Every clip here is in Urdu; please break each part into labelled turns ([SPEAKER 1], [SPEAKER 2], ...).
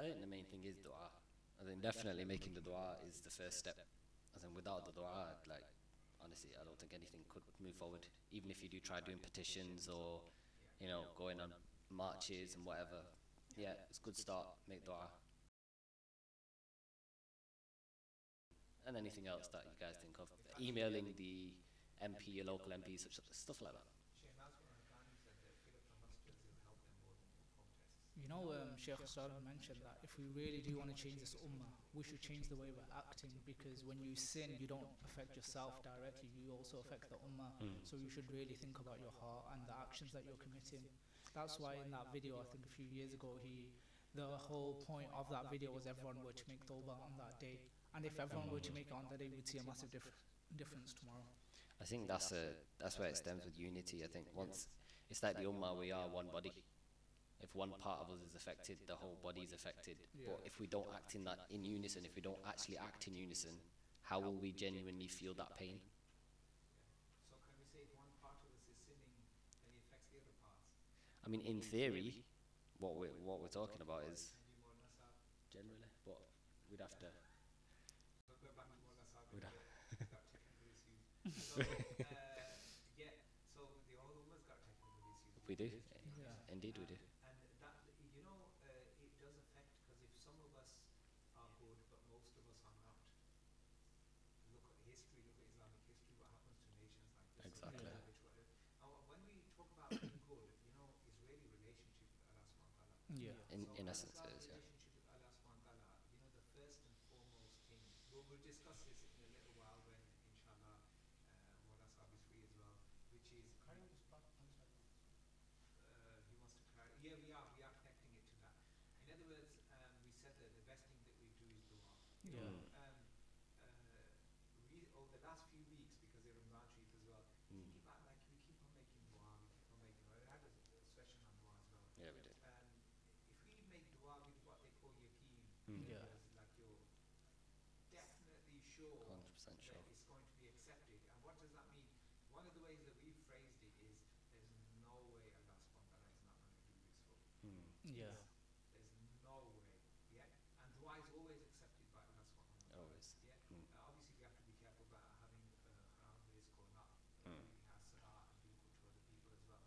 [SPEAKER 1] I think the main thing is dua. I think definitely making the dua is the first step. I think without the dua, like, honestly, I don't think anything could move forward. Even if you do try doing petitions or, you know, going on marches and whatever. Yeah, it's a good start, make dua. And anything else that you guys think of. Emailing the MP, your local MP, stuff like that.
[SPEAKER 2] You know, Sheikh Akhtar mentioned that if we really do want to change this ummah, we should change the way we're acting, because when you sin, you don't affect yourself directly, you also affect the ummah. So you should really think about your heart and the actions that you're committing. That's why in that video, I think a few years ago, the whole point of that video was everyone were to make tawbah on that day. And if everyone were to make it on that day, we'd see a massive difference tomorrow.
[SPEAKER 1] I think that's where it stems with unity. I think once it's like the ummah, we are one body. If one part of us is affected, the whole body is affected. But if we don't act in unison, if we don't actually act in unison, how will we genuinely feel that pain?
[SPEAKER 3] So can we say if one part of us is sinning, then it affects the other parts?
[SPEAKER 1] I mean, in theory, what we're talking about is generally, but we'd have to.
[SPEAKER 3] We'll go back to Molana Sahib.
[SPEAKER 1] We'd
[SPEAKER 3] He's got technical issues. So, yeah, so the whole ummah's got technical issues.
[SPEAKER 1] We do.
[SPEAKER 2] Yeah.
[SPEAKER 1] Indeed, we do.
[SPEAKER 3] And that, you know, it does affect, because if some of us are good, but most of us are not. Look at history, look at Islamic history, what happens to nations like this.
[SPEAKER 1] Exactly.
[SPEAKER 3] When we talk about being good, you know, it's really relationship with Allah subhanahu wa ta'ala.
[SPEAKER 2] Yeah.
[SPEAKER 1] In essence, it is, yeah.
[SPEAKER 3] Relationship with Allah subhanahu wa ta'ala, you know, the first and foremost thing, we'll discuss this in a little while when, inshallah, Molana Sahib is free as well, which is, he wants to clarify. Yeah, we are connecting it to that. In other words, we said that the best thing that we do is dua.
[SPEAKER 2] Yeah.
[SPEAKER 3] Over the last few weeks, because of Ramadan Sharif as well, think about, like, we keep on making dua, we had a session on dua as well.
[SPEAKER 1] Yeah, we did.
[SPEAKER 3] If we make dua with what they call yaqeen,
[SPEAKER 2] Yeah.
[SPEAKER 3] like you're definitely sure
[SPEAKER 1] 100% sure.
[SPEAKER 3] that it's going to be accepted. And what does that mean? One of the ways that we've phrased it is, there's no way Allah subhanahu wa ta'ala is not going to do this for you.
[SPEAKER 2] Yeah.
[SPEAKER 3] There's no way. Yeah? And dua is always accepted by Allah subhanahu wa ta'ala.
[SPEAKER 1] Always.
[SPEAKER 3] Yeah? Obviously we have to be careful about having haram risk or not. Really has salah and do good to other people as well.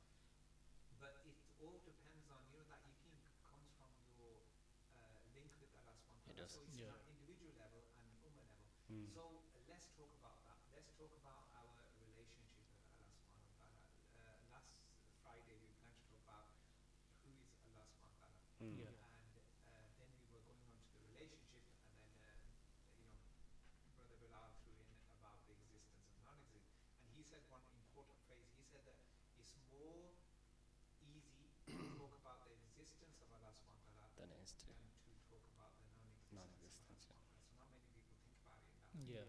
[SPEAKER 1] It does.
[SPEAKER 3] So it's
[SPEAKER 2] Yeah.
[SPEAKER 3] not individual level and ummah level. So let's talk about that. Let's talk about our relationship with Allah subhanahu wa ta'ala. Last Friday we planned to talk about who is Allah subhanahu wa ta'ala.
[SPEAKER 2] Yeah.
[SPEAKER 3] And then we were going on to the relationship, and then Brother Bilal threw in about the existence and non-existence, and he said one important phrase. He said that it's more easy to talk about the existence of Allah subhanahu wa ta'ala
[SPEAKER 1] Then it is to
[SPEAKER 3] than to talk about the non-existence of Allah
[SPEAKER 1] non-existence.
[SPEAKER 3] subhanahu wa ta'ala. So not many people think about it in that way.
[SPEAKER 2] Yeah.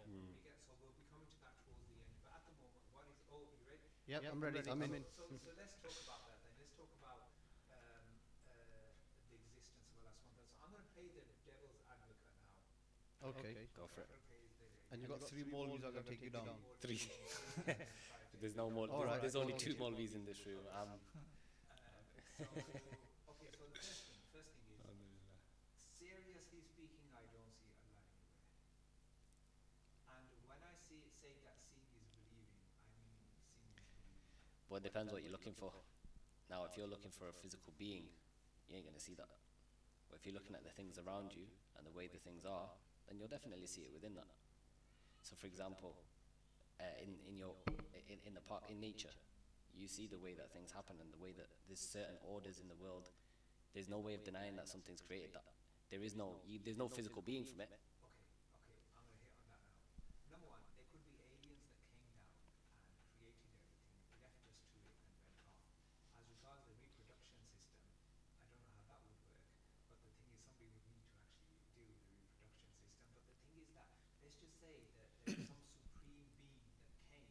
[SPEAKER 3] So we'll be coming to that towards the end. But at the moment, what is? Oh, you ready?
[SPEAKER 4] Yep, I'm ready. I'm in.
[SPEAKER 3] So let's talk about that then. Let's talk about the existence of Allah subhanahu wa ta'ala. So I'm going to play the devil's advocate now.
[SPEAKER 4] Okay.
[SPEAKER 1] Go for it.
[SPEAKER 4] And you've got 3 more leads. I'm going to take you down.
[SPEAKER 1] 3. There's no more.
[SPEAKER 4] All right.
[SPEAKER 1] There's only 2 Maulvis in this room.
[SPEAKER 3] So the first thing is, seriously speaking, I don't see Allah anywhere. And when I say that seeing is believing, I mean seeing is believing.
[SPEAKER 1] But it depends what you're looking for. Now, if you're looking for a physical being, you ain't going to see that. But if you're looking at the things around you and the way the things are, then you'll definitely see it within that. So, for example, in the park, in nature, you see the way that things happen and the way that there's certain orders in the world. There's no way of denying that something's created that. There's no physical being from it.
[SPEAKER 3] Okay, I'm going to hit on that now. Number one, there could be aliens that came down and created everything, left us to it, and went off. As regards the reproduction system, I don't know how that would work, but the thing is, somebody would need to actually deal with the reproduction system. But the thing is that, let's just say that there is some supreme being that came.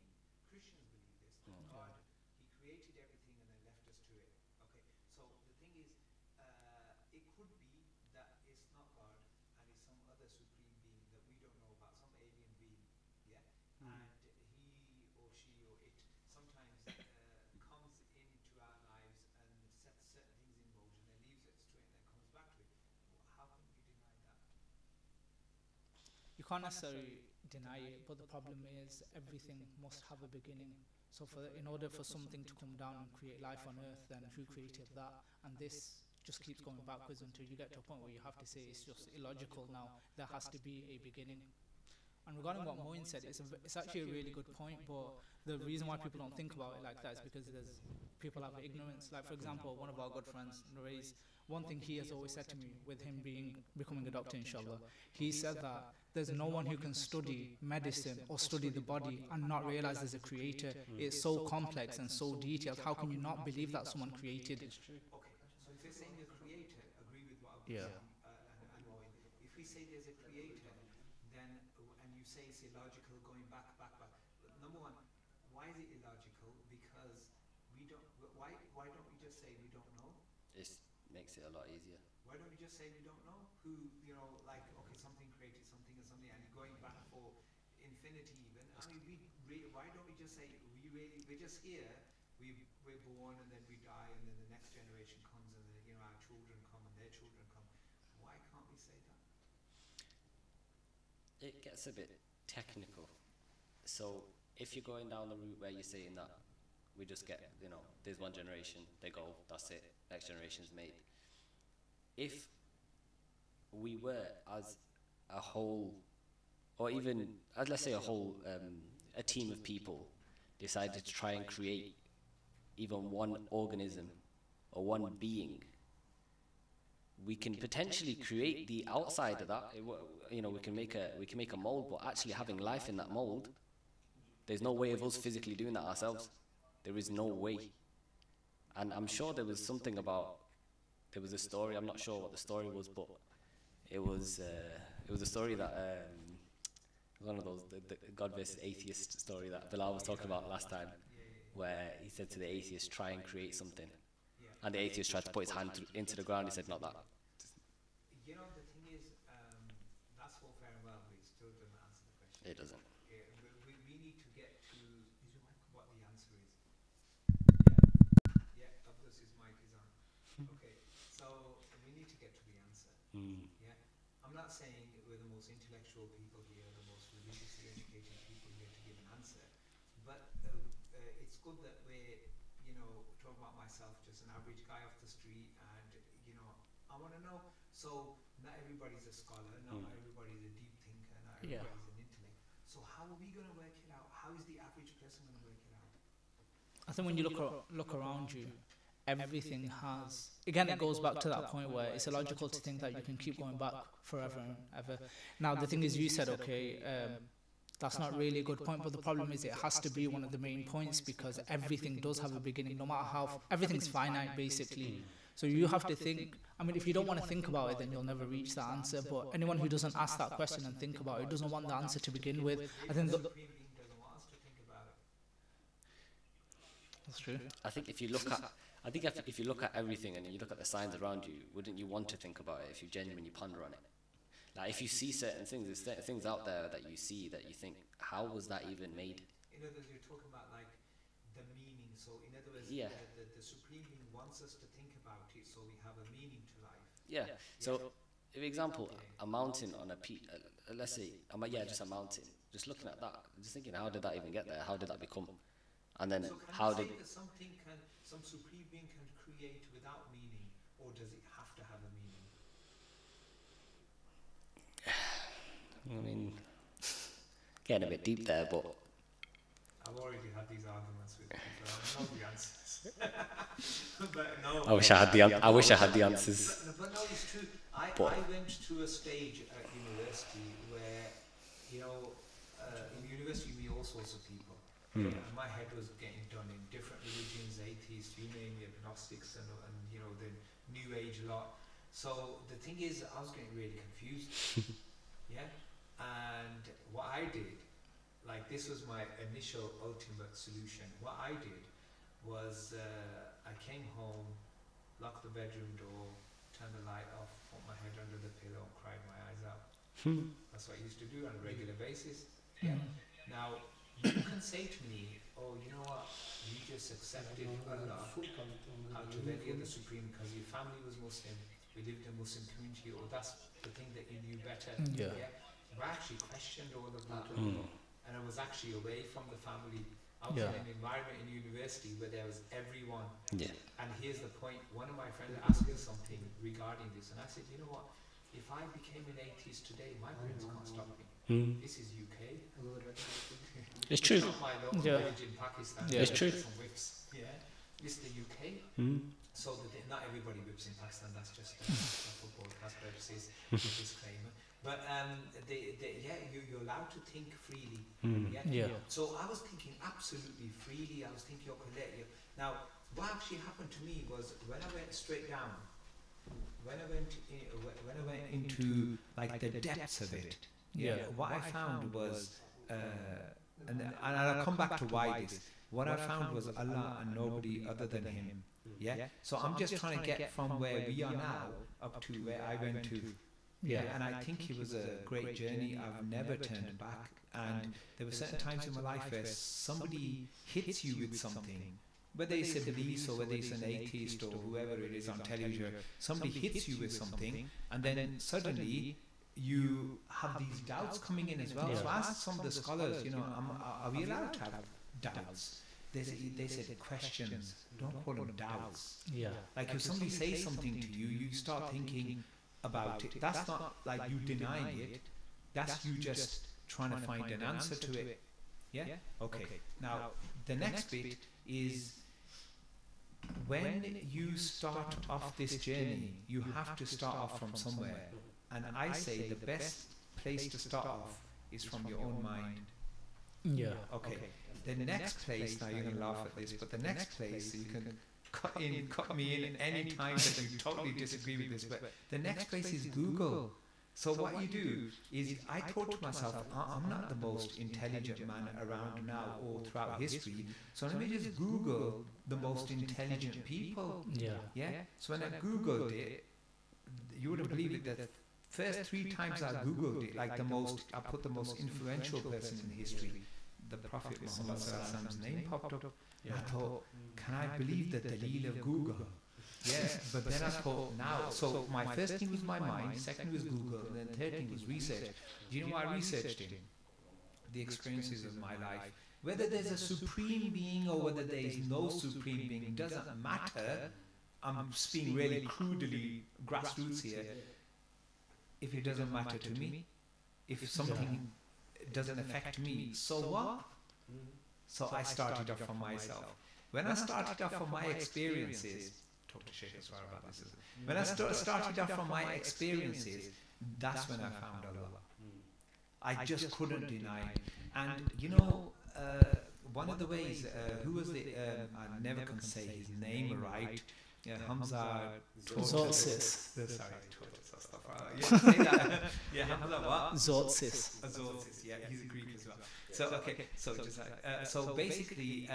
[SPEAKER 3] Christians believe this, that God, He created everything and then left us to it. Okay, so the thing is, it could be that it's not God and it's some other supreme being that we don't know about, some alien being, yeah? And he or she or it sometimes comes into our lives and sets certain things in motion and leaves us to it and then comes back to it. How can we deny that?
[SPEAKER 2] You can't necessarily deny it, but the problem is everything must have a beginning. So in order for something to come down and create life on earth, then who created that? And this just keeps going backwards until you get to a point where you have to say it's just illogical now. There has to be a beginning. And regarding what Moin said, it's actually a really good point, but the reason why people don't think about it like that is because people have ignorance. Like, for example, one of our good friends, Ray's, one thing he has always said to me, with him becoming a doctor, inshallah, he said that there's no one who can study medicine or study the body and not realize there's a creator. It's so complex and so detailed. How can you not believe that someone created?
[SPEAKER 3] Okay, so if you're saying a creator, agree with what I'm
[SPEAKER 2] Yeah.
[SPEAKER 3] saying, and Moin. If we say there's a creator, then, and you say it's illogical going back. Number one, why is it illogical? Because we don't, why don't we just say we don't know?
[SPEAKER 1] It makes it a lot easier.
[SPEAKER 3] Why don't we just say we don't know? Who, like, okay, something created something and something, and you're going back for infinity even. I mean, why don't we just say we're just here, we're born and then we die and then the next generation comes and then, our children come and their children come. Why can't we say that?
[SPEAKER 1] It gets a bit technical. So if you're going down the route where you're saying that we just get, there's one generation, they go, that's it, next generation's made. If we were as a whole, or even as let's say a whole, a team of people decided to try and create even one organism or one being, we can potentially create the outside of that. We can make a mold, but actually having life in that mold, there's no way of us physically doing that ourselves. There is no way. And I'm sure there was something about, there was a story, I'm not sure what the story was, but it was a story that, one of those, the God versus atheist story that Bilal was talking about last time, where he said to the atheist, try and create something. And the atheist tried to put his hand into the ground, he said, not that.
[SPEAKER 3] The thing is, that's all fair and well, but it still doesn't answer the question.
[SPEAKER 1] It doesn't.
[SPEAKER 3] We need to get to what the answer is. Yeah, Abdus's mic is on. Okay, so we need to get to the answer. Yeah, I'm not saying we're the most intellectual people here, the most religiously educated people here to give an answer, but it's good that we're, talking about myself, just an average guy off the street, and I want to know. So not everybody's a scholar, not everybody's a deep thinker, not
[SPEAKER 2] Yeah.
[SPEAKER 3] everybody's an intellect. So how are we going to work it out? How is the average person going to work it out?
[SPEAKER 2] I think when you look around you, everything has. Again, it goes back to that point where it's illogical to think that you can keep going back forever and ever. Now, the thing is, you said, okay, that's not really a good point, but the problem is it has to be one of the main points because everything does have a beginning, no matter how. Everything's finite, basically. So you have to think. I mean, if you don't want to think about it, then you'll never reach that answer. But anyone who doesn't ask that question and think about it doesn't want the answer to begin with. I think
[SPEAKER 3] Supreme Being doesn't want us to think about it.
[SPEAKER 2] that's true.
[SPEAKER 1] I think if you look at, if you look at everything and you look at the signs around you, wouldn't you want to think about it if you genuinely ponder on it? Like if you see certain things, there's certain things out there that you see that you think, how was that even made?
[SPEAKER 3] In other words, you're talking about like the meaning. So in other words,
[SPEAKER 1] Yeah.
[SPEAKER 3] the Supreme Being wants us to think about it so we have a meaning to life.
[SPEAKER 1] Yeah. So, for example, a mountain on a peak, let's say, just a mountain. Just looking at that, just thinking, how did that even get there? How did that become? And then
[SPEAKER 3] So can
[SPEAKER 1] how
[SPEAKER 3] you
[SPEAKER 1] did?
[SPEAKER 3] say that some Supreme Being can create without meaning, or does it have to have a meaning?
[SPEAKER 1] I mean, getting a bit deep there, but
[SPEAKER 3] I've already had these arguments with people. I know the answers. But no.
[SPEAKER 1] I wish I had the I wish I had the answers.
[SPEAKER 3] But no, it's true. I went to a stage at university where, in university you meet all sorts of people. And my head was getting done in different religions, atheists, you name it, agnostics, and the New Age lot. So the thing is, I was getting really confused. Yeah. And what I did, like this was my initial ultimate solution. What I did was I came home, locked the bedroom door, turned the light off, put my head under the pillow and cried my eyes out. That's what I used to do on a regular basis. Yeah. Now, you can say to me, oh, you know what, you just accepted Allah out of any other supreme because your family was Muslim, we lived in a Muslim community, or that's the thing that you knew better.
[SPEAKER 2] Yeah.
[SPEAKER 3] But I actually questioned all of that. And I was actually away from the family. I was in an environment in university where there was everyone.
[SPEAKER 1] Yeah.
[SPEAKER 3] And here's the point. One of my friends asked me something regarding this, and I said, you know what? If I became an atheist today, my parents can't stop me. This is UK.
[SPEAKER 1] It's true.
[SPEAKER 3] It's not my local village in Pakistan.
[SPEAKER 1] Yeah. It's true.
[SPEAKER 3] Some whips. Yeah. This is the UK. So not everybody whips in Pakistan. That's just for broadcast purposes. Disclaimer. But you're allowed to think freely. Yeah? So I was thinking absolutely freely. I was thinking, okay, now what actually happened to me was when I went straight down, when I went into like the depths of it. What I found was, and I'll come back to why this. What I found was Allah and nobody other than Him. Yeah. So I'm just trying to get from where we are now up to where I went to. And I think it was a great journey. I've never turned back. And there were certain times in my life where somebody hits you with something, whether it's a belief or whether it's an atheist or whoever it is on television, somebody hits you with something, and then suddenly you have these doubts coming in as well. So I asked some of the scholars, are we allowed to have doubts? They said questions, don't call them doubts. Like if somebody says something to you, you start thinking about it. That's not like you denying it. That's you just trying to find an answer to it. Yeah? Okay. Now, the next bit is when you start off this journey, you have to start off from somewhere. And I say the best place to start off is from your own mind. Okay. The next place, now you're going to laugh at this, but the next place you can cut me in any time that you totally disagree with this, but the next place is Google. So what you do is, I thought to myself, I'm not the most intelligent man around now or throughout history, so let me just Google the most intelligent people. So when I Googled it, you wouldn't believe it, that first 3 times I Googled it, like I put the most influential person in history, the Prophet Muhammad's name popped up. I thought, can I believe the Dalil of Google? But then I thought, now, so my first thing was my mind, second was Google, and then third thing was research. Do you know what I researched in? The experiences of my life. Whether there's a supreme being or whether there is no supreme being, doesn't matter. I'm speaking really crudely, grassroots here. if it doesn't matter to me? If something doesn't affect me, so what? So I started off for myself. When I started off from my experiences, talk to Sheikh Aswar about this. When I started off from my experiences, that's when I found Allah. I just couldn't deny. And you know, one of the ways, who was the, I never can say his name right, Hamza
[SPEAKER 2] Zotsis.
[SPEAKER 3] Sorry, say that. Yeah, Hamza what?
[SPEAKER 2] Zotsis.
[SPEAKER 3] Zotsis, yeah, he's a Greek as well. So, okay, so just so basically,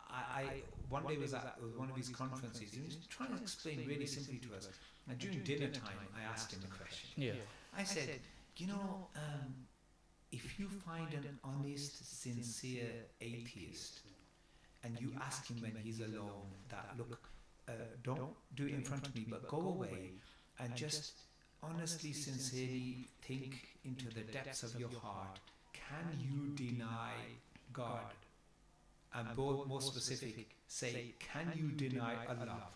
[SPEAKER 3] I one day was at one of his conferences, he was trying to explain really simply to us. And during dinner time, I asked him a question.
[SPEAKER 2] Yeah.
[SPEAKER 3] I said, you know, if you find an honest, sincere atheist, and you ask him when he's alone that, look, don't do it in front of me, but go away and just honestly, sincerely think into the depths of your heart. Can you deny God? And more specific, say, can you deny Allah?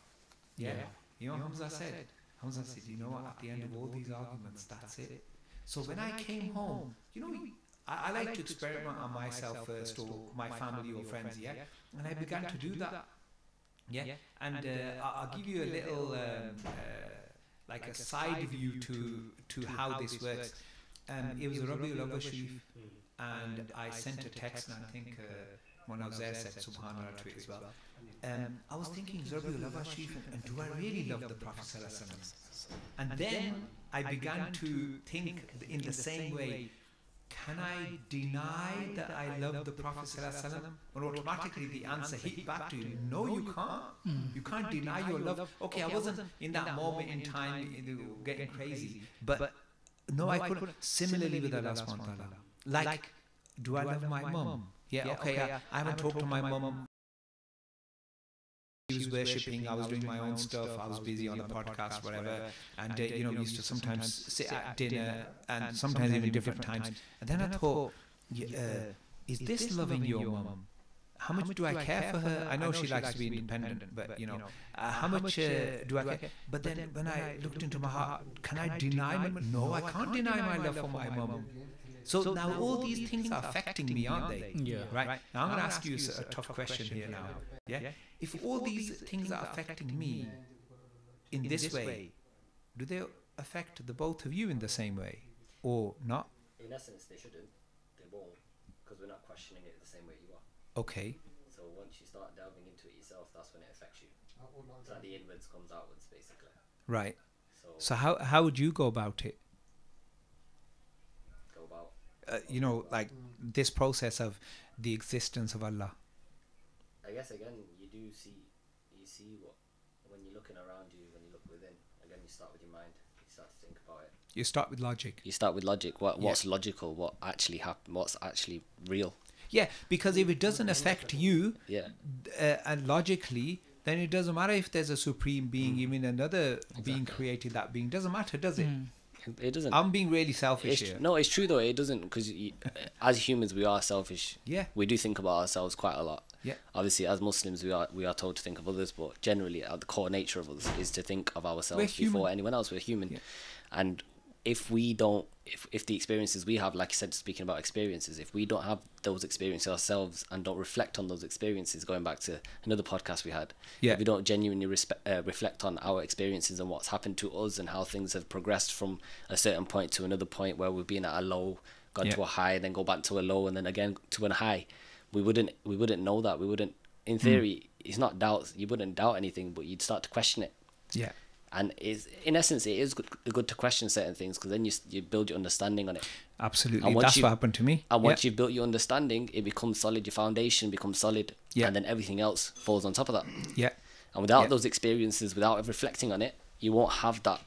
[SPEAKER 3] Yeah. You know what Hamza said? Hamza said, you know what, at the end of all these arguments, that's it. So when I came home, you know, I like to experiment on myself first, or my family or friends, yeah? And I began to do that. Yeah? And I'll give you a little, like a side view to how this works. It was a Rabiul Awwal Sharif, and I sent a text, and I think when I was there, said Subhanallah to it as well. I was thinking, Rabiul Awwal Sharif, and do I really love the Prophet ﷺ? And then I began to think in the same way, can I deny that I love the Prophet ﷺ? And automatically the answer hit back to you, no, you can't. You can't deny your love. Okay, I wasn't in that moment in time getting crazy, but no, I couldn't. Similarly with Allah subhanahu wa ta'ala. Like, do I love my mum? Yeah, okay, I haven't talked to my mum. She was worshipping, I was doing my own stuff, I was busy on a podcast, whatever, and you know, we used to sometimes sit at dinner, and sometimes even different times. And then I thought, is this loving your mum? How much do I care for her? I know she likes to be independent, but you know, how much do I care? But then when I looked into my heart, can I deny my mum? No, I can't deny my love for my mum. So now all these things are affecting me, aren't they?
[SPEAKER 2] Yeah.
[SPEAKER 3] Right? Now I'm going to ask you a tough question here now. Yeah? If all these things are affecting me in this way, do they affect the both of you in the same way or not?
[SPEAKER 1] In essence, they shouldn't. They won't, because we're not questioning it the same way you are.
[SPEAKER 3] Okay.
[SPEAKER 1] So once you start delving into it yourself, that's when it affects you. So the inwards comes outwards, basically.
[SPEAKER 3] Right. So how would you go about it?
[SPEAKER 1] Go about?
[SPEAKER 3] You know, like this process of the existence of Allah.
[SPEAKER 1] I guess again, you see what, when you're looking around you, when you look within, again you start with your mind, you start to think about it.
[SPEAKER 3] You start with logic.
[SPEAKER 1] You start with logic, what's logical, what actually happened, what's actually real.
[SPEAKER 3] Yeah, because if it doesn't affect you,
[SPEAKER 1] yeah,
[SPEAKER 3] and logically, then it doesn't matter if there's a supreme being, even another being created that being. Doesn't matter, does it?
[SPEAKER 1] It doesn't.
[SPEAKER 3] I'm being really selfish here.
[SPEAKER 1] No, it's true though. It doesn't, because as humans we are selfish.
[SPEAKER 3] Yeah.
[SPEAKER 1] We do think about ourselves quite a lot.
[SPEAKER 3] Yeah.
[SPEAKER 1] Obviously, as Muslims, we are told to think of others, but generally, at the core nature of us is to think of ourselves before anyone else. We're human,
[SPEAKER 3] yeah.
[SPEAKER 1] And if we don't, if the experiences we have, like you said, speaking about experiences, if we don't have those experiences ourselves and don't reflect on those experiences, going back to another podcast we had,
[SPEAKER 3] yeah.
[SPEAKER 1] If we don't genuinely reflect on our experiences and what's happened to us and how things have progressed from a certain point to another point where we've been at a low, gone to a high, then go back to a low, and then again to a high, we wouldn't know that. We wouldn't, in theory, it's not doubt. You wouldn't doubt anything, but you'd start to question it.
[SPEAKER 3] Yeah.
[SPEAKER 1] And in essence, it is good to question certain things, because then you build your understanding on it.
[SPEAKER 3] Absolutely, that's what happened to me.
[SPEAKER 1] And once you've built your understanding, it becomes solid. Your foundation becomes solid, and then everything else falls on top of that. Yeah. And without those experiences, without reflecting on it, you won't have that.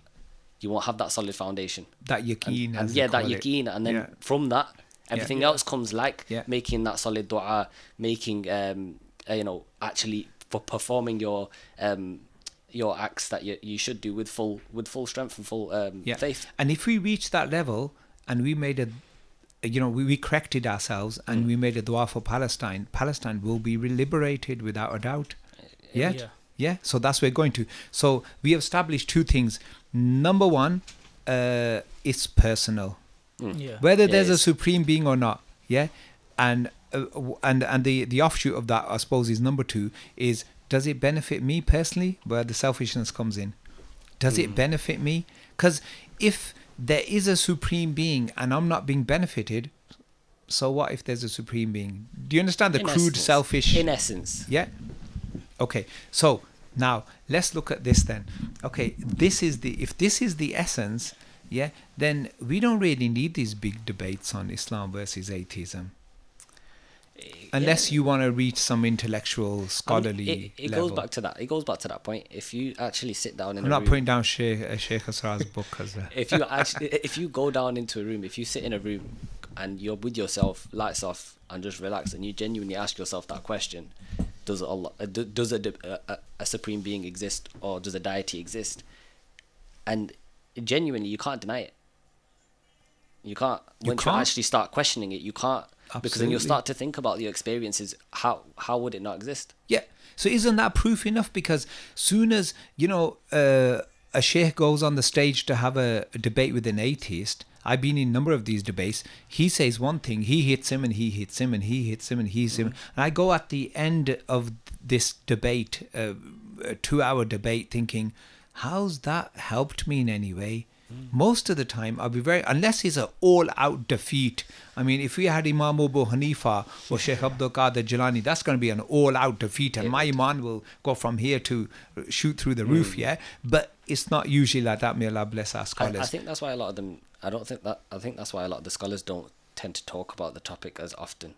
[SPEAKER 1] You won't have that solid foundation.
[SPEAKER 3] That yaqeen,
[SPEAKER 1] that yaqeen, and then from that, everything else comes, like making that solid du'a, making actually for performing your acts that you should do with full strength and full faith.
[SPEAKER 3] And if we reach that level and we made we corrected ourselves and we made a dua for Palestine will be liberated without a doubt. Yeah. So that's where we're going to. So we have established two things. Number one,
[SPEAKER 5] it's personal.
[SPEAKER 2] Yeah.
[SPEAKER 5] Whether
[SPEAKER 1] Yeah,
[SPEAKER 5] there's a
[SPEAKER 1] it's-
[SPEAKER 5] supreme being or not, yeah, and the offshoot of that, I suppose, is number 2 is, does it benefit me personally? Where the selfishness comes in. Does it benefit me? Because if there is a supreme being and I'm not being benefited, so what if there's a supreme being? Do you understand the
[SPEAKER 1] In
[SPEAKER 5] crude
[SPEAKER 1] essence.
[SPEAKER 5] selfish?
[SPEAKER 1] In essence.
[SPEAKER 5] Yeah. Okay. So now let's look at this then. Okay, if this is the essence, yeah, then we don't really need these big debates on Islam versus atheism. Unless you want to reach some intellectual, scholarly
[SPEAKER 1] it
[SPEAKER 5] level.
[SPEAKER 1] goes back to that. It goes back to that point. If you actually sit down in
[SPEAKER 5] I'm
[SPEAKER 1] a
[SPEAKER 5] not
[SPEAKER 1] room,
[SPEAKER 5] putting down Sheikh Asrar's book because
[SPEAKER 1] if you go down into a room, if you sit in a room and you're with yourself, lights off, and just relax, and you genuinely ask yourself that question: does Allah, does a supreme being exist, or does a deity exist? And genuinely, you can't deny it. You can't. Once you
[SPEAKER 5] can't?
[SPEAKER 1] actually start questioning it, you can't. Because then you'll
[SPEAKER 5] Absolutely.
[SPEAKER 1] start to think about your experiences. How would it not exist?
[SPEAKER 5] Yeah. So isn't that proof enough? Because soon as, a sheikh goes on the stage to have a debate with an atheist, I've been in a number of these debates, he says one thing, he hits him and he hits him and he hits him and he hits him. And I go at the end of this debate, a 2-hour debate, thinking, how's that helped me in any way? Most of the time, I'll be unless it's an all-out defeat. I mean, if we had Imam Abu Hanifa or Sheikh Abdul Qadir Jilani, that's going to be an all-out defeat, and my iman will go from here to shoot through the roof, yeah? But it's not usually like that. May Allah bless our scholars.
[SPEAKER 1] I think that's why a lot of them. I think that's why a lot of the scholars don't tend to talk about the topic as often.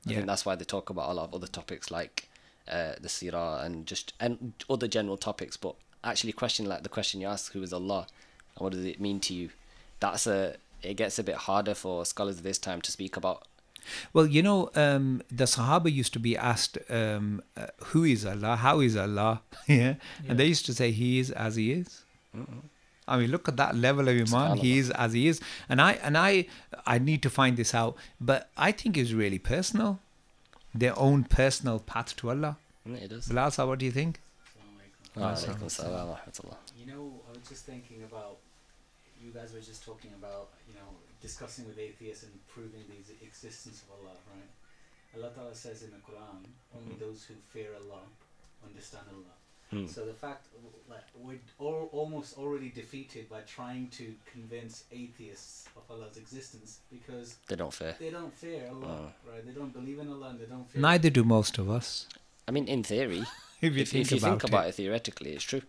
[SPEAKER 1] I think that's why they talk about a lot of other topics like the Seerah and other general topics, but actually question like the question you asked, who is Allah? And what does it mean to you? It gets a bit harder for scholars this time to speak about.
[SPEAKER 5] Well, the Sahaba used to be asked, who is Allah? How is Allah? Yeah. And they used to say, He is as He is. I mean, look at that level of iman. He is as He is. And I need to find this out, but I think it's really personal. Their own personal path to Allah.
[SPEAKER 1] It is.
[SPEAKER 5] Bilal, what do you think?
[SPEAKER 1] Alaikum salam wa rahmatullah.
[SPEAKER 6] I was just thinking about, you guys were just talking about, discussing with atheists and proving the existence of Allah, right? Allah Ta'ala says in the Quran, only those who fear Allah understand Allah. So the fact, we're almost already defeated by trying to convince atheists of Allah's existence because
[SPEAKER 1] They don't fear.
[SPEAKER 6] Allah, right? They don't believe in Allah and they don't fear.
[SPEAKER 5] Neither do most of us.
[SPEAKER 1] I mean, in theory,
[SPEAKER 5] If you
[SPEAKER 1] if
[SPEAKER 5] think
[SPEAKER 1] you
[SPEAKER 5] about
[SPEAKER 1] think about it theoretically, it's true.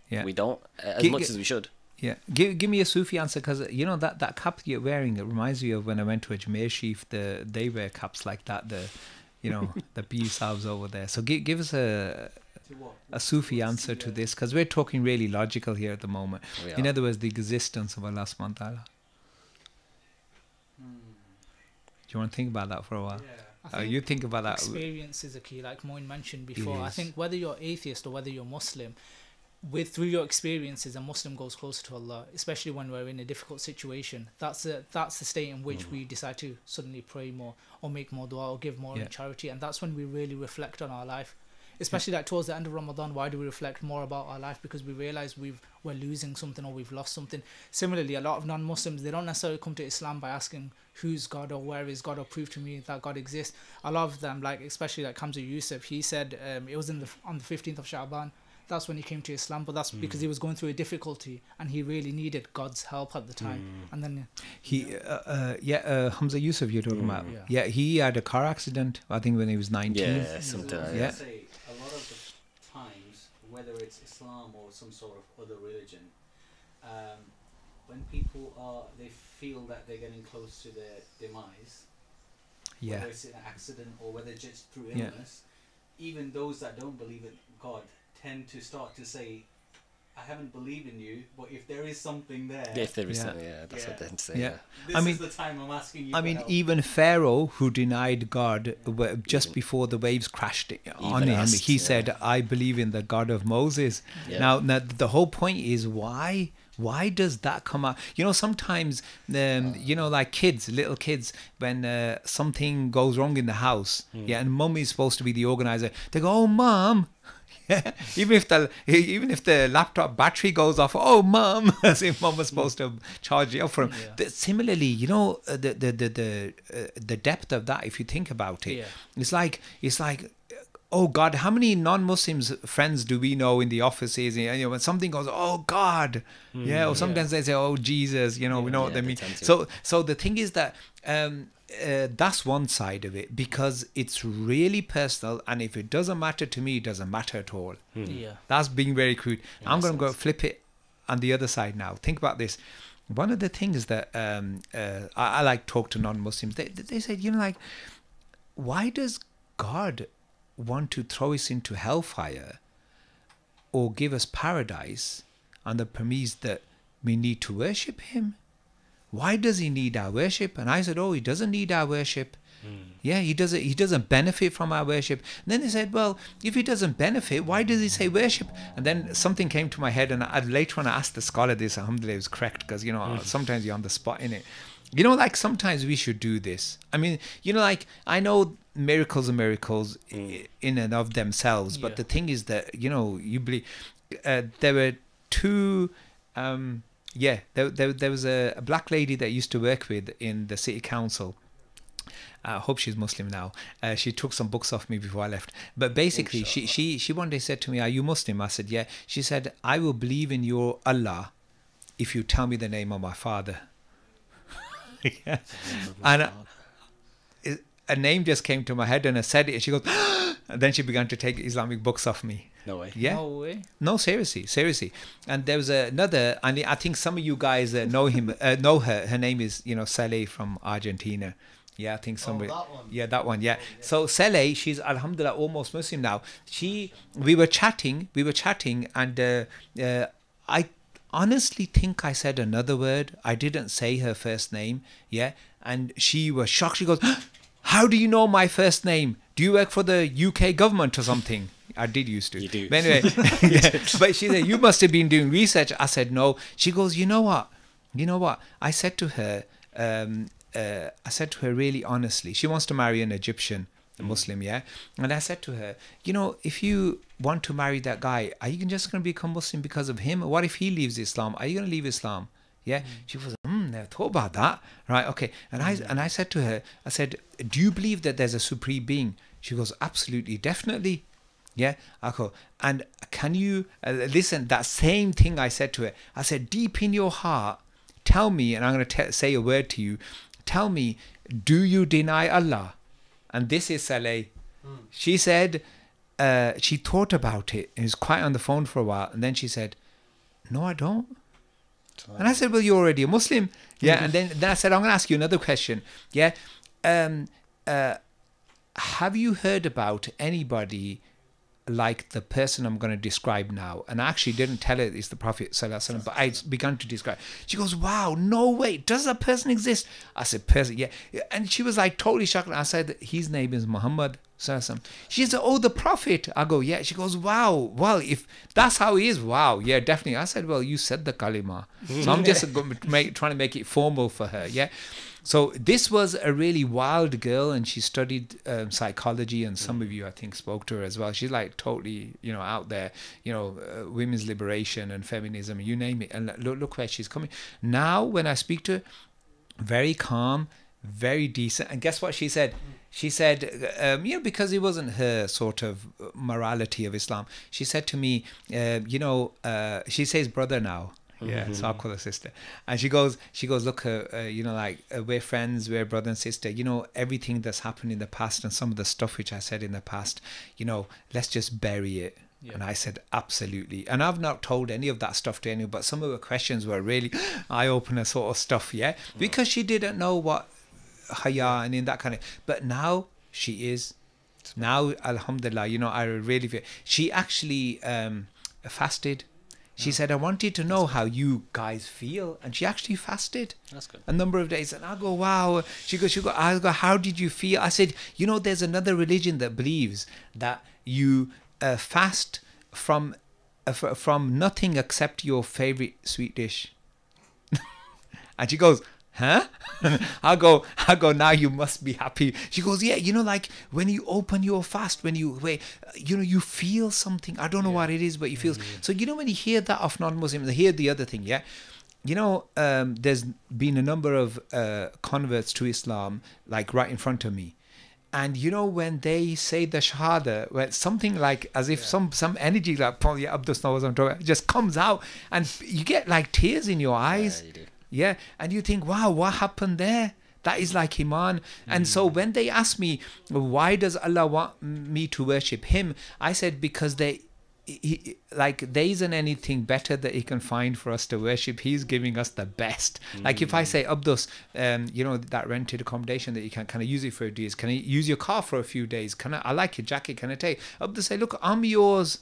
[SPEAKER 5] Yeah.
[SPEAKER 1] We don't as
[SPEAKER 5] Gi-
[SPEAKER 1] much
[SPEAKER 5] gi-
[SPEAKER 1] as we should.
[SPEAKER 5] Yeah, give me a Sufi answer, because that cap you're wearing, it reminds me of when I went to a Jameer Sheaf. They wear caps like that. The P Saabs over there. So give us a Sufi answer to this, because we're talking really logical here at the moment.
[SPEAKER 1] We
[SPEAKER 5] In
[SPEAKER 1] are.
[SPEAKER 5] other words, the existence of Allah subhanahu wa ta'ala. Do you want to think about that for a while?
[SPEAKER 2] I think
[SPEAKER 5] You think about that.
[SPEAKER 2] experience is a key, like Moin mentioned before. I
[SPEAKER 5] is.
[SPEAKER 2] think whether you're atheist or whether you're Muslim, through your experiences, a Muslim goes closer to Allah, especially when we're in a difficult situation. That's the state in which we decide to suddenly pray more or make more dua or give more in charity, and that's when we really reflect on our life. Especially like towards the end of Ramadan, why do we reflect more about our life? Because we realize we're losing something or we've lost something. Similarly, a lot of non-Muslims, they don't necessarily come to Islam by asking who's God or where is God or prove to me that God exists. A lot of them, like especially like Hamza Yusuf, he said it was on the 15th of Sha'ban. That's when he came to Islam, but that's because he was going through a difficulty and he really needed God's help at the time. And then
[SPEAKER 5] Hamza Yusuf you're talking about.
[SPEAKER 2] Yeah.
[SPEAKER 5] Yeah, he had a car accident, I think, when he was 19.
[SPEAKER 1] Yeah, something like
[SPEAKER 5] Yeah.
[SPEAKER 1] that.
[SPEAKER 6] Say a lot of the times, whether it's Islam or some sort of other religion, when people they feel that they're getting close to their demise,
[SPEAKER 5] Yeah.
[SPEAKER 6] whether it's an accident or whether just through
[SPEAKER 5] Yeah.
[SPEAKER 6] illness, even those that don't believe in God tend to start to say, I haven't believed in you, but if there is something there,
[SPEAKER 1] If there is
[SPEAKER 5] Yeah.
[SPEAKER 1] something, that's what they say.
[SPEAKER 5] Yeah.
[SPEAKER 6] this
[SPEAKER 5] I mean-
[SPEAKER 6] is the time I'm asking you
[SPEAKER 5] I
[SPEAKER 6] for
[SPEAKER 5] mean,
[SPEAKER 6] help.
[SPEAKER 5] even Pharaoh, who denied God just before the waves crashed on
[SPEAKER 1] Even
[SPEAKER 5] him,
[SPEAKER 1] asked,
[SPEAKER 5] he
[SPEAKER 1] yeah.
[SPEAKER 5] said, I believe in the God of Moses.
[SPEAKER 1] Yeah.
[SPEAKER 5] Now, the whole point is why? Why does that come out? Sometimes, like little kids, when something goes wrong in the house, and mum is supposed to be the organizer, they go, oh, mom, even if the laptop battery goes off, oh mom, as if mom was supposed to charge it up for him. Similarly, you know, the depth of that, if you think about it, it's like, oh God, how many non-Muslims friends do we know in the offices? You know, when something goes, oh God, or sometimes they say, oh Jesus, you know, we know what they mean. So the thing is that that's one side of it, because it's really personal, and if it doesn't matter to me, it doesn't matter at all. That's being very crude. I'm going to go flip it on the other side now. Think about this. One of the things that I like talk to non-Muslims, they said, you know, like, why does God want to throw us into hellfire or give us paradise on the premise that we need to worship him? Why does he need our worship? And I said, oh, he doesn't need our worship. Yeah, he doesn't benefit from our worship. And then they said, well, if he doesn't benefit, why does he say worship? And then something came to my head, and later on I asked the scholar this. Alhamdulillah, it was correct, because, you know, sometimes you're on the spot in it. You know, like, sometimes we should do this. I mean, you know, like, I know miracles are miracles in and of themselves, but the thing is that, you know, you believe there were two there was a black lady that I used to work with in the city council. I hope she's Muslim now. She took some books off me before I left. But basically, she one day said to me, are you Muslim? I said, yeah. She said, I will believe in your Allah if you tell me the name of my father. And a name just came to my head, and I said it, and she goes, and then she began to take Islamic books off me.
[SPEAKER 1] No way.
[SPEAKER 5] Yeah.
[SPEAKER 2] No way.
[SPEAKER 5] No, seriously. And there was another, and I think some of you guys know her. Her name is, you know, Saleh from Argentina. Yeah, I think somebody.
[SPEAKER 4] that one.
[SPEAKER 5] Yeah, that one. Yeah. So Saleh, she's alhamdulillah almost Muslim now. We were chatting, and I honestly think I said another word. I didn't say her first name. Yeah, and she was shocked. She goes, how do you know my first name? Do you work for the UK government or something? I did used to.
[SPEAKER 1] You do.
[SPEAKER 5] But anyway, but she said, you must have been doing research. I said, no. She goes, you know what? I said to her, really honestly, she wants to marry an Egyptian, a Muslim, yeah? And I said to her, you know, if you want to marry that guy, are you just going to become Muslim because of him? What if he leaves Islam? Are you going to leave Islam? Yeah. She was, never thought about that. Right, okay. And I said to her, I said, do you believe that there's a supreme being? She goes, absolutely, definitely. Yeah. I go, and can you listen, that same thing I said to her, I said, deep in your heart, tell me, and I'm going to say a word to you, tell me, do you deny Allah? And this is Saleh. She said, she thought about it and was quiet on the phone for a while, and then she said, no, I don't. And I said, well, you're already a Muslim. Yeah. And then I said, I'm going to ask you another question. Yeah. Have you heard about anybody like the person I'm going to describe now? And I actually didn't tell her it's the Prophet ﷺ, but I began to describe. She goes, wow, no way. Does that person exist? I said, person, yeah. And she was like totally shocked. I said, his name is Muhammad ﷺ. She said, oh, the Prophet. I go, yeah. She goes, wow. Well, if that's how he is, wow. Yeah, definitely. I said, well, you said the kalima. So I'm just trying to make it formal for her. Yeah. So this was a really wild girl, and she studied psychology, and some of you, I think, spoke to her as well. She's like totally, you know, out there, you know, women's liberation and feminism, you name it. And look where she's coming. Now, when I speak to her, very calm, very decent. And guess what she said? She said, you know, because it wasn't her sort of morality of Islam. She said to me, you know, she says brother now. Yeah, so I'll call her sister. And she goes, look, you know, like, we're friends, we're brother and sister. You know, everything that's happened in the past and some of the stuff which I said in the past, you know, let's just bury it. Yeah. And I said, absolutely. And I've not told any of that stuff to anyone, but some of her questions were really eye-opener sort of stuff, yeah? Because she didn't know what haya and in that kind of... But now she is. Now, alhamdulillah, you know, I really feel... She actually fasted. She said, I wanted to know how you guys feel. And she actually fasted.
[SPEAKER 1] That's good.
[SPEAKER 5] A number of days. And I go, wow. I go, how did you feel? I said, you know, there's another religion that believes that you fast from nothing except your favorite sweet dish. And she goes, huh? I go, now you must be happy. She goes, yeah, you know, like when you open your fast, when you wait, you know, you feel something. I don't know what it is, but you feel. So, you know, when you hear that of non-Muslims, they hear the other thing, yeah? You know, there's been a number of converts to Islam, like right in front of me. And you know, when they say the Shahada, where something like as if some energy, like probably Abdus knows what I'm talking about, just comes out, and you get like tears in your eyes.
[SPEAKER 1] Yeah, you do.
[SPEAKER 5] Yeah, and you think, wow, what happened there? That is like Iman. And so when they ask me, why does Allah want me to worship Him? I said, because like there isn't anything better that He can find for us to worship. He's giving us the best. Like if I say, Abdus, you know, that rented accommodation that you can I use it for a few days? Can I use your car for a few days? I like your jacket, can I take? Abdus say, look, I'm yours.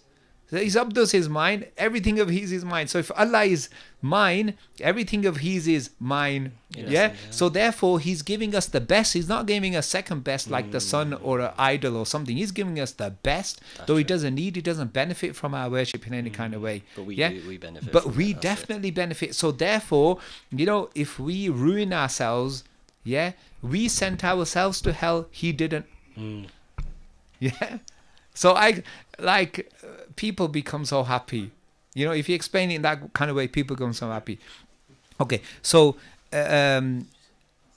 [SPEAKER 5] His Abdus is mine, everything of his is mine. So if Allah is mine, everything of his is mine. Yeah? So therefore he's giving us the best. He's not giving us second best like the sun or an idol or something. He's giving us the best. Though he doesn't benefit from our worship in any kind of way.
[SPEAKER 1] But we benefit.
[SPEAKER 5] But
[SPEAKER 1] from
[SPEAKER 5] we
[SPEAKER 1] it,
[SPEAKER 5] definitely benefit. So therefore, you know, if we ruin ourselves, yeah, we sent ourselves to hell, he didn't. Yeah. So people become so happy. You know, if you explain it in that kind of way, people become so happy. Okay, so when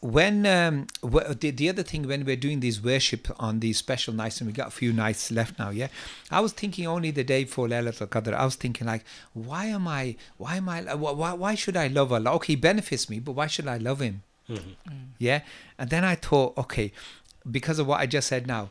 [SPEAKER 5] the other thing, when we're doing these worship on these special nights, and we got a few nights left now, yeah, I was thinking only the day before Laylatul Qadr, I was thinking like, why should I love Allah? Okay, he benefits me, but why should I love Him? Yeah, and then I thought, okay, because of what I just said now,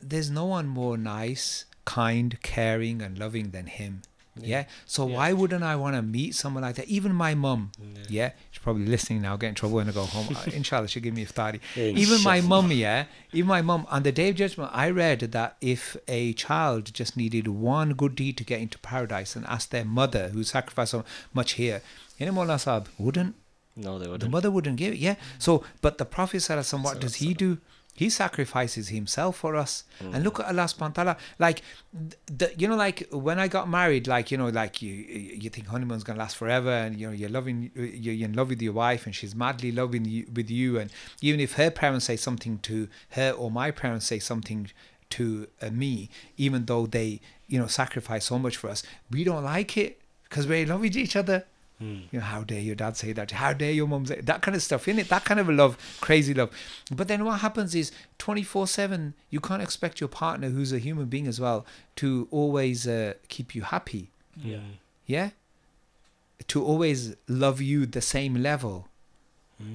[SPEAKER 5] there's no one more nice, kind, caring and loving than Him. Yeah. So why wouldn't I want to meet someone like that? Even my mum. Yeah. She's probably listening now, get in trouble when I go home. Inshallah, she'll give me iftari. Even my mum, even my mum, on the Day of Judgment, I read that if a child just needed one good deed to get into paradise and asked their mother, who sacrificed so much here, you know, Molana Sahib, wouldn't?
[SPEAKER 1] No, they wouldn't.
[SPEAKER 5] The mother wouldn't give it. Yeah. So, but the Prophet ﷺ, what does he do? He sacrifices himself for us. And look at Allah subhanahu wa ta'ala. Like, you know, like when I got married, like, you know, like you think honeymoon's going to last forever, and, you know, you're in love with your wife and she's madly loving you, with you. And even if her parents say something to her or my parents say something to me, even though they, you know, sacrifice so much for us, we don't like it because we love each other. You know, how dare your dad say that? How dare your mum say that kind of stuff, innit? That kind of love, crazy love. But then what happens is 24/7, you can't expect your partner, who's a human being as well, to always keep you happy. Yeah? To always love you the same level.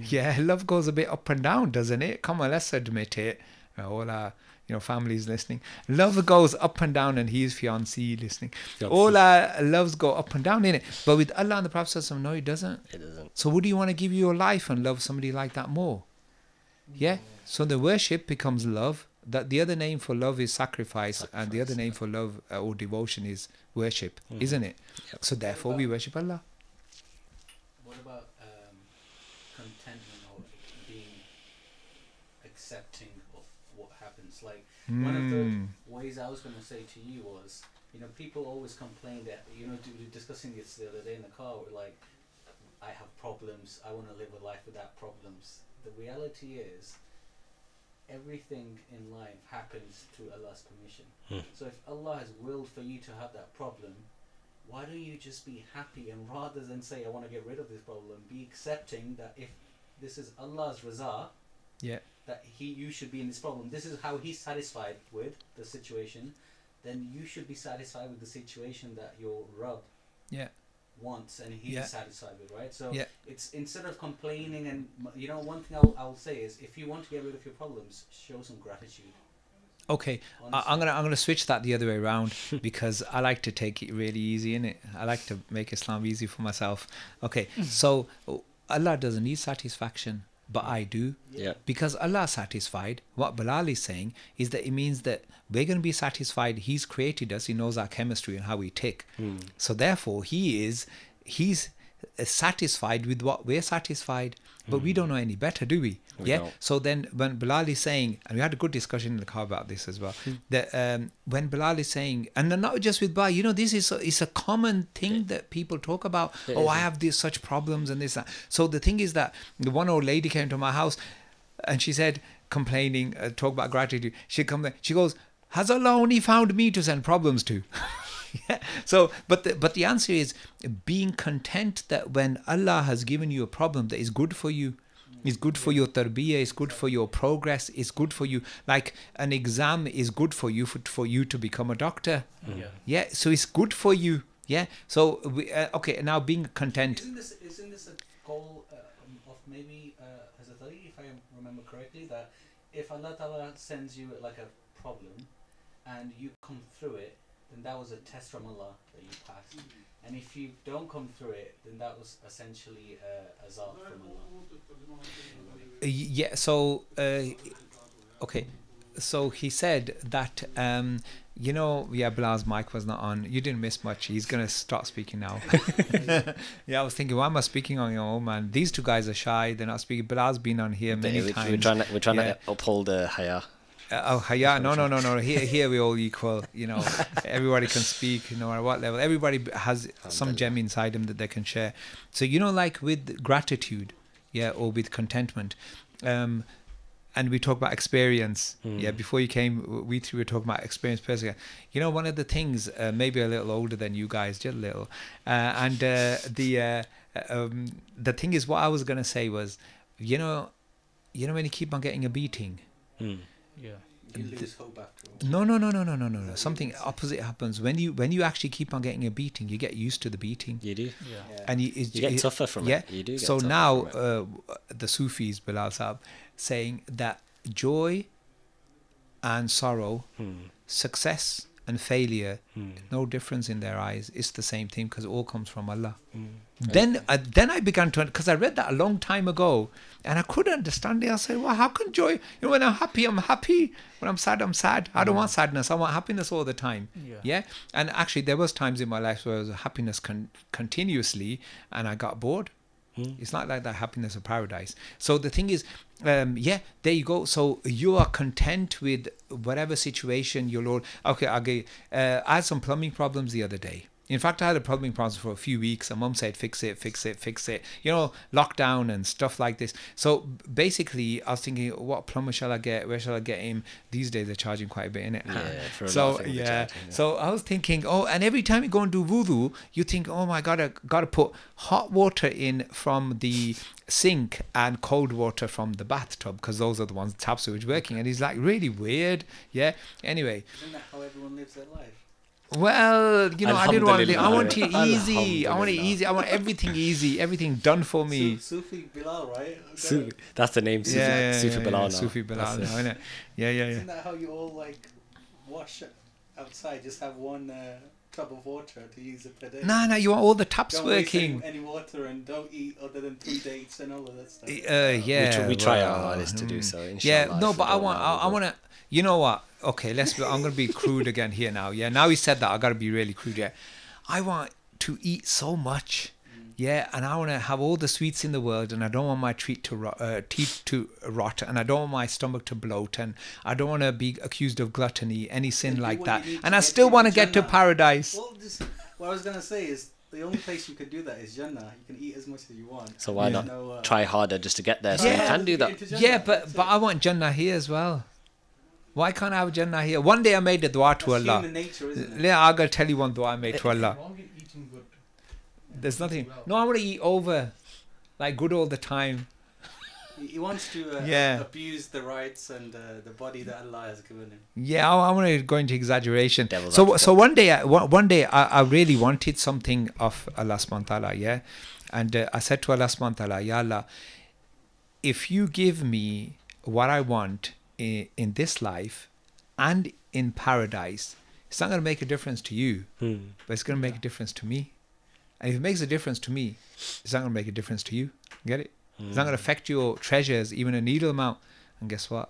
[SPEAKER 5] Yeah, love goes a bit up and down, doesn't it? Come on, let's admit it. All our, you know, families listening. Love goes up and down, and his fiancée listening. All our loves go up and down, innit? But with Allah and the Prophet, no, it doesn't.
[SPEAKER 1] It doesn't.
[SPEAKER 5] So would you want to give your life and love somebody like that more? Yeah? So the worship becomes love. That the other name for love is sacrifice, and the other name for love or devotion is worship, isn't it?
[SPEAKER 1] Yep.
[SPEAKER 5] So therefore we worship Allah.
[SPEAKER 6] What about contentment or being accepting of what happens? Like one of the ways I was going to say to you was, you know, people always complain that, you know, discussing this the other day in the car, we're like, I have problems, I want to live a life without problems. The reality is, everything in life happens through Allah's permission. So if Allah has willed for you to have that problem, why don't you just be happy, and rather than say, I want to get rid of this problem, be accepting that if this is Allah's Raza, that you should be in this problem, this is how He's satisfied with the situation, then you should be satisfied with the situation that your Rabb wants and He's satisfied with, right? So it's, instead of complaining, and, you know, one thing I'll say is, if you want to get rid of your problems, show some gratitude.
[SPEAKER 5] Okay, I'm gonna switch that the other way around, because I like to take it really easy, innit? I like to make Islam easy for myself. Okay, so Allah doesn't need satisfaction, but I do. Because Allah is satisfied. What Bilal is saying is that it means that we're going to be satisfied. He's created us. He knows our chemistry and how we tick. So therefore, He's satisfied with what we're satisfied. but we don't know any better, do we?
[SPEAKER 1] We don't.
[SPEAKER 5] So then when Bilal is saying, and we had a good discussion in the car about this as well, that when Bilal is saying, and not just with Bilal, you know, this is it's a common thing that people talk about. I have these such problems and this, that. So the thing is that the one old lady came to my house and she said, complaining, talk about gratitude. She goes, has Allah only found me to send problems to? Yeah. So, but the answer is being content that when Allah has given you a problem that is good for you, is good for your tarbiyah, is good for your progress, is good for you. Like an exam is good for you for you to become a doctor. Yeah. So it's good for you. Yeah. So okay. Now being content.
[SPEAKER 6] Isn't this a goal of maybe as a tariq, if I remember correctly, that if Allah Ta'ala sends you like a problem and you come through it, then that was a test from Allah that you passed. And if you don't come through it, then that was essentially a zal from Allah.
[SPEAKER 5] Yeah. So okay. So he said that you know, Bilal's mic was not on. You didn't miss much. He's gonna start speaking now. Yeah, I was thinking, why am I speaking on your own, man? These two guys are shy. They're not speaking. Bilal's been on here many times.
[SPEAKER 1] We're trying to uphold the haya.
[SPEAKER 5] Haya, no. Here we're all equal. You know, everybody can speak, no matter what level. Everybody has some gem inside them that they can share. So you know, like with gratitude, or with contentment, and we talk about experience. Before you came, we three were talking about experience. Personally, you know, one of the things, maybe a little older than you guys, just a little, and the thing is, what I was gonna say was, you know, when you keep on getting a beating.
[SPEAKER 2] Yeah.
[SPEAKER 6] You lose hope after all.
[SPEAKER 5] No. Something opposite happens when you actually keep on getting a beating. You get used to the beating.
[SPEAKER 1] You do.
[SPEAKER 2] Yeah.
[SPEAKER 5] And you
[SPEAKER 1] get tougher from it. You do.
[SPEAKER 5] So now the Sufis, Bilal Sahab, saying that joy and sorrow, success and failure, no difference in their eyes. It's the same thing because it all comes from Allah. Then I began to, because I read that a long time ago and I couldn't understand it. I said, well, how can joy, when I'm happy, I'm happy. When I'm sad, I'm sad. I don't want sadness. I want happiness all the time. Yeah. And actually there was times in my life where I was happiness continuously and I got bored. It's not like that happiness of paradise. So the thing is, there you go. So you are content with whatever situation your Lord. Okay, I had some plumbing problems the other day. In fact, I had a plumbing problem for a few weeks. And Mum said, fix it. You know, lockdown and stuff like this. So basically, I was thinking, what plumber shall I get? Where shall I get him? These days, they're charging quite a bit, innit?
[SPEAKER 1] For a
[SPEAKER 5] so
[SPEAKER 1] lot of things they're charging,
[SPEAKER 5] So I was thinking, and every time you go and do wudu, you think, oh my God, I got to put hot water in from the sink and cold water from the bathtub because those are the ones taps which working. And he's like, really weird. Yeah. Anyway.
[SPEAKER 6] Isn't that how everyone lives their life?
[SPEAKER 5] Well, you know, I didn't want it. I want it
[SPEAKER 1] Alhamdulillah.
[SPEAKER 5] easy. I want it easy. I want everything easy. Everything done for me.
[SPEAKER 6] Sufi Bilal, right?
[SPEAKER 1] Sufi. That's the name. Sufi Bilal now.
[SPEAKER 5] Sufi Bilal now, innit? Yeah.
[SPEAKER 6] Isn't that how you all like wash outside? Just have one tub of water to use it per day.
[SPEAKER 5] No, you want all the taps
[SPEAKER 6] Don't
[SPEAKER 5] working.
[SPEAKER 6] waste any water and don't eat other than 3 dates and all of that stuff.
[SPEAKER 5] We
[SPEAKER 1] try our hardest to do so.
[SPEAKER 5] Yeah, no, but I want to. You know what? Okay, I'm going to be crude again here now. Yeah, now he said that, I got to be really crude. Yeah, I want to eat so much. Yeah, and I want to have all the sweets in the world, and I don't want my teeth to rot, and I don't want my stomach to bloat, and I don't want to be accused of gluttony, any sin like that. And I still want to get to paradise.
[SPEAKER 6] Well, what I was going to say is, the only place you could do that is Jannah. You can eat as much as you want.
[SPEAKER 1] So why not try harder just to get there so you can do that?
[SPEAKER 5] Yeah, but I want Jannah here as well. Why can't I have Jannah here? One day I made a dua to Allah.
[SPEAKER 6] Human nature, isn't it?
[SPEAKER 5] Yeah, I'm going to tell you one dua I made to Allah. There's nothing. No, I want to eat over. Like good all the time.
[SPEAKER 6] He wants to abuse the rights and the body that Allah has given him. Yeah,
[SPEAKER 5] I want to go into exaggeration. So one day I really wanted something of Allah subhanahu wa ta'ala, yeah? And I said to Allah subhanahu wa ta'ala, Ya Allah, if you give me what I want in this life and in paradise, it's not going to make a difference to you, but it's going to make a difference to me. And if it makes a difference to me, it's not going to make a difference to you. Get it? It's not going to affect your treasures, even a needle amount. And guess what?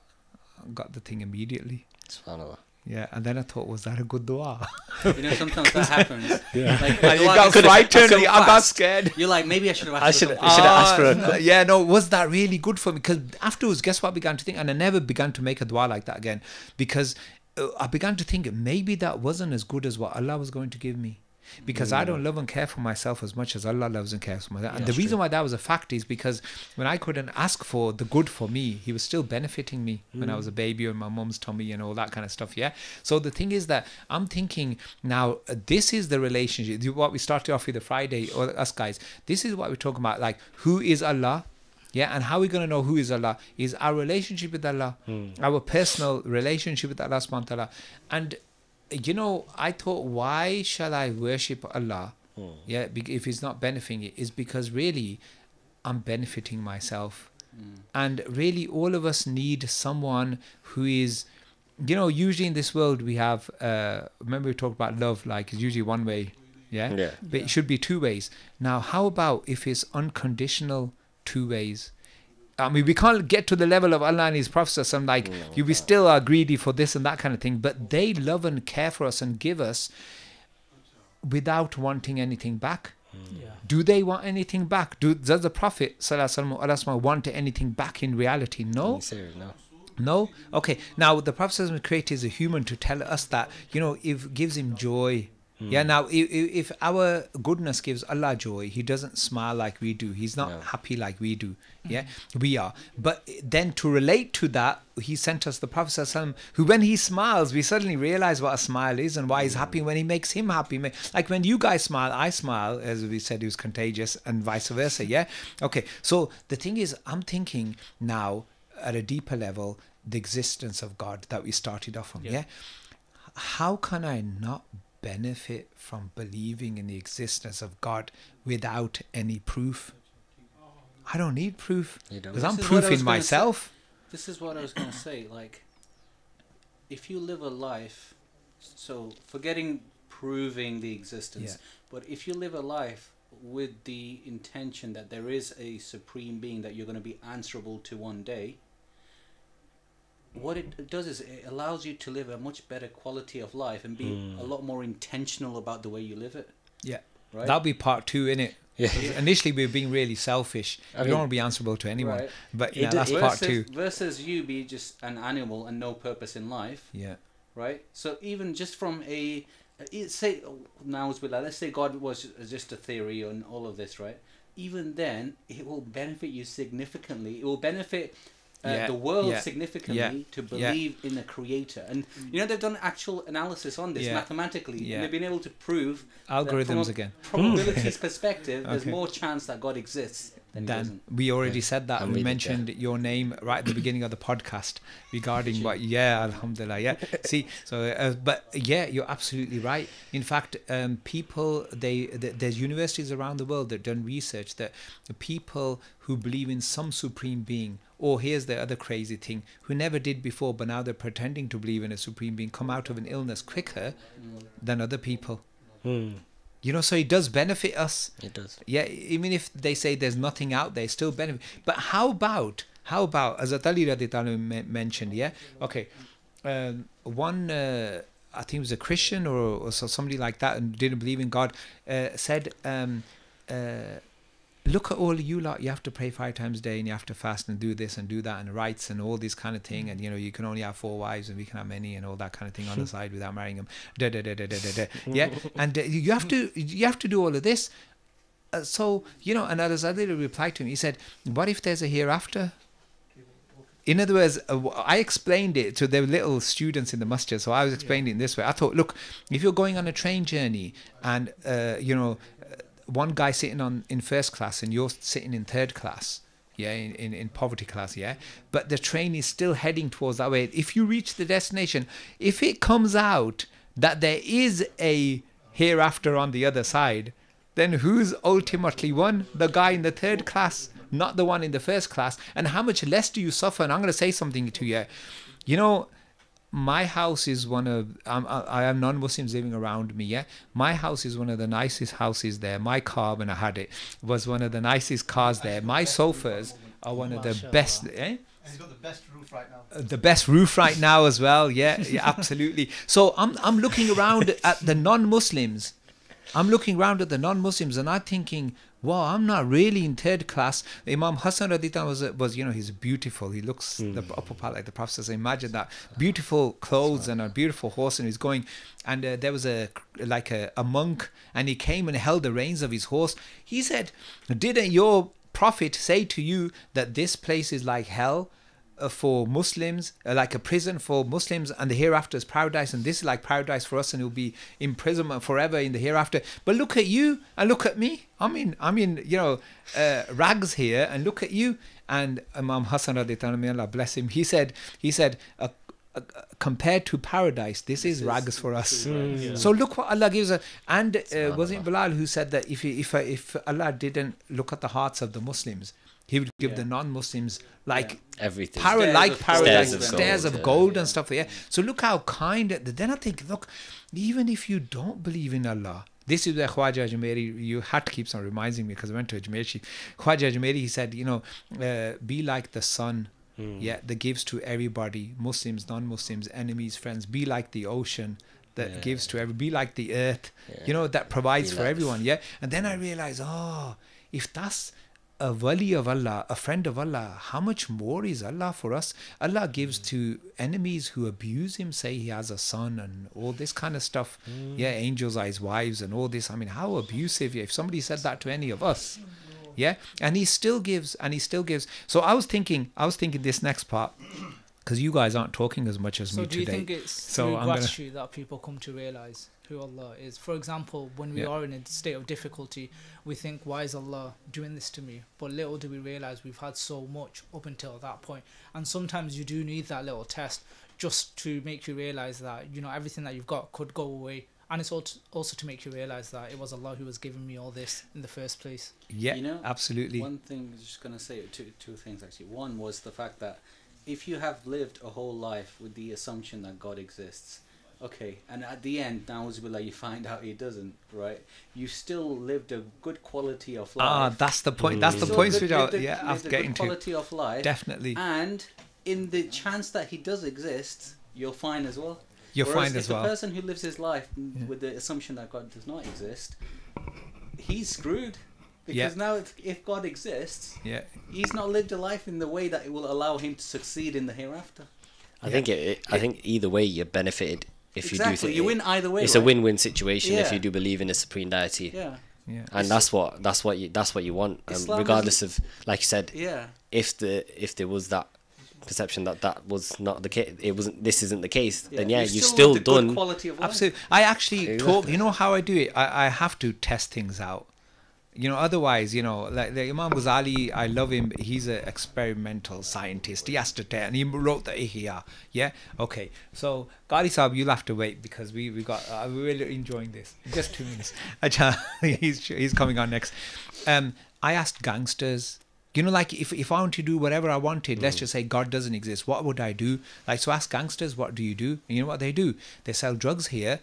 [SPEAKER 5] I got the thing immediately.
[SPEAKER 1] SubhanAllah.
[SPEAKER 5] Yeah, and then I thought, was that a good dua?
[SPEAKER 6] You know, sometimes that happens.
[SPEAKER 7] Yeah.
[SPEAKER 6] Like,
[SPEAKER 5] And you
[SPEAKER 6] dua
[SPEAKER 5] got
[SPEAKER 6] gets
[SPEAKER 5] frightened,
[SPEAKER 6] so
[SPEAKER 5] I got
[SPEAKER 6] fast.
[SPEAKER 5] scared.
[SPEAKER 6] You're like, maybe I should have
[SPEAKER 7] I
[SPEAKER 6] asked for
[SPEAKER 7] should
[SPEAKER 6] something.
[SPEAKER 7] have asked for
[SPEAKER 5] No, yeah, no, was that really good for me? Because afterwards, guess what I began to think? And I never began to make a dua like that again. Because I began to think maybe that wasn't as good as what Allah was going to give me. Because I don't love and care for myself as much as Allah loves and cares for myself. And the reason why that was a fact is because when I couldn't ask for the good for me, He was still benefiting me when I was a baby or in my mum's tummy and all that kind of stuff. Yeah. So the thing is that I'm thinking now, this is the relationship. What we started off with the Friday, or us guys, this is what we're talking about. Like, who is Allah? Yeah, and how are we going to know who is Allah? Is our relationship with Allah, our personal relationship with Allah subhanahu wa ta'ala. And you know, I thought, why shall I worship Allah? Yeah, if He's not benefiting it, is because really I'm benefiting myself. And really all of us need someone who is, you know, usually in this world we have, remember we talked about love, like it's usually one way, yeah? But it should be two ways. Now, how about if it's unconditional two ways? I mean, we can't get to the level of Allah and His Prophet. I'm like, we still are greedy for this and that kind of thing. But they love and care for us and give us without wanting anything back.
[SPEAKER 2] Yeah.
[SPEAKER 5] Do they want anything back? Does the Prophet ﷺ want anything back in reality? No.
[SPEAKER 7] No.
[SPEAKER 5] No? Okay. Now, the Prophet ﷺ created as a human to tell us that, you know, it gives him joy. Yeah, now, if our goodness gives Allah joy, He doesn't smile like we do. He's not happy like we do. Yeah, we are. But then to relate to that, He sent us the Prophet ﷺ, who when he smiles, we suddenly realize what a smile is and why he's happy when he makes him happy. Like when you guys smile, I smile, as we said, it was contagious, and vice versa. Yeah. Okay. So the thing is, I'm thinking now at a deeper level, the existence of God that we started off on. Yeah. How can I not benefit from believing in the existence of God without any proof? I don't need proof because I'm proofing myself.
[SPEAKER 6] This is what I was going to say. Like, if you live a life, so forgetting proving the existence, but if you live a life with the intention that there is a supreme being that you're going to be answerable to one day, what it does is it allows you to live a much better quality of life and be a lot more intentional about the way you live it.
[SPEAKER 5] Yeah.
[SPEAKER 6] Right?
[SPEAKER 5] That'll be part two, innit?
[SPEAKER 7] Yeah.
[SPEAKER 5] Initially, we're being really selfish.
[SPEAKER 7] I
[SPEAKER 5] We
[SPEAKER 7] mean,
[SPEAKER 5] don't want to be answerable to anyone.
[SPEAKER 6] Right.
[SPEAKER 5] But
[SPEAKER 7] It-
[SPEAKER 5] that's part two.
[SPEAKER 6] Versus you be just an animal and no purpose in life.
[SPEAKER 5] Yeah.
[SPEAKER 6] Right? So even just from let's say God was just a theory and all of this, right? Even then, it will benefit you significantly. It will benefit the world significantly to believe in a creator. And you know, they've done actual analysis on this mathematically, and they've been able to prove
[SPEAKER 5] Algorithms
[SPEAKER 6] that from a
[SPEAKER 5] again.
[SPEAKER 6] probabilities perspective, there's more chance that God exists than he
[SPEAKER 5] Dan,
[SPEAKER 6] doesn't.
[SPEAKER 5] we already said that.
[SPEAKER 7] And
[SPEAKER 5] We
[SPEAKER 7] we did,
[SPEAKER 5] mentioned your name right at the beginning of the podcast regarding what. Yeah, alhamdulillah. Yeah. See, so but yeah, you're absolutely right. In fact, people there's universities around the world that have done research that the people who believe in some supreme being, or here's the other crazy thing, who never did before, but now they're pretending to believe in a supreme being, come out of an illness quicker than other people. You know, so it does benefit us.
[SPEAKER 7] It does.
[SPEAKER 5] Yeah, even if they say there's nothing out there, still benefit. But how about as Ali radiallahu anhu mentioned, yeah? Okay, one, I think it was a Christian or somebody like that and didn't believe in God, said, look at all you lot, you have to pray 5 times a day and you have to fast and do this and do that and rights and all this kind of thing, and you know, you can only have 4 wives and we can have many and all that kind of thing on the side without marrying them. Yeah, and you have to do all of this. So, you know, and as I replied to him, he said, what if there's a hereafter? In other words, I explained it to the little students in the masjid, so I was explaining it in this way. I thought, look, if you're going on a train journey and you know, one guy sitting in first class and you're sitting in third class, yeah, in poverty class, yeah, but the train is still heading towards that way. If you reach the destination, if it comes out that there is a hereafter on the other side, then who's ultimately won? The guy in the third class, not the one in the first class. And how much less do you suffer? And I'm going to say something to you. You know, my house is one of, I have non-Muslims living around me, yeah? My house is one of the nicest houses there. My car, when I had it, was one of the nicest cars there. My sofas are one of the best,
[SPEAKER 7] And he's got the best roof right now.
[SPEAKER 5] The best roof right now as well. Yeah, yeah, absolutely. So I'm looking around at the non-Muslims. I'm looking around at the non-Muslims and I'm thinking, wow, I'm not really in third class. Imam Hassan radhiyallahu was, you know, he's beautiful. He looks the upper part like the Prophet says. Imagine that, beautiful clothes and a beautiful horse, and he's going. And there was a monk, and he came and held the reins of his horse. He said, "Didn't your Prophet say to you that this place is like hell for Muslims, like a prison for Muslims, and the hereafter is paradise, and this is like paradise for us, and it'll be imprisonment forever in the hereafter? But look at you and look at me. I mean, you know, rags here, and look at you." And Imam Hassan radhiyallahu anhu, Allah bless him, he said, compared to paradise, this is rags for us. So look what Allah gives us. And was it Bilal who said that if Allah didn't look at the hearts of the Muslims, He would give the non-Muslims like
[SPEAKER 1] everything,
[SPEAKER 5] paradise, stairs of gold
[SPEAKER 1] yeah.
[SPEAKER 5] and stuff. Yeah. So look how kind. Then I think, look, even if you don't believe in Allah, this is where Khwaja Ajmeri, you had to keep on reminding me because I went to Ajmer. Khwaja Ajmeri, he said, you know, be like the sun. That gives to everybody, Muslims, non-Muslims, enemies, friends. Be like the ocean that gives to everybody. Be like the earth, you know, that provides for everyone. Yeah. And then I realized, if that's a wali of Allah, a friend of Allah, how much more is Allah for us? Allah gives to enemies who abuse him, say he has a son and all this kind of stuff. Yeah, angels are his wives and all this. I mean, how abusive. If somebody said that to any of us, yeah, and he still gives, and he still gives. So I was thinking this next part, because you guys aren't talking as much as me today.
[SPEAKER 2] So do you think it's through gratitude that people come to realize who Allah is? For example, when we are in a state of difficulty, we think, why is Allah doing this to me? But little do we realize we've had so much up until that point. And sometimes you do need that little test just to make you realize that, you know, everything that you've got could go away. And it's also to make you realize that it was Allah who was giving me all this in the first place.
[SPEAKER 5] Yeah,
[SPEAKER 6] you know,
[SPEAKER 5] absolutely.
[SPEAKER 6] One thing I was just going to say, two things actually. One was the fact that if you have lived a whole life with the assumption that God exists, okay, and at the end, na'uzubillah, you find out he doesn't, right? You still lived a good quality of life.
[SPEAKER 5] That's the point. That's the point, sweetheart. Yeah,
[SPEAKER 6] I'm getting to quality of life.
[SPEAKER 5] Definitely.
[SPEAKER 6] And in the chance that he does exist, you're fine as well.
[SPEAKER 5] You're fine as well.
[SPEAKER 6] The person who lives his life with the assumption that God does not exist, he's screwed. Because now if God exists, he's not lived a life in the way that it will allow him to succeed in the hereafter.
[SPEAKER 1] I think either way you're benefited if you do think
[SPEAKER 6] you win either way.
[SPEAKER 1] It's a win-win situation if you do believe in a supreme deity.
[SPEAKER 6] Yeah.
[SPEAKER 1] And that's what you want, regardless of, like you said, if there was that perception that was not the case, this isn't the case, then you've still done
[SPEAKER 5] absolutely. I actually talk, you know how I do it, I have to test things out, you know, otherwise, you know, like the Imam Ghazali, I love him, he's an experimental scientist, he has to test, and he wrote the Ihya. Okay, so Qari Sahab, you'll have to wait because we're really enjoying this. Just 2 minutes. He's coming on next. I asked gangsters, you know, like if I want to do whatever I wanted, let's just say God doesn't exist, what would I do? Like, so ask gangsters, what do you do? And you know what they do? They sell drugs here,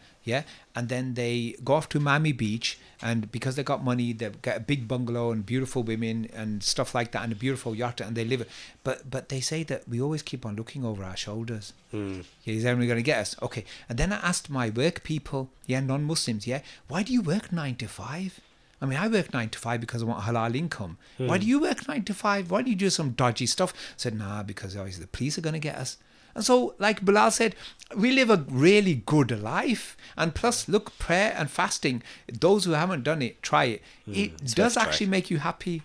[SPEAKER 5] and then they go off to Miami Beach, and because they got money, they get a big bungalow and beautiful women and stuff like that, and a beautiful yacht, and they live. But they say that we always keep on looking over our shoulders. Is anyone going to get us? Okay. And then I asked my work people, non-Muslims, why do you work 9 to 5? I mean, I work 9 to 5 because I want halal income. Why do you work 9 to 5? Why do you do some dodgy stuff? I said, nah, because obviously the police are going to get us. And so, like Bilal said, we live a really good life. And plus, look, prayer and fasting, those who haven't done it, try it. It does actually make you happy.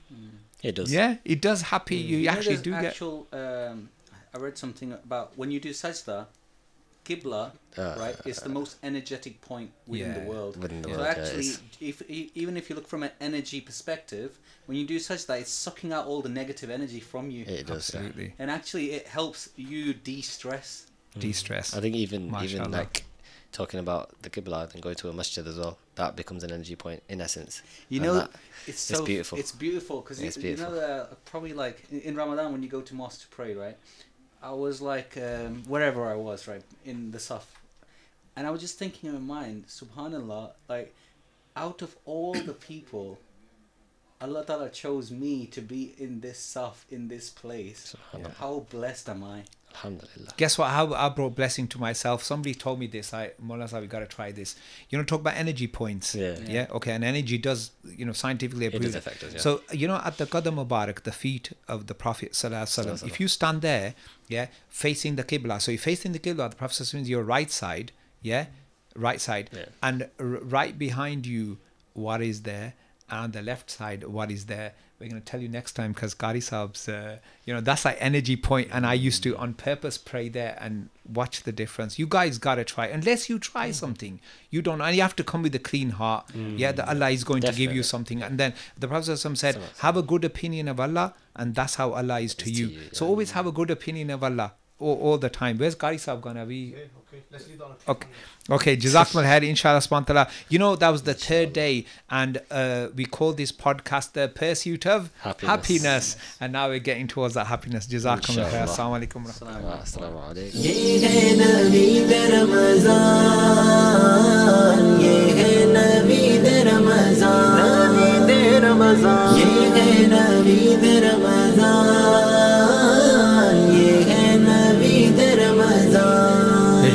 [SPEAKER 1] It does.
[SPEAKER 5] Yeah, it does happy. You actually do get...
[SPEAKER 6] I read something about when you do sajda, Qibla, right, is the most energetic point within the world. So actually, even if you look from an energy perspective, when you do sajda, it's sucking out all the negative energy from you.
[SPEAKER 1] It does,
[SPEAKER 5] absolutely.
[SPEAKER 6] And actually, it helps you de-stress.
[SPEAKER 5] De-stress.
[SPEAKER 1] I think even like talking about the Qibla and going to a masjid as well, that becomes an energy point in essence.
[SPEAKER 6] You know,
[SPEAKER 1] it's beautiful.
[SPEAKER 6] It's beautiful because you know, probably like in Ramadan when you go to mosque to pray, right? I was like, wherever I was, right, in the Saf. And I was just thinking in my mind, subhanallah, like, out of all the people Allah Ta'ala chose me to be in this saf, in this place. How blessed am I?
[SPEAKER 1] Alhamdulillah.
[SPEAKER 5] Guess what? How I brought blessing to myself. Somebody told me this. Molana, we got to try this. Talk about energy points. Yeah. Okay. And energy does, scientifically
[SPEAKER 1] It
[SPEAKER 5] approved.
[SPEAKER 1] does affect us, yeah.
[SPEAKER 5] So, at the Qadam Mubarak, the feet of the Prophet Sallallahu Alaihi Wasallam, if you stand there, facing the Qibla. So you're facing the Qibla, the Prophet Sallallahu Alaihi Wasallam is your right side. Right side. Yeah. And right behind you, what is there? And the left side, what is there? We're going to tell you next time, because Qari Saab's, that's like energy point, and I used to on purpose pray there and watch the difference. You guys got to try. Unless you try something, you don't, and you have to come with a clean heart. That Allah is going to give you something. And then the Prophet said, have a good opinion of Allah, and that's how Allah is to you. So always have a good opinion of Allah all the time. Where's Qari Saab gonna be?
[SPEAKER 3] Okay, let's leave that.
[SPEAKER 5] Okay, Jazakumullah khair, inshallah subhanahu wa ta'ala. That was the third day, and we call this podcast The Pursuit of Happiness. And now we're getting towards that happiness. Jazakumullah khair. Assalamu alaikum.
[SPEAKER 1] Assalamu alaikum.
[SPEAKER 4] Ye hai Naveed-e-Ramzan, ye hai Naveed-e-Ramzan, Naveed-e-Ramzan, ye hai Naveed-e-Ramzan, ye hai Naveed-e-Ramzan.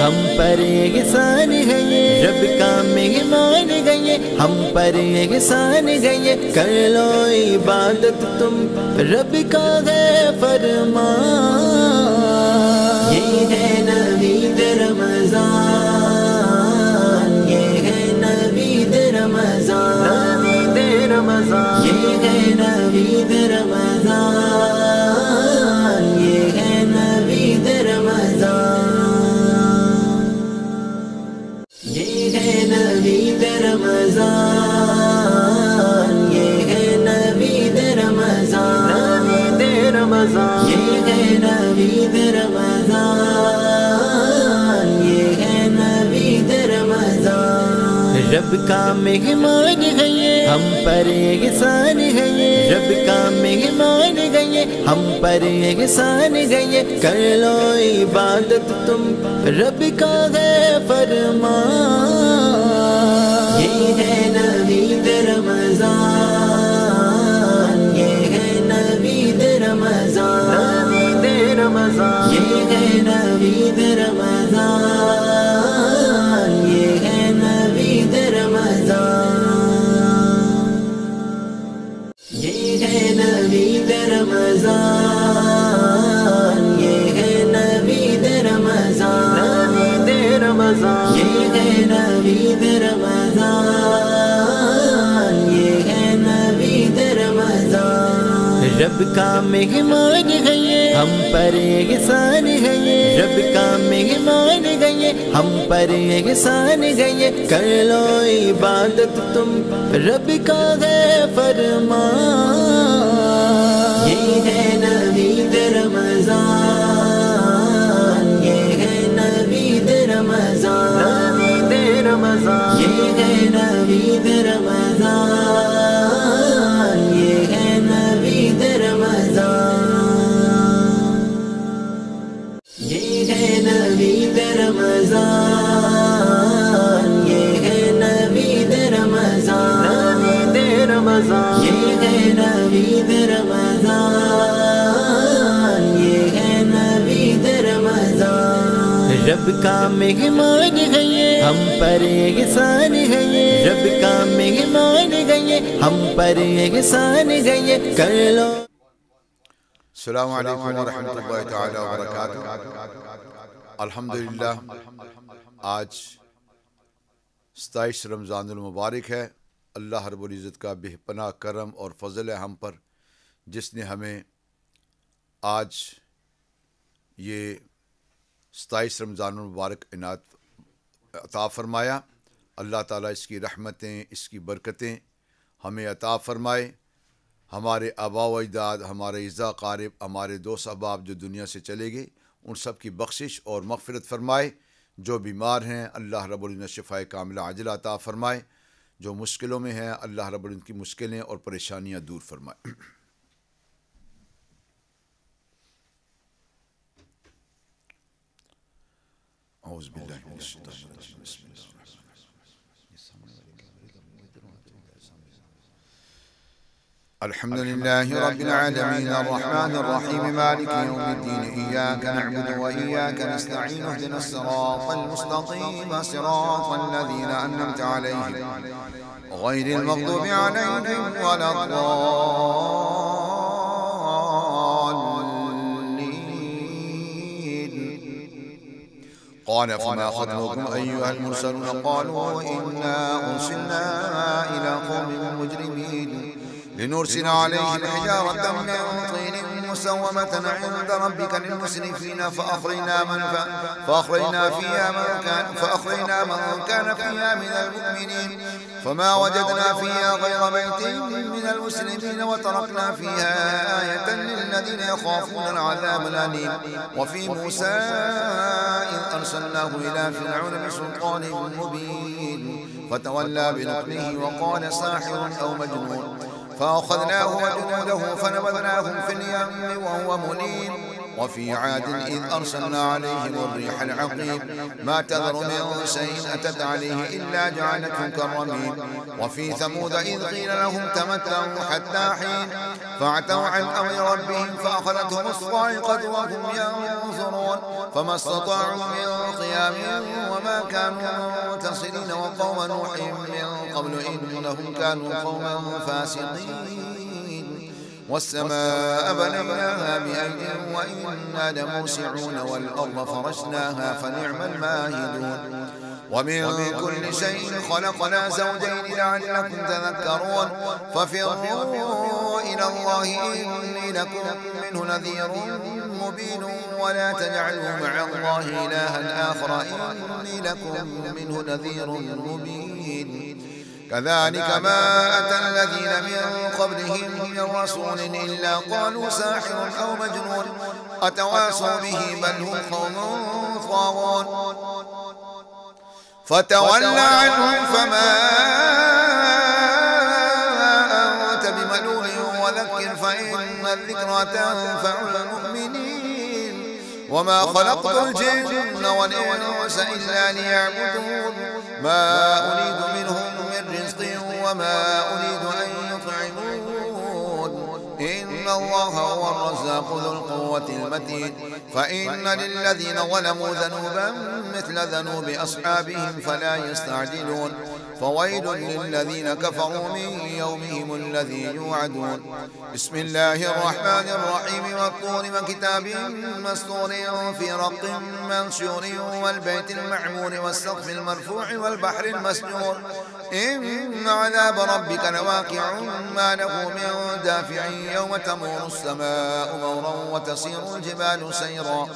[SPEAKER 4] ہم پر احسان ہے یہ رب کا مہمان ہے یہ ہم پر احسان ہے یہ کر لو عبادت تم رب کا ہے فرمان یہ ہے نوید رمضان یہ ہے نوید رمضان نوید رمضان یہ ہے نوید رمضان یہ ہے نوید رمضان یہ ہے نوید رمضان یہ ہے نوید رمضان نوید رمضان یہ ہے نوید رمضان یہ ہے نوید رمضان رب کا مہمان ہے یہ ہم پر احسان ہے یہ رب کا مہمان ہے یہ ہم پر احسان ہے یہ کر لو عبادت تم رب کا ہے فرمان یہ ہے نوید رمضان یہ ہے نوید رمضان نوید رمضان یہ ہے نوید رمضان یہ ہے نوید رمضان یہ ہے نوید رمضان یہ ہے نوید رمضان نوید رمضان یہ ہے نوید رمضان یہ ہے نوید رمضان رب کا مہمان ہے یہ ہم پر احسان ہے یہ رب کا مہمان ہے یہ ہم پر احسان ہے یہ کر لو عبادت تم رب کا ہے فرمان یہ ہے نوید رمضان یہ ہے نوید رمضان نوید رمضان یہ ہے نوید رمضان یہ ہے نوید رمضان یہ ہے نوید رمضان یہ ہے نوید رمضان نوید رمضان یہ ہے نوید رمضان یہ ہے نوید رمضان رب کا مہمان ہے یہ ہم پر احسان ہے یہ رب کا مہمان ہے یہ ہم پر احسان ہے یہ کر لو
[SPEAKER 7] السلام علیکم ورحمۃ اللہ تعالی وبرکاتہ۔ الحمدللہ آج 27 رمضان المبارک ہے۔ اللہ رب العزت کا بے پناہ کرم اور فضل ہے ہم پر، جس نے ہمیں آج یہ 27 رمضان المبارک عنایت عطا فرمایا۔ اللہ تعالیٰ اس کی رحمتیں، اس کی برکتیں ہمیں عطا فرمائے۔ ہمارے آبا و اجداد، ہمارے اعزا قارب، ہمارے دوست احباب جو دنیا سے چلے گئے، ان سب کی بخشش اور مغفرت فرمائے۔ جو بیمار ہیں اللہ رب العزت شفائے کاملہ عاجلہ عطا فرمائے۔ جو مشکلوں میں ہیں اللہ رب العزت کی مشکلیں اور پریشانیاں دور فرمائے۔ اعوذ باللہ من الشیطان الرجیم، بسم اللہ الرحمن الرحیم۔ الحمد لله رب العالمين الرحمن الرحيم مالك يوم الدين إياك نعبد وإياك نستعين اهدنا الصراط المستقيم صراط الذين أنعمت عليهم غير المغضوب عليهم ولا الضالين قال فما خطبكم أيها المرسلون قالوا إنا أرسلنا إلى قوم مجرمين لنرسل عليهم حجارة من طين مسومة عند ربك للمسرفين فأخرجنا من كان فيها من المؤمنين فما وجدنا فيها غير بيت من المسلمين وتركنا فيها آية للذين يخافون العذاب الأليم وفي موسى إذ أرسلناه إلى فرعون بسلطان مبين فتولى بنقله وقال ساحر أو مجنون فأخذناه وجنوده فنبذناهم في اليم وهو مليم وفي عاد إذ أرسلنا عليهم الريح العقيم ما تذر من شيء أتت عليه إلا جعلته كالرميم وفي ثمود إذ قيل لهم تمتعوا حتى حين فاعتوا عن أمر ربهم فأخذتهم الصاعقة وهم ينظرون فما استطاعوا من قيام وما كانوا منتصرين وقوم نوح من قبل إنهم كانوا قوما فاسقين والسماء بنيناها بأيد وإنا لموسعون والأرض فرشناها فنعم الماهدون ومن كل شيء خلقنا زوجين لعلكم تذكرون ففروا إلى الله إني لكم منه نذير مبين ولا تجعلوا مع الله إلها آخر إني لكم منه نذير مبين كذلك ما أتى الذين من قبلهم من رسول إلا قالوا ساحر أو مجنون أتواصوا به بل هم قوم طاغون فتول عنهم فما أنت بملوم وذكر فإن الذكرى تنفع المؤمنين وما خلقت الجن والإنس إلا ليعبدون ما أريد منهم من رزق وما أريد أن يطعمون إن الله هو الرزاق ذو القوة المتين فإن للذين ظلموا ذنوبا مثل ذنوب أصحابهم فلا يستعجلون فويل للذين كفروا من يومهم الذي يوعدون بسم الله الرحمن الرحيم والطور وكتاب مسطور في رق منشور والبيت المعمور والسقف المرفوع والبحر المسجور إن عذاب ربك لواقع ما له من دافع يوم تمور السماء مورا وتسير الجبال سيرا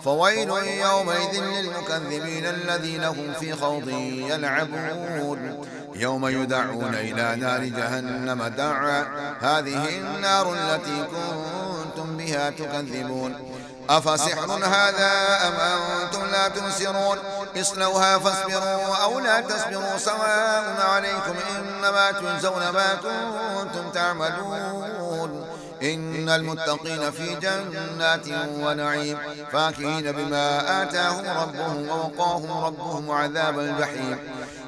[SPEAKER 7] فويل يومئذ للمكذبين الذين هم في خوض يلعبون يوم يدعون إلى نار جهنم دعا هذه النار التي كنتم بها تكذبون أفسحر هذا أم أنتم لا تبصرون اصلوها فاصبروا أو لا تصبروا سواء عليكم إنما تجزون ما كنتم تعملون إن المتقين في جنات ونعيم فاكهين بما آتاهم ربهم ووقاهم ربهم عذاب الجحيم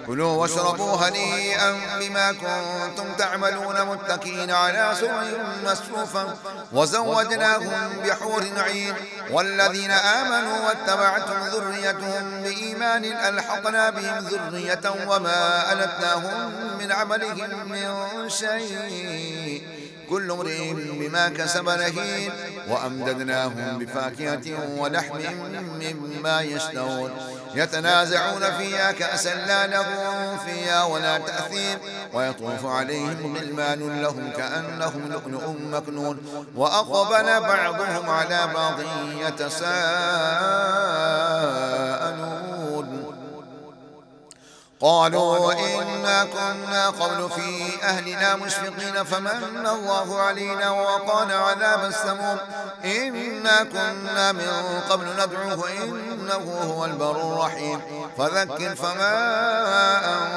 [SPEAKER 7] كلوا واشربوا هنيئا بما كنتم تعملون متكئين على سرر مصفوفة وزوجناهم بحور عين والذين آمنوا واتبعتهم ذريتهم بإيمان ألحقنا بهم ذرية وما ألتناهم من عملهم من شيء كل امرئ بما كسب رهين وأمددناهم بفاكهة ولحم مما يشتهون يتنازعون فيها كأسا لا لغو فيها ولا تأثيم ويطوف عليهم غلمان لهم كأنهم لؤلؤ مكنون وأقبل بعضهم على بعض يتساءلون قالوا إنا كنا قبل في أهلنا مشفقين فمن الله علينا ووقانا عذاب السموم إنا كنا من قبل ندعوه إنه هو البر الرحيم فذكر فما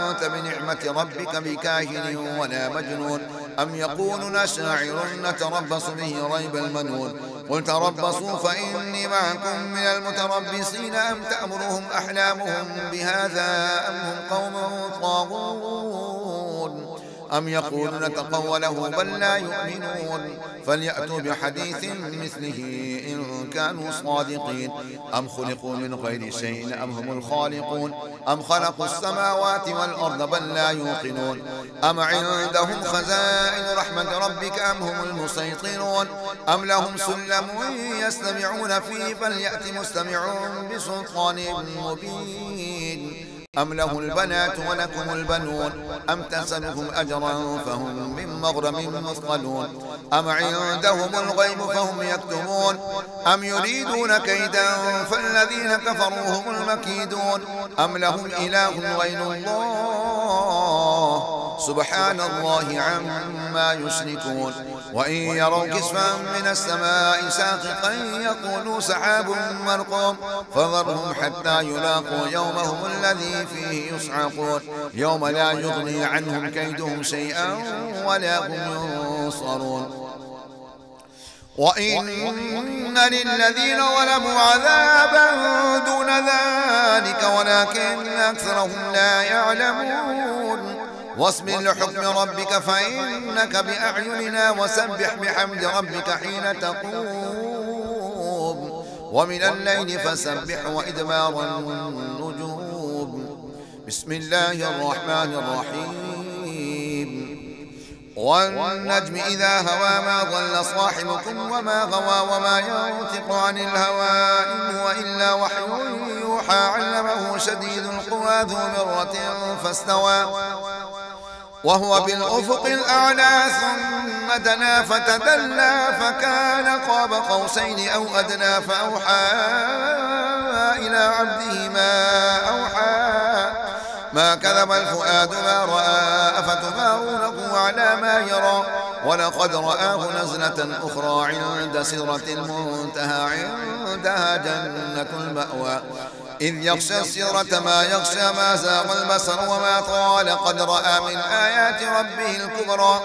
[SPEAKER 7] أنت بنعمة ربك بكاهن ولا مجنون أم يقولون شاعر نتربص به ريب المنون قل تربصوا فإني معكم من المتربصين أم تأمرهم أحلامهم بهذا أم هم قوم طاغون أم يقولون تقوله بل لا يؤمنون فليأتوا بحديث مثله إن كانوا صادقين أم خلقوا من غير شيء أم هم الخالقون أم خلقوا السماوات والأرض بل لا يوقنون أم عندهم خزائن رحمة ربك أم هم المسيطرون أم لهم سلم يستمعون فيه فليأت مستمع بسلطان مبين أم له البنات ولكم البنون أم تسألهم أجرا فهم من مغرم مثقلون أم عندهم الغيب فهم يكتبون أم يريدون كيدا فالذين كفروا هم المكيدون أم لهم إله غير الله سبحان الله عما يشركون وإن يروا كسفا من السماء ساقطا يقولوا سحاب مرقوم فذرهم حتى يلاقوا يومهم الذي فيه يصعقون يوم لا يغني عنهم كيدهم شيئا ولا هم ينصرون وإن للذين ظلموا عذابا دون ذلك ولكن أكثرهم لا يعلمون واصبر لحكم ربك فإنك بأعيننا وسبح بحمد ربك حين تقوم ومن الليل فسبح وإدبار النجوم. بسم الله الرحمن الرحيم. والنجم إذا هوى ما ضل صاحبكم وما غوى وما ينطق عن الهوى إن هو إلا وحي يوحى علمه شديد القوى ذو مرة فاستوى وهو بالأفق الأعلى ثم دنا فتدلى فكان قاب قوسين أو أدنى فأوحى إلى عبده ما أوحى ما كذب الفؤاد ما رأى أفتمارونه على ما يرى ولقد رآه نزلة أخرى عند سدرة المنتهى عندها جنة المأوى إذ يغشى السدرة ما يغشى ما زاغ البصر وما طغى لقد رأى من آيات ربه الكبرى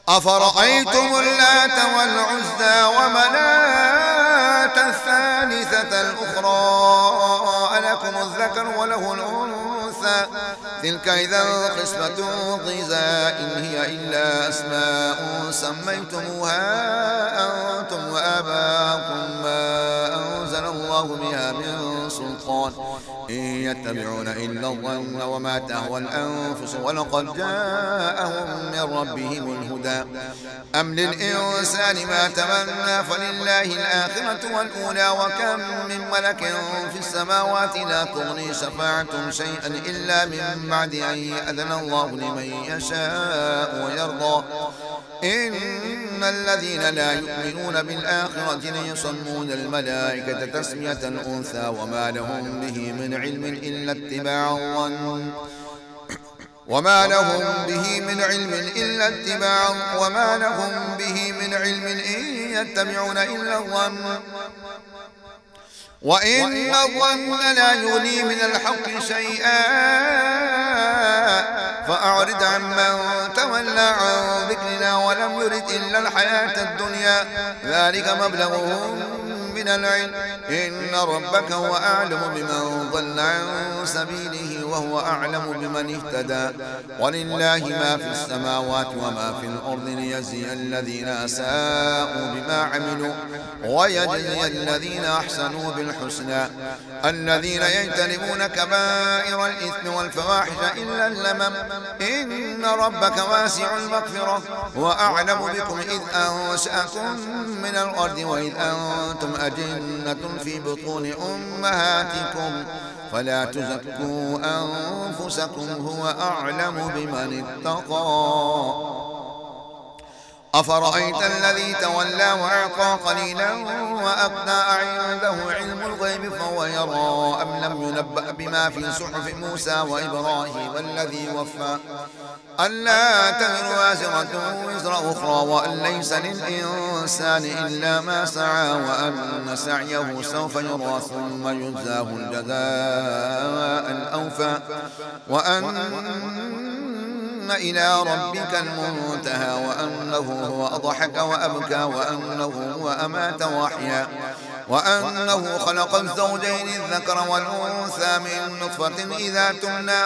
[SPEAKER 7] أفرأيتم اللات والعزى ومناة الثالثة الأخرى ألكم الذكر وله الأنثى تلك إذا قسمة ضيزى إن هي إلا أسماء سميتموها أنتم وآباؤكم ما أنزل الله بها من سلطان إن يتبعون إلا الظن وما تهوى الأنفس ولقد جاءهم من ربهم الهدى أم للإنسان ما تمنى فلله الآخرة والأولى وكم من ملك في السماوات لا تغني شفاعتهم شيئا إلا من بعد أن يأذن الله لمن يشاء ويرضى إن الذين لا يؤمنون بالآخرة ليصمون الملائكة تسمية الأنثى وما لهم به من علم إلا اتباع الظن وما لهم به من علم إلا اتباع وما لهم به من علم إن يتبعون إلا الظن وإن الظن لا يغني من الحق شيئا فأعرض عمن تولى عن ذكرنا ولم يرد إلا الحياة الدنيا ذلك مبلغهم من العلم إن ربك هو أعلم بمن ضل عن سبيله وهو أعلم بمن اهتدى ولله ما في السماوات وما في الأرض ليجزي الذين أساءوا بما عملوا ويجزي الذين أحسنوا بالحسنى الذين يجتنبون كبائر الإثم والفواحش إلا اللمم إن ربك واسع المغفرة وأعلم بكم إذ أنشأكم من الأرض وإذ أنتم أجنة في بطون أمهاتكم فلا تزكوا أنفسكم هو أعلم بمن اتقى أفرأيت الذي تولى وأعطى قليلا وأقنى عنده علم الغيب فهو يرى أم لم ينبأ بما في صحف موسى وإبراهيم الذي وفى ألا تزر وازرة وزر أخرى وأن ليس للإنسان إلا ما سعى وأن سعيه سوف يرى ثم يجزاه الجزاء الأوفى وأن إلى ربك المنتهى وأنه هو أضحك وأبكى وأنه هو أمات وأحيا وأنه خلق الزوجين الذكر والأنثى من نطفة إذا تمنى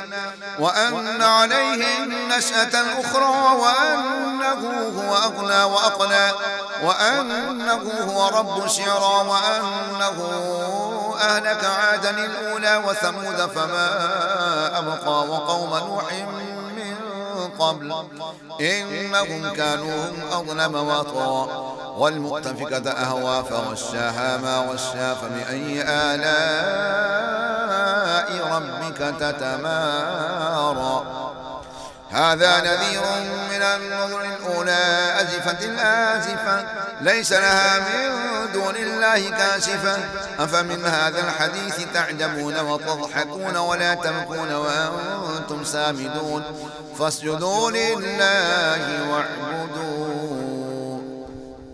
[SPEAKER 7] وأن عليه النشأة الأخرى وأنه هو أغنى وأقنى وأنه هو رب الشعرى وأنه أهلك عادا الأولى وثمود فما أبقى وقوم نوح قبل إنهم كانوا هم أظلم وطغى والمؤتفكة أهوى فغشاها ما غشا فبأي آلاء ربك تتمارى هذا نذير من النذر الأولى أزفت الآزفة ليس لها من دون الله كاشفة أفمن هذا الحديث تعجبون وتضحكون ولا تبكون وأنتم سامدون فاسجدوا لله واعبدوا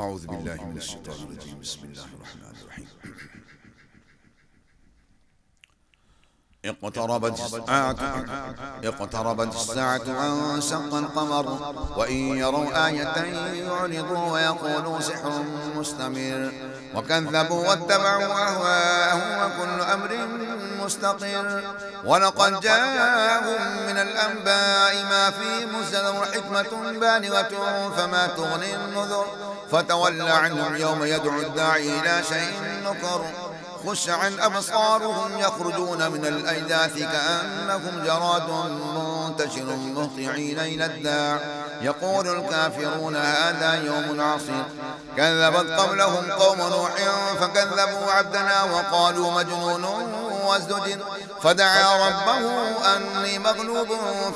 [SPEAKER 7] أعوذ بالله من الشيطان الرجيم. بسم الله الرحمن الرحيم. اقتربت الساعة وانشق القمر وإن يروا آية يعرضوا ويقولوا سحر مستمر وكذبوا واتبعوا أهواءهم وكل أمر مستقر ولقد جاءهم من الأنباء ما فيه مزدجر حكمة بالغة فما تغني النذر فتول عنهم يوم يدعو الداعي إلى شيء نكر خش عن أبصارهم يخرجون من الأجداث كأنهم جراد منتشر مهطعين إلى الداع يقول الكافرون هذا يوم عصير كذبت قبلهم قوم نوح فكذبوا عبدنا وقالوا مجنون وازدجر فدعا ربه أني مغلوب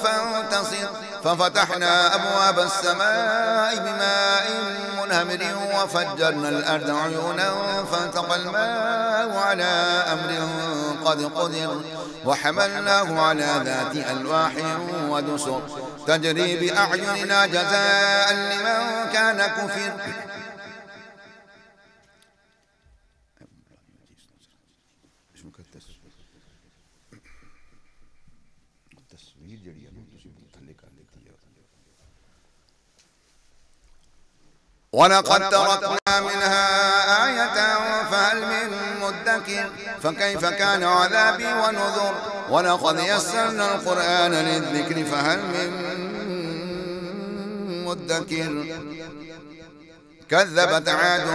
[SPEAKER 7] فانتصر ففتحنا أبواب السماء بماء منهمر وفجرنا الأرض عيونا فالتقى الماء على أمر قد قدر وحملناه على ذات ألواح ودسر تجري بأعيننا جزاء لمن كان كفر ولقد تركنا منها آية فهل من مدكر فكيف كان عذابي ونذر ولقد يسرنا القرآن للذكر فهل من مدكر كذبت عاد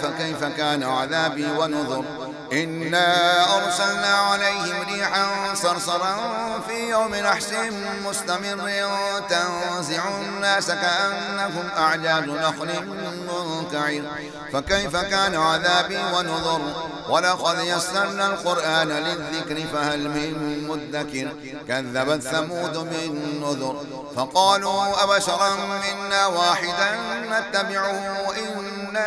[SPEAKER 7] فكيف كان عذابي ونذر إنا أرسلنا عليهم ريحا صرصرا في يوم نحس مستمر تنزع الناس كأنهم أعجاز نخل منقعر فكيف كان عذابي ونذر ولقد يسرنا القرآن للذكر فهل من مدكر كذبت ثمود بالنذر فقالوا أبشرا منا واحدا نتبعه إنا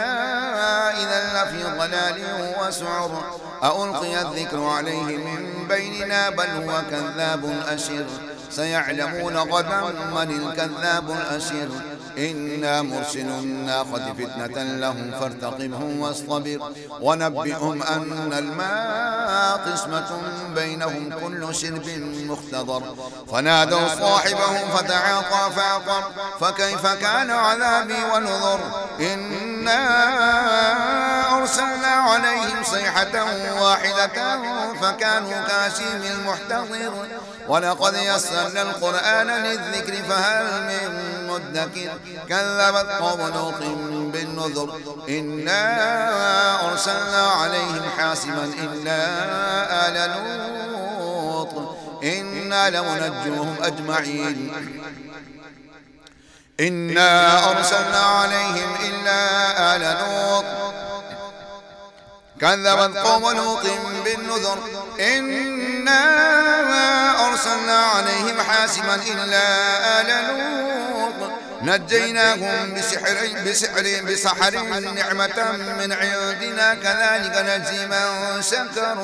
[SPEAKER 7] إذا لفي ضلال وسعر ألقي الذكر عليه من بيننا بل هو كذاب أشر سيعلمون غدا من الكذاب الأشر إنا مرسل الناقة فتنة لهم فارتقبهم واصطبر ونبئهم أن الماء قسمة بينهم كل شرب مختضر فنادوا صاحبهم فتعاطى فعقر فكيف كان عذابي ونذر إنا أرسلنا عليهم صيحة واحدة فكانوا كهشيم المحتضر ولقد يسرنا القرآن للذكر فهل من مدكر كذبت قوم لوط بالنذر إنا أرسلنا عليهم حاسبا إلا آل لوط إنا لمنجوهم أجمعين إنا أرسلنا عليهم إلا آل لوط كذبت قوم لوط بالنذر إنا أرسلنا عليهم حاسبا إلا آل لوط نجيناهم بسحر نعمة من عندنا كذلك نجزي من شكر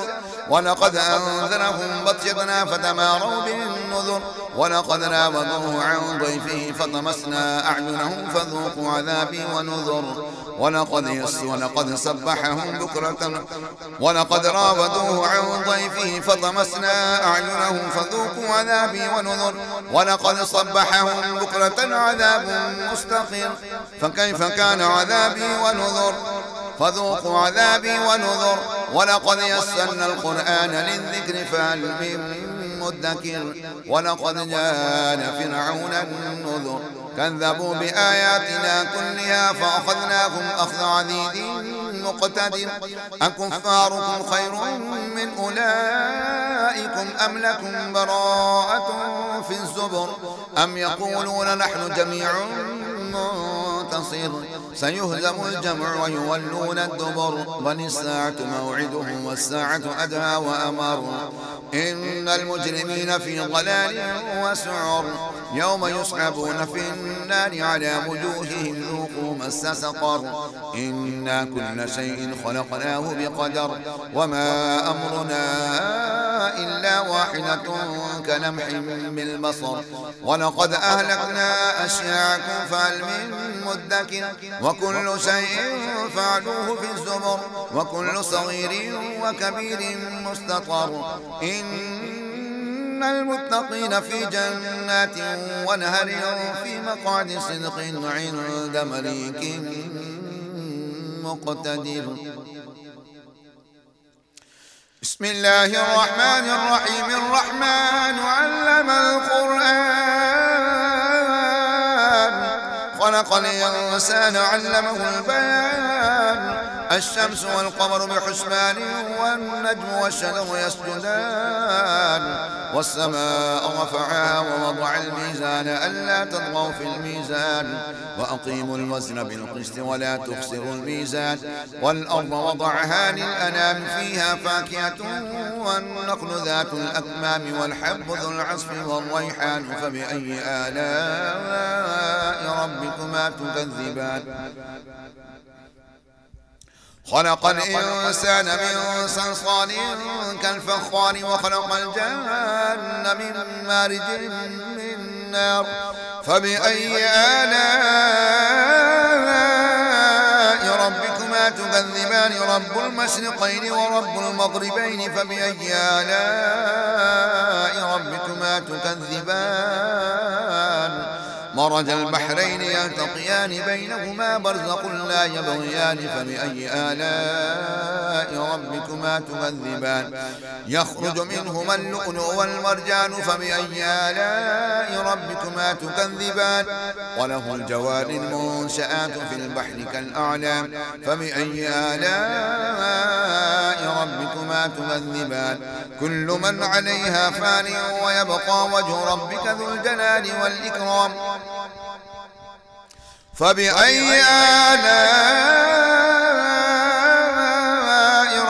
[SPEAKER 7] ولقد أنذرهم بطشتنا فتماروا بالنذر ولقد راودوه عن ضيفه فطمسنا أعينهم فذوقوا عذابي ونذر ولقد صبحهم بكرة ولقد راودوه عن ضيفه فطمسنا أعينهم فذوقوا عذابي ونذر ولقد صبحهم بكرة عذاب مستقر فكيف كان عذابي ونذر فذوقوا عذابي ونذر ولقد يسرنا القرآن للذكر فهل من مدكر ولقد جاء فرعون النذر كذبوا بآياتنا كلها فأخذناهم أخذ عزيز مقتدر أكفاركم خير من أولئكم أم لكم براءة في الزبر أم يقولون نحن جميع منتصر سيهزم الجمع ويولون الدبر بل الساعة موعدهم والساعة أدهى وأمر إن المجرمين في ضلال وسعر يوم يسحبون في النار على وجوههم ذوقوا مس سقر إنا كل شيء خلقناه بقدر وما أمرنا إلا واحدة كلمح بالبصر ولقد أهلكنا أشياعكم فهل من مدكر وكل شيء فعلوه في الزبر وكل صغير وكبير مستطر إن المتقين في جنات ونهر في مقعد صدق عند مليك مقتدر. بسم الله الرحمن الرحيم. الرحمن علم القرآن خلق الإنسان علمه البيان الشمس والقمر بحسبان والنجم والشجر يسجدان والسماء رفعها ووضع الميزان ألا تطغوا في الميزان وأقيموا الوزن بالقسط ولا تخسروا الميزان والأرض وضعها للأنام فيها فاكهة والنخل ذات الأكمام والحب ذو العصف والريحان فبأي آلاء ربكما تكذبان. خلق الإنسان من صلصال كالفخار وخلق الجن من مارج من نار فبأي آلاء ربكما تكذبان. رب المشرقين ورب المغربين فبأي آلاء ربكما تكذبان. مرج البحرين يلتقيان بينهما برزق لا يبغيان فبأي آلاء ربكما تكذبان. يخرج منهما اللؤلؤ والمرجان فبأي آلاء ربكما تكذبان. وله الجوار المنشآت في البحر كالأعلام فبأي آلاء ربكما تكذبان. كل من عليها فان ويبقى وجه ربك ذو الجلال والإكرام فبأي آلاء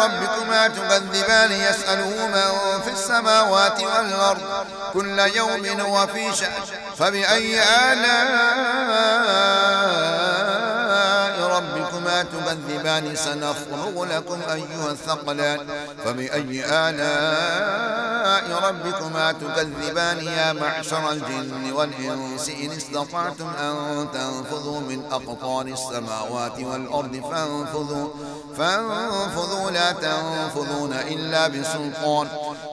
[SPEAKER 7] ربكما تكذبان. يسأله من في السماوات والأرض كل يوم هو في شأن فبأي آلاء ربكما تكذبان. سنفرغ لكم أيها الثقلان فبأي آلاء ربكما تكذبان. يا معشر الجن والإنس إن استطعتم أن تنفذوا من أقطار السماوات والأرض فانفذوا لا تنفذون إلا بسلطان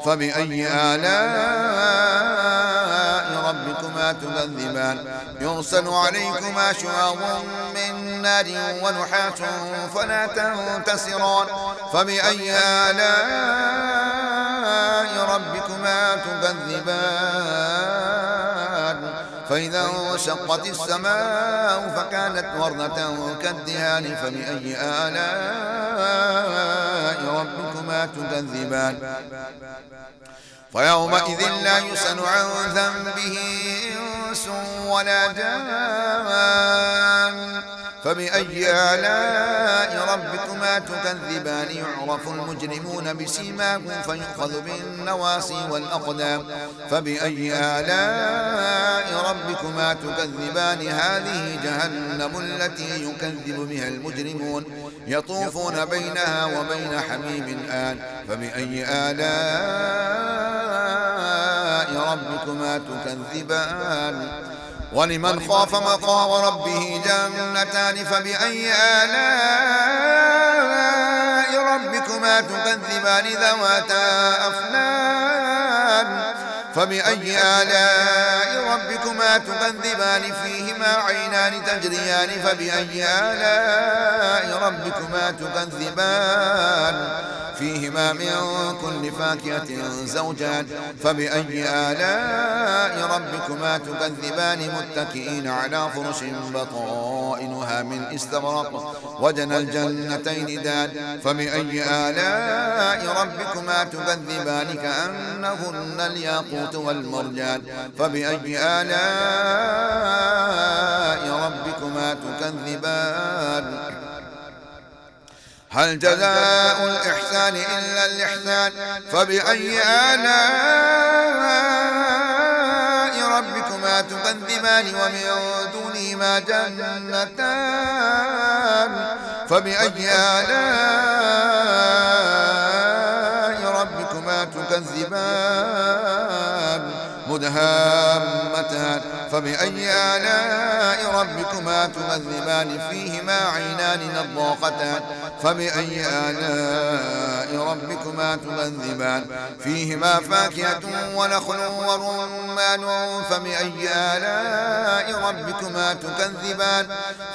[SPEAKER 7] فبأي آلاء ربكما تكذبان. يرسل عليكما شواظ من نار ونحاس فلا تنتصران فبأي آلاء ربكما تكذبان. فإذا انشقت السماء فكانت وردة كالدهان فبأي آلاء ربكما تكذبان. فيومئذ لا يسأل عن ذنبه إنس ولا جان فبأي آلاء ربكما تكذبان. يعرف المجرمون بسيماهم فيؤخذ بالنواصي والأقدام فبأي آلاء ربكما تكذبان. هذه جهنم التي يكذب بها المجرمون يطوفون بينها وبين حميم آن فبأي آلاء ربكما تكذبان. ولمن خاف مقام ربه جنتان فبأي آلاء ربكما تكذبان. ذواتا أفنان فبأي آلاء ربكما تكذبان. فيهما عينان تجريان فبأي آلاء ربكما تكذبان. فيهما من كل فاكهة زوجان فبأي آلاء ربكما تكذبان. متكئين على فرش بطائنها من استبرق وجنى الجنتين دان فبأي آلاء ربكما تكذبان. كأنهن الياقوت والمرجان فبأي آلاء ربكما تكذبان. هل جزاء الإحسان إلا الإحسان فبأي آلاء ربكما تكذبان ومن دونهما جنتان فبأي آلاء ربكما تكذبان مدهامتان فبأي آلاء ربكما تكذبان فيهما عينان نضاختان فبأي آلاء ربكما تكذبان فيهما فاكهة ونخل ورمان فبأي آلاء ربكما تكذبان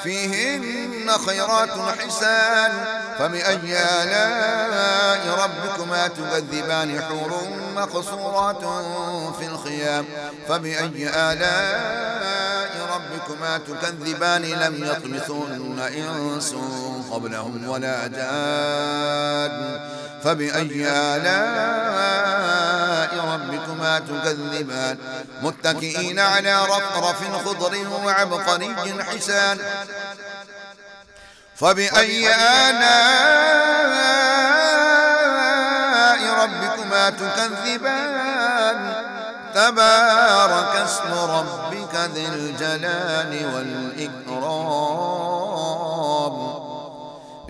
[SPEAKER 7] فيهن خيرات حسان فبأي آلاء ربكما تكذبان حور مقصورات في الخيام فبأي آلاء ربكما تكذبان لم يطمثهن إنس قبلهم ولا جان فبأي آلاء ربكما تكذبان متكئين على رفرف خضر وعبقري حسان فبأي آلاء ربكما تكذبان تبارك اسم ربك ذي الجلال والإكرام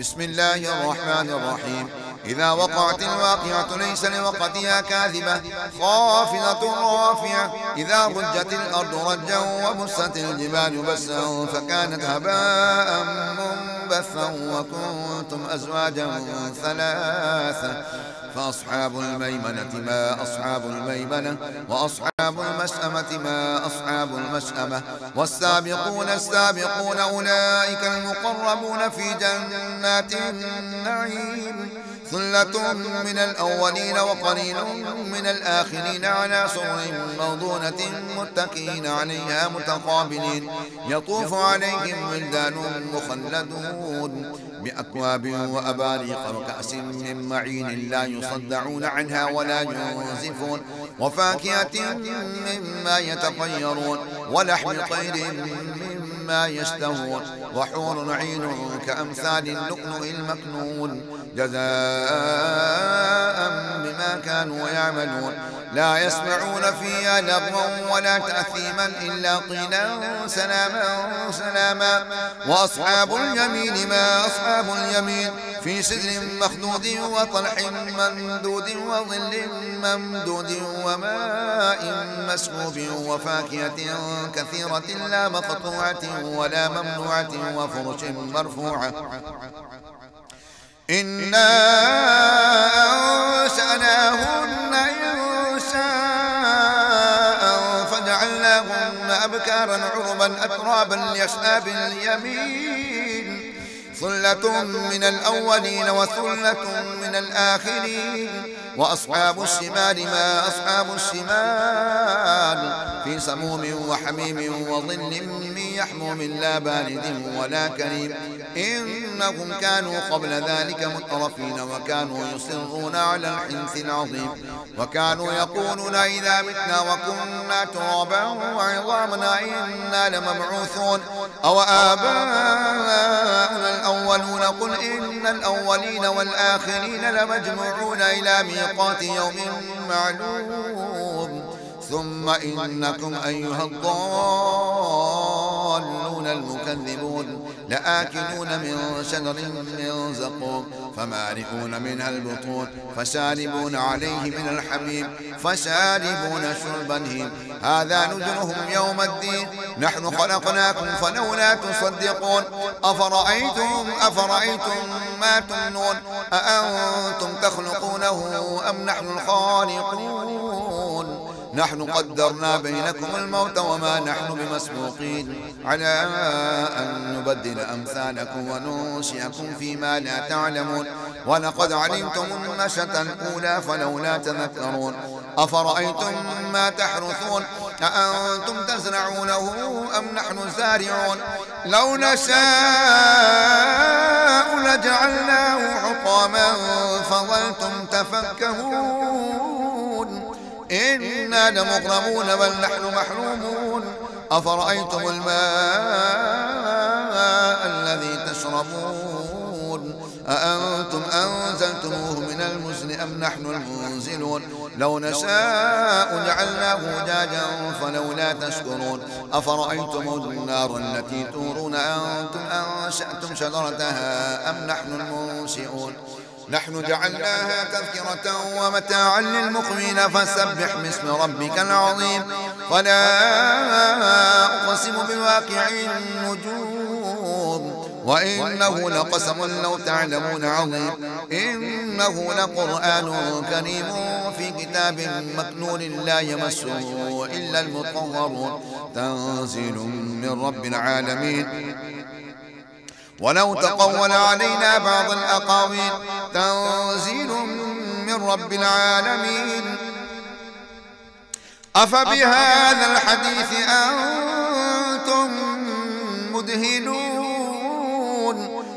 [SPEAKER 7] بسم الله الرحمن الرحيم إذا وقعت الواقعة ليس لوقتها كاذبة خافضة رافعة إذا رجت الأرض رجا وبست الجبال بسا فكانت هباء منبثا وكنتم أزواجا ثلاثة فأصحاب الميمنة ما أصحاب الميمنة وأصحاب المشأمة ما أصحاب المشأمة والسابقون السابقون أولئك المقربون في جنات النعيم ثلة من الأولين وقليل من الآخرين على سرر موضونة متكئين عليها متقابلين يطوف عليهم ولدان مخلدون بأكواب وأباريق وكأس من معين لا يصدعون عنها ولا ينزفون وفاكهة مما يتطيرون ولحم طير مما يشتهون وحور عين كأمثال اللؤلؤ المكنون جزاء بما كانوا يعملون لا يسمعون فيها لغوا ولا تأثيما إلا قيلا سلاما سلاما وأصحاب اليمين ما أصحاب اليمين في سدر مخدود وطلح ممدود وظل ممدود وماء مسكوب وفاكهة كثيرة لا مقطوعة ولا ممنوعة وفرش مرفوعة إنا أنشأناهن إنشاء فجعلناهن أبكارا عربا أترابا لأصحاب اليمين ثلة من الأولين وثلة من الآخرين وأصحاب الشمال ما أصحاب الشمال في سموم وحميم وظل من يحموم لا بارد ولا كريم إنهم كانوا قبل ذلك مترفين وكانوا يصرون على الحنث العظيم وكانوا يقولون إذا متنا وكنا ترابا وعظامنا إنا لمبعوثون أو آباؤنا الأولون قل إن الأولين والآخرين لمجموعون إلى ميقات يوم معلوم ثم إنكم أيها الضالون المكذبون لآكلون من شجر من زقوم فمالئون منها البطون فشاربون عليه من الحميم فشاربون شرب الهيم هذا نزلهم يوم الدين نحن خلقناكم فلولا تصدقون أفرأيتم ما تمنون أأنتم تخلقونه أم نحن الخالقون نحن قدرنا بينكم الموت وما نحن بمسبوقين على أن نبدل أمثالكم وننشئكم فيما لا تعلمون ولقد علمتم النشأة الأولى فلولا تذكرون أفرأيتم ما تحرثون أأنتم تزرعونه أم نحن الزارعون لو نشاء لجعلناه حطاما فظلتم تفكهون إنا لمغرمون بل نحن محرومون أفرأيتم الماء الذي تشربون أأنتم أنزلتموه من المزن المزن أم نحن المنزلون لو نشاء جعلناه أجاجا فلولا تشكرون أفرأيتم النار التي تورون أنتم أنشأتم شجرتها أم نحن المنشئون نحن جعلناها تذكرة ومتاعا للمقوين فسبح باسم ربك العظيم فلا أقسم بواقع النجوم وإنه لقسم لو تعلمون عظيم إنه لقرآن كريم في كتاب مكنون لا يمسه إلا المطهرون تنزيل من رب العالمين ولو تقول علينا بعض الأقاويل تنزيل من رب العالمين أفبهذا الحديث أنتم مدهنون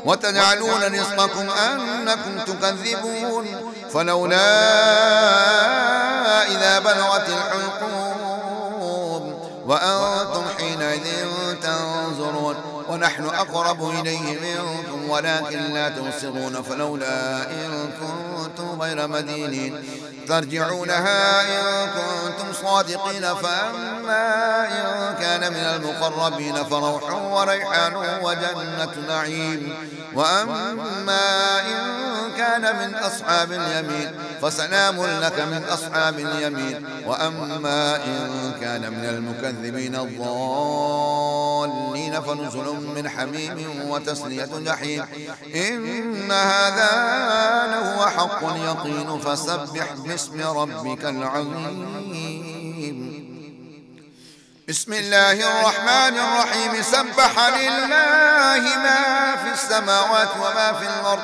[SPEAKER 7] وتجعلون رزقكم أنكم تكذبون فلولا إذا بلغت الحلقوم وأنتم حينئذ تنظرون ونحن أقرب إليه منكم ولكن لا تبصرون فلولا إن كنتم غير مدينين ترجعونها إن كنتم صادقين فأما إن كان من المقربين فروح وريحان وجنة نعيم وأما إن كان من أصحاب اليمين فسلام لك من أصحاب اليمين وأما إن كان من المكذبين الضالين فنزل من حميم وتسلية جحيم إن هذا لهو حق اليقين فسبح باسم ربك العظيم بسم الله الرحمن الرحيم سبح لله ما في السماوات وما في الأرض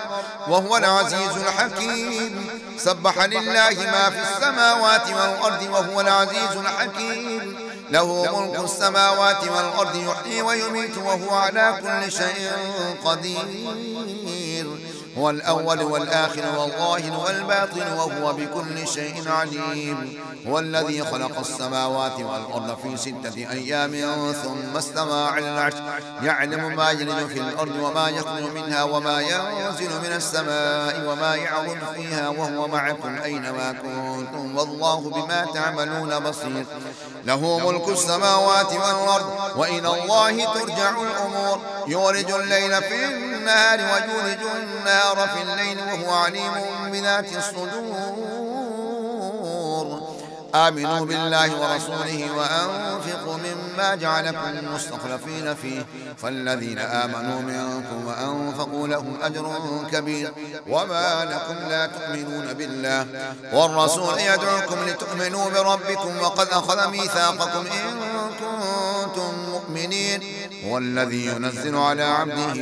[SPEAKER 7] وهو العزيز الحكيم سبح لله ما في السماوات والأرض وهو العزيز الحكيم له ملك السماوات والأرض يحيي ويميت وهو على كل شيء قدير هو الأول والآخر والظاهر والباطن وهو بكل شيء عليم هو الذي خلق السماوات والأرض في 6 أيام ثم استوى على العرش يعلم ما يلج في الأرض وما يخرج منها وما ينزل من السماء وما يعرج فيها وهو معكم أينما كنتم والله بما تعملون بصير له ملك السماوات والأرض وإلى الله ترجع الأمور يولج الليل في النهار ويولج النهار في الليل وهو عليم بذات الصدور آمنوا بالله ورسوله وأنفقوا مما جعلكم مستخلفين فيه فالذين آمنوا منكم وأنفقوا لهم أجر كبير وما لكم لا تؤمنون بالله والرسول يدعوكم لتؤمنوا بربكم وقد أخذ ميثاقكم إن كنتم مؤمنين هو الذي ينزل على عبده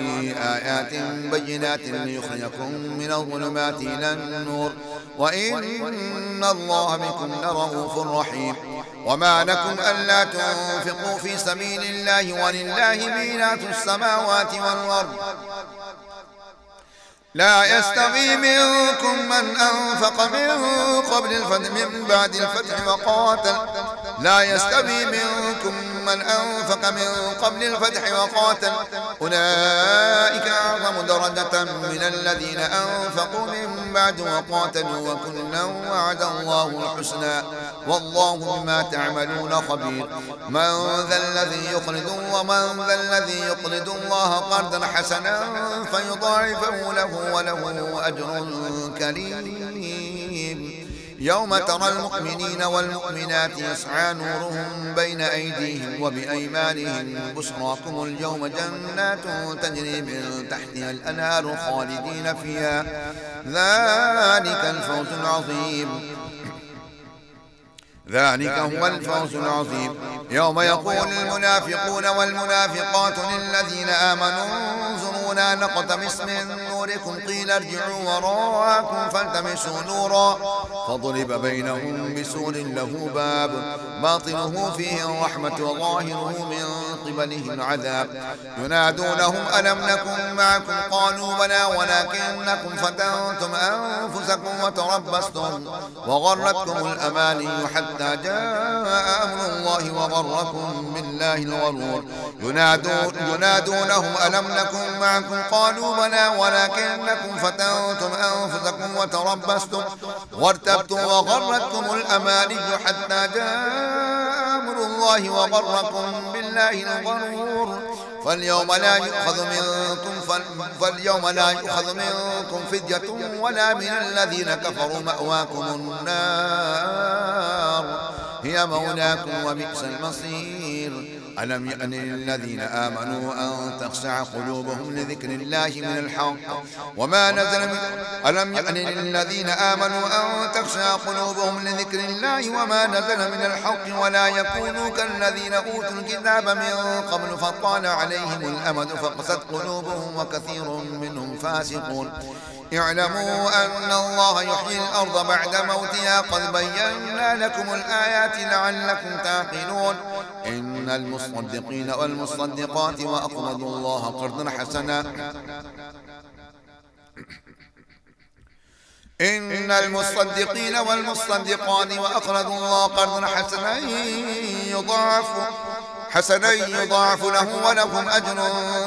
[SPEAKER 7] آيات بينات ليخرجكم من الظلمات إلى النور وإن الله بكم لرؤوف رحيم وما لكم ألا تنفقوا في سبيل الله ولله ميراث السماوات والأرض لا يستوي منكم من أنفق من قبل الفتح من بعد الفتح وقاتل لا يستوي منكم من أنفق من قبل الفتح وقاتل أولئك أعظم درجة من الذين أنفقوا من بعد وقاتلوا وكلا وعد الله الحسنى والله بما تعملون خبير من ذا الذي يقرض الله قرضا حسنا فيضاعفه له وله أجر كريم يوم ترى المؤمنين والمؤمنات يسعى نورهم بين أيديهم وبأيمانهم بشراكم اليوم جنات تجري من تحتها الأنهار خالدين فيها ذلك الفوز العظيم ذلك هو الفوز العظيم يوم يقول المنافقون والمنافقات للذين آمنوا انظرونا نقتبس من نوركم قيل ارجعوا وراءكم فالتمسوا نورا فضرب بينهم بسور له باب باطنه فيه الرحمة وظاهره من قبله العذاب ينادونهم ألم نكن معكم قالوا بلى ولكنكم فتنتم أنفسكم وتربصتم وغرتكم الأماني حتى جاء أمر الله وغركم بالله الغرور ينادونهم ألم نكن معكم قالوا بلى ولكنكم ولكنكم فتنتم أنفسكم وتربصتم وارتبتم وغرتكم الأماني حتى جاء أمر الله وغركم بالله الغرور فاليوم لا يؤخذ منكم فدية ولا من الذين كفروا مأواكم النار هي مولاكم وبئس المصير ألم يأن للذين آمنوا أن تخشع قلوبهم لذكر الله من الحق وما نزل من ألم يأن للذين آمنوا أن تخشع قلوبهم لذكر الله وما نزل من الحق ولا يكونوا كالذين أوتوا الكتاب من قبل فطال عليهم الأمد فقست قلوبهم وكثير منهم فاسقون اعلموا أن الله يحيي الأرض بعد موتها قد بينا لكم الآيات لعلكم تعقلون إن المصدقين والمصدقات وأقرضوا الله قرضا حسنا إن المصدقين والمصدقات وأقرضوا الله قرضا حسنا يضاعف له ولهم أجر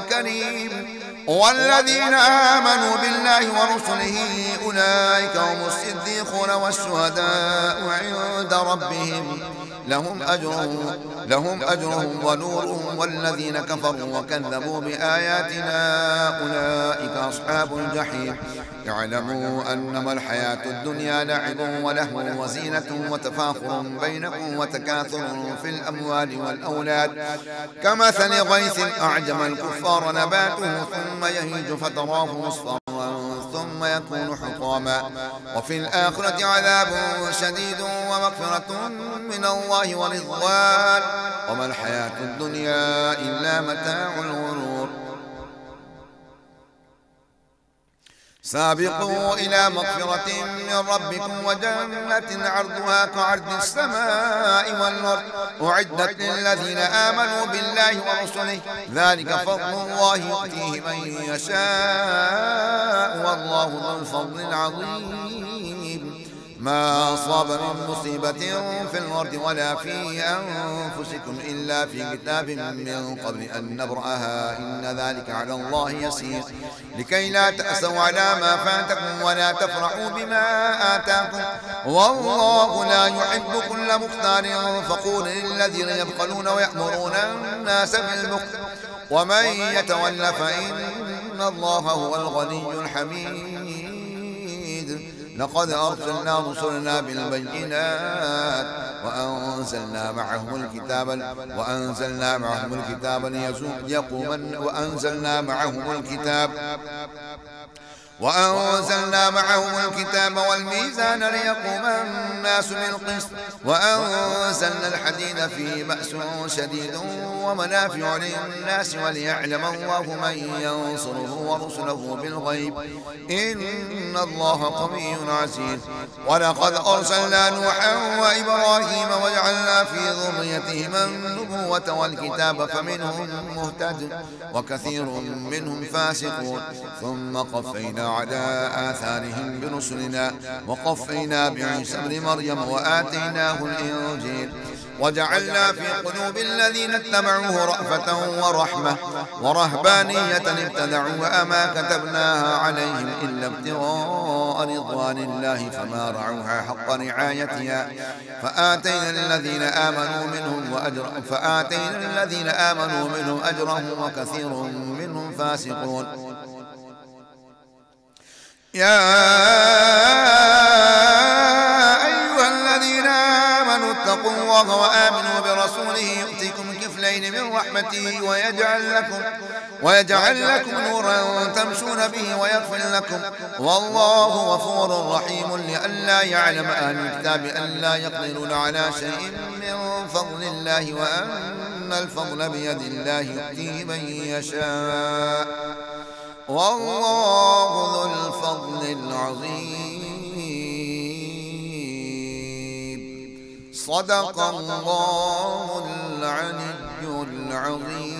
[SPEAKER 7] كريم والذين آمنوا بالله ورسله أولئك هم الصديقون والشهداء عند ربهم لهم أجرهم ونورهم والذين كفروا وكذبوا بآياتنا أولئك أصحاب الجحيم اعلموا أنما الحياة الدنيا لعب ولهو وزينة وتفاخر بينكم وتكاثر في الأموال والأولاد كمثل غيث أعجب الكفار نباته ثم يهيج فتراه مصفرا ثم يكون حطاما وفي الآخرة عذاب شديد ومغفرة من الله ورضوان وما الحياة الدنيا إلا متاع الغرور سابقوا إلى مغفرة من ربكم وجنة عرضها كعرض السماء والأرض أعدت للذين آمنوا بالله ورسله ذلك فضل الله يؤتيه من يشاء والله ذو الفضل العظيم ما أصاب من مصيبة في الأرض ولا في أنفسكم إلا في كتاب من قبل أن نبرأها إن ذلك على الله يسير لكي لا تأسوا على ما فاتكم ولا تفرحوا بما آتاكم والله لا يحب كل مختار فخور للذين يبخلون ويأمرون الناس بالبخل ومن يتول فإن الله هو الغني الحميد لقد أرسلنا رسلنا بالبينات وأنزلنا معهم الكتاب وأنزلنا معهم الكتاب والميزان ليقوم الناس بالقسط وأنزلنا الحديد فيه بأس شديد ومنافع للناس وليعلم الله من ينصره ورسله بالغيب إن الله قوي عزيز ولقد أرسلنا نوحا وإبراهيم وجعلنا في ذريتهما النبوة والكتاب فمنهم مهتد وكثير منهم فاسقون ثم قفينا على آثارهم برسلنا وقفينا بعيسى ابن مريم وآتيناه الإنجيل وجعلنا في قلوب الذين اتبعوه رأفة ورحمة ورهبانية ابتدعوها ما كتبناها عليهم إلا ابتغاء رضوان الله فما رعوها حق رعايتها فآتينا الذين آمنوا منهم أجرهم وكثير منهم فاسقون يا أيها الذين آمنوا اتقوا الله وآمنوا برسوله يؤتكم كفلين من رحمته ويجعل لكم نورا تمشون به ويغفر لكم والله غفور رحيم لئلا يعلم أهل الكتاب أن لا يقدرون على شيء من فضل الله وأن الفضل بيد الله يؤتيه من يشاء والله ذو الفضل العظيم صدق الله العلي العظيم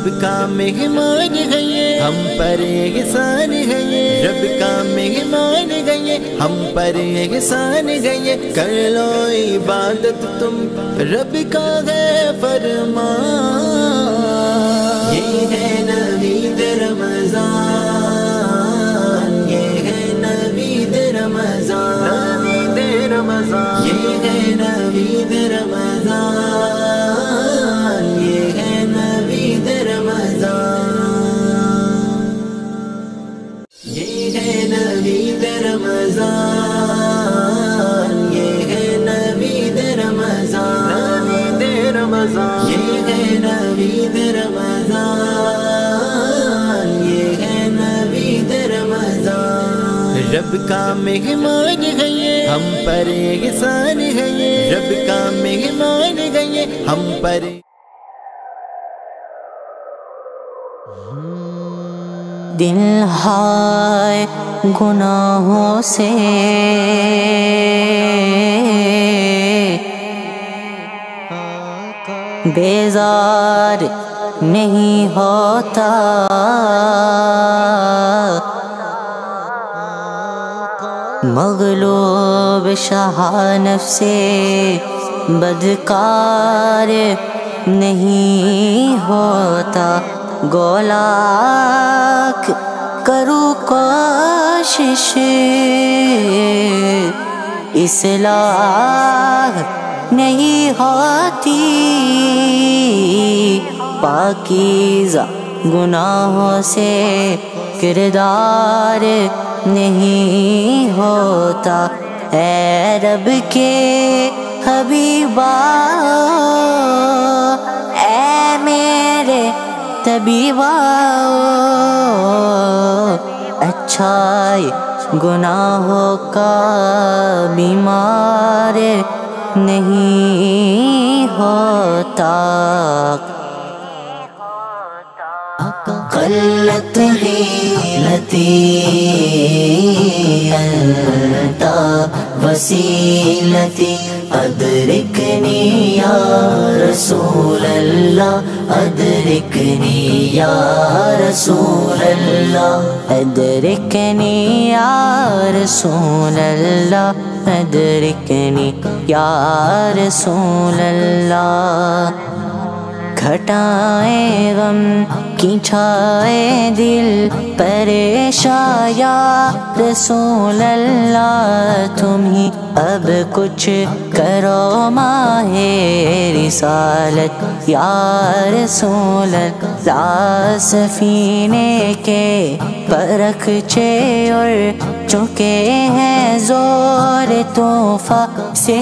[SPEAKER 4] رب کا مہمان ہے یہ ہم پر احسان ہے یہ رب کا مہمان ہے یہ ہم پر احسان ہے یہ کر لو عبادت تم رب کا ہے فرمان یہ ہے نوید رمضان یہ ہے نوید رمضان نوید رمضان یہ ہے نوید رمضان یہ ہے نوید رمضان یہ ہے نوید رمضان یہ ہے نوید رمضان نوید رمضان یہ ہے نوید رمضان یہ ہے نوید رمضان رب کا مہمان ہے یہ ہم پر احسان ہے یہ رب کا مہمان ہے یہ ہم پر
[SPEAKER 8] دل ہے گناہوں سے بیزار نہیں ہوتا مغلوب شاہ نفس سے بدکار نہیں ہوتا گولاک کرو کوشش اصلاح نہیں ہوتی پاکیزہ گناہوں سے کردار نہیں ہوتا اے رب کے حبیبا اے میرے طبیبا اچھائی گناہوں کا بیمار نہیں ہوتا قلت حیلتی انت وسیلتی ادرکنی یا رسول اللہ ادرکنی یا رسول اللہ ادرکنی یا رسول اللہ ادرکنی یا رسول اللہ گھٹائیں غم کی چھائے دل پریشاں یا رسول اللہ تم ہی اب کچھ کرو ماہ رسالت یا رسول اللہ سفینے کے پرکھچے اور چکے ہیں زور طوفہ سے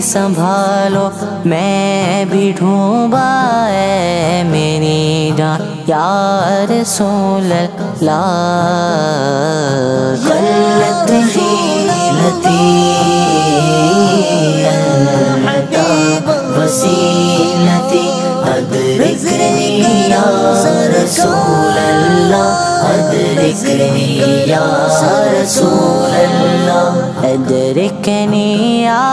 [SPEAKER 8] سنبھالو میں بھی ڈھونبا ہے میری جان یا رسول اللہ غلط حیلتی انت وسیلتی ادرکنی یا رسول اللہ ادرکنی یا رسول اللہ ادرکنی یا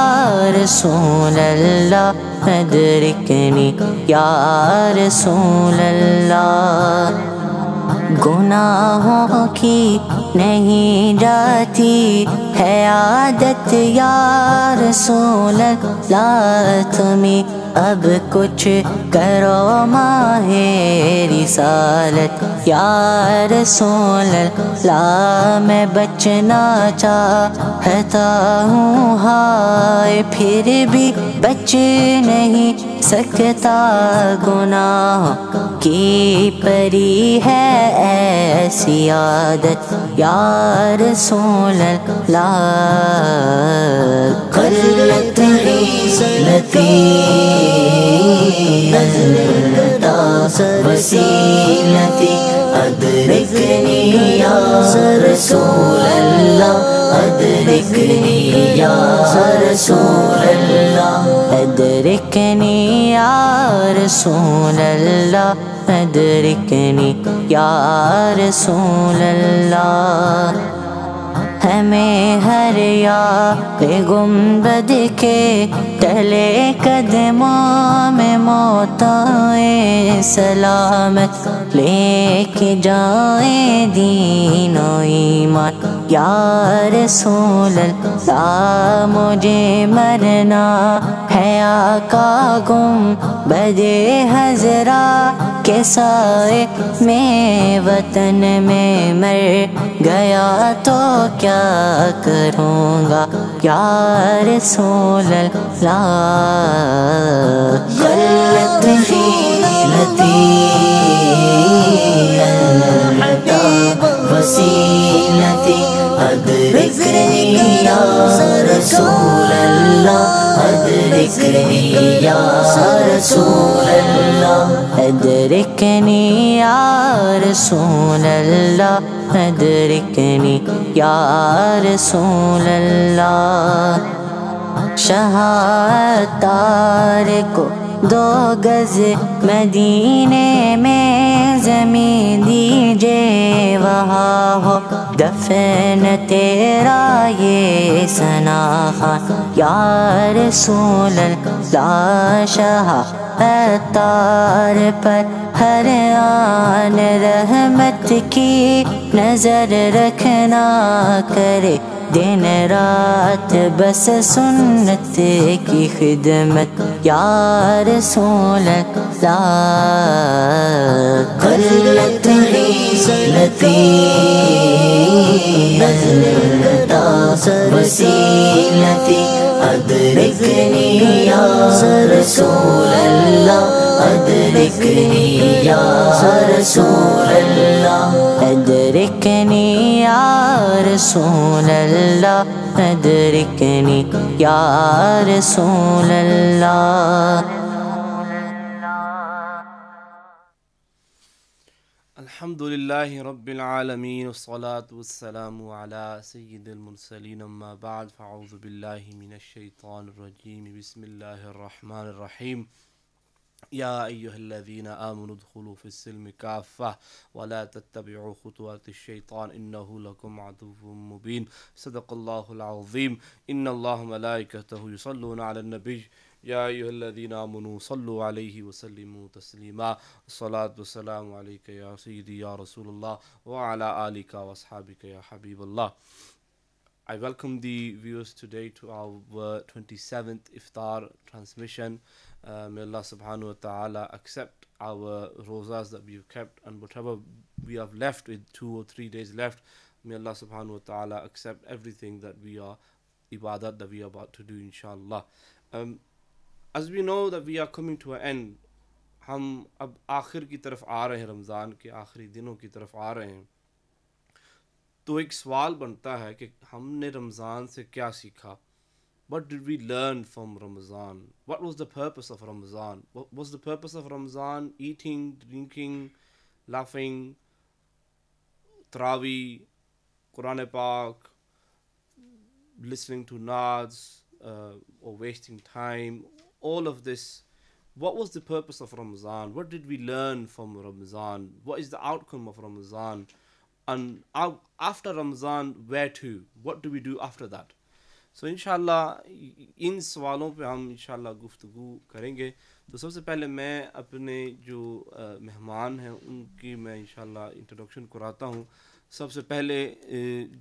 [SPEAKER 8] رسول اللہ ادرکنی یا رسول اللہ گناہوں کی نہیں جاتی ہے عادت یا رسول اللہ تمہیں اب کچھ کرو ماہ رسالت یا رسول اللہ میں بچنا چاہتا ہوں ہائے پھر بھی بچ نہیں سکتا گناہ کی پری ہے ایسی عادت یا رسول اللہ قلت حیلتی انت وسیلتی ادرکنی یا رسول اللہ ادرکنی یا رسول اللہ ادرکنی یا رسول اللہ ادرکنی یا رسول اللہ ہمیں ہر یار گنبد کے ٹلے قدموں میں موت آئے سلامت لے کے جائیں دین و ایمان یا رسول اللہ مجھے مرنا ہے آقا گنبد حضرا کے سائے میں وطن میں مر گیا تو کیا کروں گا یا رسول اللہ قلت حیلتی وسیلتی ادرکنی یا رسول اللہ ادرکنی یا رسول اللہ ادرکنی یا رسول اللہ ادرکنی یا رسول اللہ شہادار کو 2 گز مدینے میں زمین دیجے وہاں ہو دفن تیرا یہ ثنا خان یا رسول اللہ شہادار پر ہر آن رحمت کی نظر رکھنا کرے دن رات بس سنت کی خدمت یا رسول اللہ قلت حیلتی وسیلتی ادرکنی یا رسول اللہ ادرکنی یا رسول اللہ ادرکنی یا رسول اللہ ادرکنی یا رسول اللہ
[SPEAKER 9] الحمد لله رب العالمين والصلاة والسلام على سيد المرسلين أما بعد فأعوذ بالله من الشيطان الرجيم بسم الله الرحمن الرحيم يا أيها الذين آمنوا ادخلوا في السلم كافة ولا تتبعوا خطوات الشيطان إنه لكم عدو مبين صدق الله العظيم إن الله ملائكته يصلون على النبي يا أيها الذين آمنوا صلوا عليه وسلموا تسليما الصلاة والسلام عليك يا سيدي يا رسول الله وعلى آلك وأصحابك يا حبيب الله. I welcome the viewers today to our 27th Iftar transmission. May Allah subhanahu wa ta'ala accept our rozas that we've kept, and whatever we have left with 2 or 3 days left, may Allah subhanahu wa ta'ala accept everything that we are ibadat that we are about to do inshallah. As we know that we are coming to an end, ہم اب آخر کی طرف آ رہے ہیں، رمضان کے آخری دنوں کی طرف آ رہے ہیں، تو ایک سوال بنتا ہے کہ ہم نے رمضان سے کیا سیکھا؟ What did we learn from Ramadan? What was the purpose of Ramadan? What was the purpose of Ramadan? Eating, drinking, laughing, Taraweeh, Quran Pak, listening to Naats, or wasting time, all of this. What was the purpose of Ramadan? What did we learn from Ramadan? What is the outcome of Ramadan? And after Ramadan, where to? What do we do after that? So انشاءاللہ ان سوالوں پہ ہم انشاءاللہ گفتگو کریں گے. تو سب سے پہلے میں اپنے جو مہمان ہیں ان کی میں انشاءاللہ انٹروڈکشن کراتا ہوں. سب سے پہلے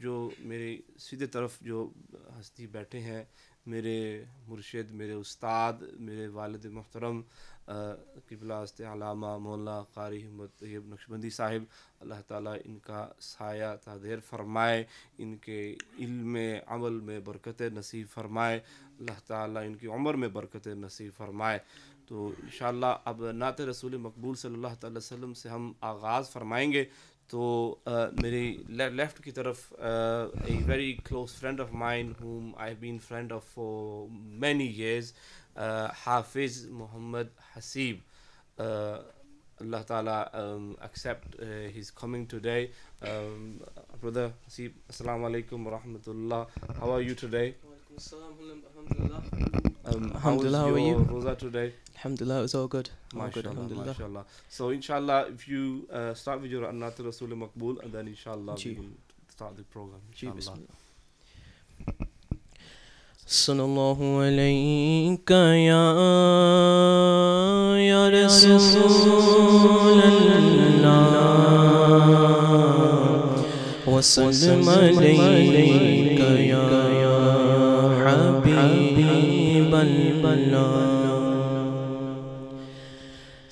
[SPEAKER 9] جو میرے سیدھے طرف جو ہستی بیٹھے ہیں، میرے مرشد، میرے استاد، میرے والد محترم قبلہ است علامہ مولانا قاری محمد طیب نقشبندی صاحب، اللہ تعالیٰ ان کا سایہ تادیر فرمائے، ان کے علم عمل میں برکت نصیب فرمائے، اللہ تعالیٰ ان کی عمر میں برکت نصیب فرمائے. تو انشاءاللہ اب نعت رسول مقبول صلی اللہ تعالی وسلم سے ہم آغاز فرمائیں گے. تو میری لیفٹ کی طرف a very close friend of mine whom I've been friend of for many years, Hafiz Muhammad Hasib. Allah Ta'ala accept his coming today. Brother Hasib, Assalamu alaikum wa rahmatullah. How are you today?
[SPEAKER 10] Alhamdulillah, how are you?
[SPEAKER 9] Roza today?
[SPEAKER 10] Alhamdulillah, it was all good. All good,
[SPEAKER 9] MashaAllah,
[SPEAKER 10] alhamdulillah.
[SPEAKER 9] MashaAllah. So inshallah, if you start with your Naat Rasul Maqbool, and then inshallah we will start the program.
[SPEAKER 10] Ji,
[SPEAKER 9] Inshallah.
[SPEAKER 10] bismillah. Sallallahu alayka ya Rasulallah wa sallam alayka ya Habiballah.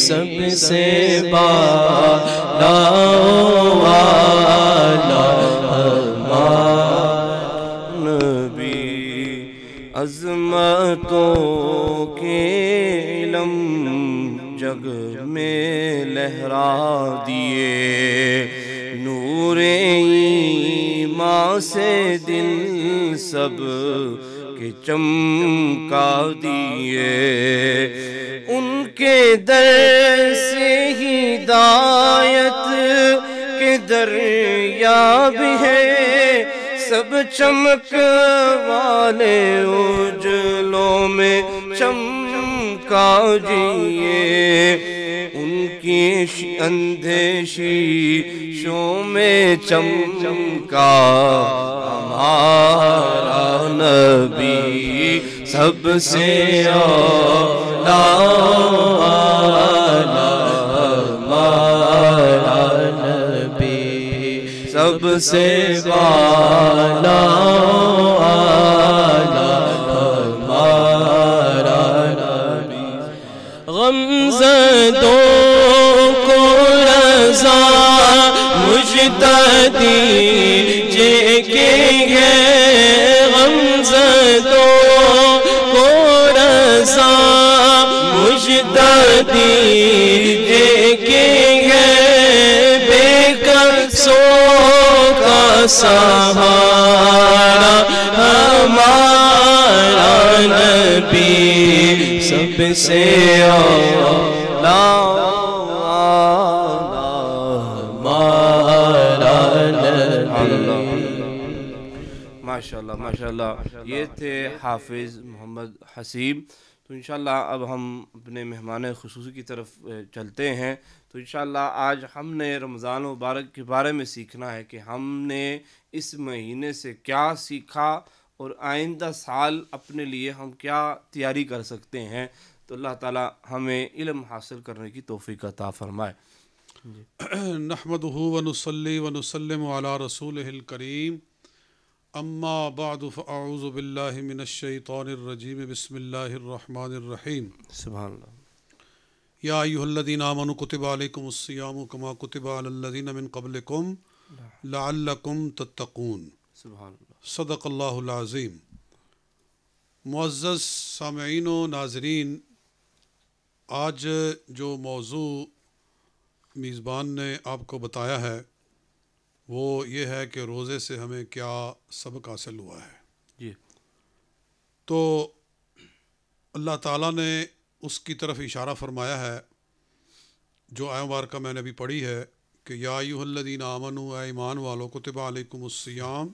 [SPEAKER 10] سب سے بالا والا
[SPEAKER 9] نبی عظمتوں کے علم جگ میں لہرا دیے نور ایمان سے دل سب کے چمکا دیے ان کے در سے ہدایت کے دریا بھی ہے سب چمک والے اجلوں میں چمکا جیے ان کی اندھے شیشوں میں چمکا ہمارا نبی سب سے اعلیٰ ہمارا نبی سب سے بالا ہمارا نبی
[SPEAKER 10] غمزدوں کو رضا مجتدی جگہ غمزدوں کو رضا مجتدی جگہ بے قصوں کا سہارا ہمارا نبی سب سے اعلیٰ ہمارا نبی.
[SPEAKER 9] ماشاءاللہ ماشاءاللہ. یہ تھے حافظ محمد حسیب. تو انشاءاللہ اب ہم اپنے مہمان خصوصی کی طرف چلتے ہیں. تو انشاءاللہ آج ہم نے رمضان مبارک کے بارے میں سیکھنا ہے کہ ہم نے اس مہینے سے کیا سیکھا اور آئندہ سال اپنے لیے ہم کیا تیاری کر سکتے ہیں. تو اللہ تعالی ہمیں علم حاصل کرنے کی توفیق عطا فرمائے.
[SPEAKER 11] نحمدہ ونصلی ونسلم علی رسولہ الکریم اما بعد فاعوذ باللہ من الشیطان الرجیم بسم اللہ الرحمن الرحیم.
[SPEAKER 9] سبحان اللہ.
[SPEAKER 11] یا ایھا الذین آمنوا کتب علیکم الصیام کما کتب علی الذین من قبلکم لعلکم تتقون.
[SPEAKER 9] سبحان اللہ.
[SPEAKER 11] صدق اللہ العظیم. معزز سامعین و ناظرین، آج جو موضوع میزبان نے آپ کو بتایا ہے وہ یہ ہے کہ روزے سے ہمیں کیا سبق حاصل ہوا ہے.
[SPEAKER 9] جی.
[SPEAKER 11] تو اللہ تعالیٰ نے اس کی طرف اشارہ فرمایا ہے جو آیت مبارکہ میں نے ابھی پڑھی ہے کہ یا ایھا الذین آمنوا، اے ایمان والو، کتب علیکم الصیام،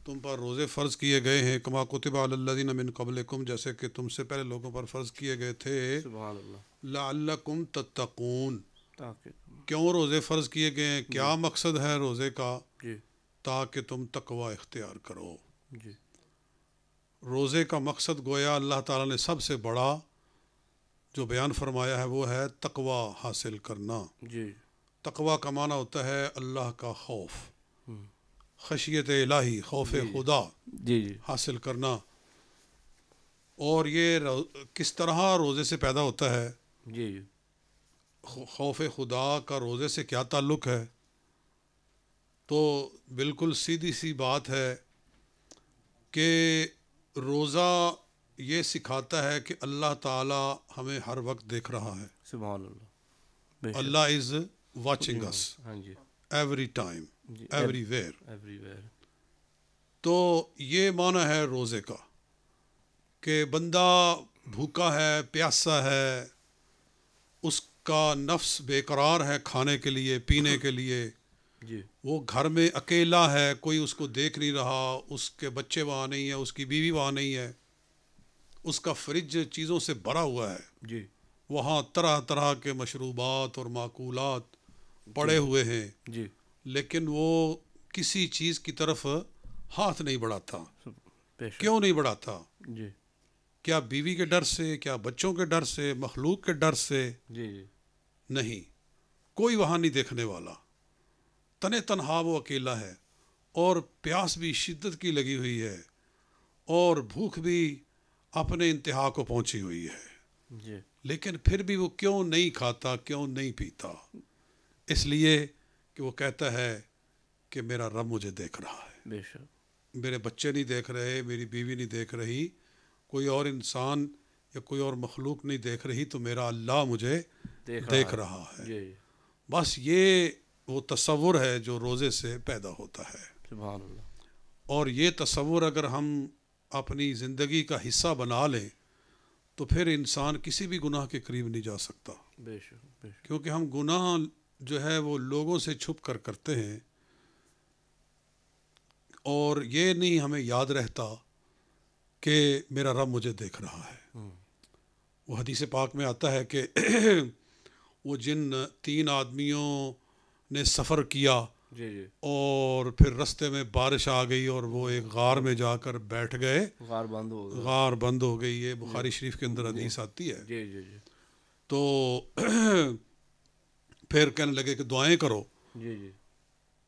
[SPEAKER 11] تم پر روزے فرض کیے گئے ہیں، کما کتب علی الذین من قبلکم، جیسے کہ تم سے پہلے لوگوں پر فرض کیے گئے تھے،
[SPEAKER 9] سبحان اللہ،
[SPEAKER 11] لعلکم تتقون.
[SPEAKER 9] تاکہ
[SPEAKER 11] کیوں روزے فرض کیے گئے ہیں؟ کیا مقصد ہے روزے کا؟
[SPEAKER 9] جی
[SPEAKER 11] تاکہ تم تقوی اختیار کرو.
[SPEAKER 9] جی.
[SPEAKER 11] روزے کا مقصد گویا اللہ تعالیٰ نے سب سے بڑا جو بیان فرمایا ہے وہ ہے تقوی حاصل کرنا.
[SPEAKER 9] جی.
[SPEAKER 11] تقوی کا معنی ہوتا ہے اللہ کا خوف، خشیت الہی، خوف خدا
[SPEAKER 9] جی جی
[SPEAKER 11] حاصل کرنا. اور یہ کس طرح روزے سے پیدا ہوتا ہے؟
[SPEAKER 9] جی جی.
[SPEAKER 11] خوف خدا کا روزے سے کیا تعلق ہے؟ تو بالکل سیدھی سی بات ہے کہ روزہ یہ سکھاتا ہے کہ اللہ تعالیٰ ہمیں ہر وقت دیکھ رہا ہے.
[SPEAKER 9] سبحان اللہ. بے شک.
[SPEAKER 11] اللہ از واچنگ اس
[SPEAKER 9] ہاں جی.
[SPEAKER 11] Every time, everywhere.
[SPEAKER 9] Everywhere.
[SPEAKER 11] تو یہ معنی ہے روزے کا کہ بندہ بھوکا ہے، پیاسا ہے، اس کا نفس بے قرار ہے کھانے کے لیے، پینے کے لیے.
[SPEAKER 9] جی.
[SPEAKER 11] وہ گھر میں اکیلا ہے، کوئی اس کو دیکھ نہیں رہا، اس کے بچے وہاں نہیں ہیں، اس کی بیوی وہاں نہیں ہے، اس کا فریج چیزوں سے بھرا ہوا ہے.
[SPEAKER 9] جی.
[SPEAKER 11] وہاں طرح طرح کے مشروبات اور معقولات پڑے ہوئے ہیں.
[SPEAKER 9] جی.
[SPEAKER 11] لیکن وہ کسی چیز کی طرف ہاتھ نہیں بڑھاتا.
[SPEAKER 9] بے شک.
[SPEAKER 11] کیوں نہیں بڑھاتا؟
[SPEAKER 9] جی.
[SPEAKER 11] کیا بیوی کے ڈر سے؟ کیا بچوں کے ڈر سے؟ مخلوق کے ڈر سے؟
[SPEAKER 9] جی جی.
[SPEAKER 11] نہیں، کوئی وہاں نہیں دیکھنے والا. تنے تنہا وہ اکیلا ہے، اور پیاس بھی شدت کی لگی ہوئی ہے، اور بھوک بھی اپنے انتہا کو پہنچی ہوئی ہے.
[SPEAKER 9] جی.
[SPEAKER 11] لیکن پھر بھی وہ کیوں نہیں کھاتا, کیوں نہیں پیتا؟ اس لیے کہ وہ کہتا ہے کہ میرا رب مجھے دیکھ رہا ہے.
[SPEAKER 9] بے شک.
[SPEAKER 11] میرے بچے نہیں دیکھ رہے, میری بیوی نہیں دیکھ رہی, کوئی اور انسان یا کوئی اور مخلوق نہیں دیکھ رہی, تو میرا اللہ مجھے دیکھ رہا ہے.
[SPEAKER 9] جی.
[SPEAKER 11] بس یہ وہ تصور ہے جو روزے سے پیدا ہوتا ہے.
[SPEAKER 9] سبحان اللہ.
[SPEAKER 11] اور یہ تصور اگر ہم اپنی زندگی کا حصہ بنا لیں تو پھر انسان کسی بھی گناہ کے قریب نہیں جا سکتا.
[SPEAKER 9] بے شک, بے شک.
[SPEAKER 11] کیونکہ ہم گناہ جو ہے وہ لوگوں سے چھپ کر کرتے ہیں, اور یہ نہیں ہمیں یاد رہتا کہ میرا رب مجھے دیکھ رہا ہے. وہ حدیث پاک میں آتا ہے کہ وہ جن 3 آدمیوں نے سفر کیا
[SPEAKER 9] جی جی,
[SPEAKER 11] اور پھر رستے میں بارش آ گئی اور وہ ایک غار میں جا کر بیٹھ گئے,
[SPEAKER 9] غار بند ہو گیا.
[SPEAKER 11] غار بند ہو گئی. یہ بخاری شریف کے اندر حدیث آتی ہے.
[SPEAKER 9] جی جی جی.
[SPEAKER 11] تو پھر کہنے لگے کہ دعائیں کرو
[SPEAKER 9] جی جی,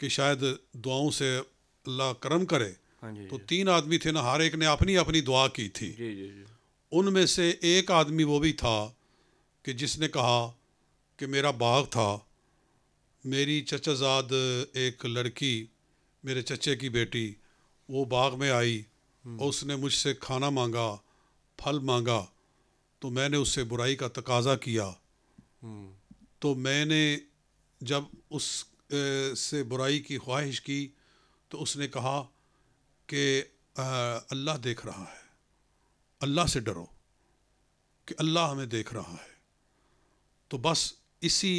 [SPEAKER 11] کہ شاید دعاؤں سے اللہ کرم کرے.
[SPEAKER 9] ہاں جی.
[SPEAKER 11] تو 3 آدمی تھے نا, ہر ایک نے اپنی اپنی دعا کی تھی.
[SPEAKER 9] جی جی جی.
[SPEAKER 11] ان میں سے ایک آدمی وہ بھی تھا کہ جس نے کہا کہ میرا باغ تھا, میری چچا زاد ایک لڑکی, میرے چچے کی بیٹی, وہ باغ میں آئی اور اس نے مجھ سے کھانا مانگا, پھل مانگا, تو میں نے اس سے برائی کا تقاضا کیا. تو میں نے جب اس سے برائی کی خواہش کی تو اس نے کہا کہ اللہ دیکھ رہا ہے, اللہ سے ڈرو کہ اللہ ہمیں دیکھ رہا ہے. تو بس اسی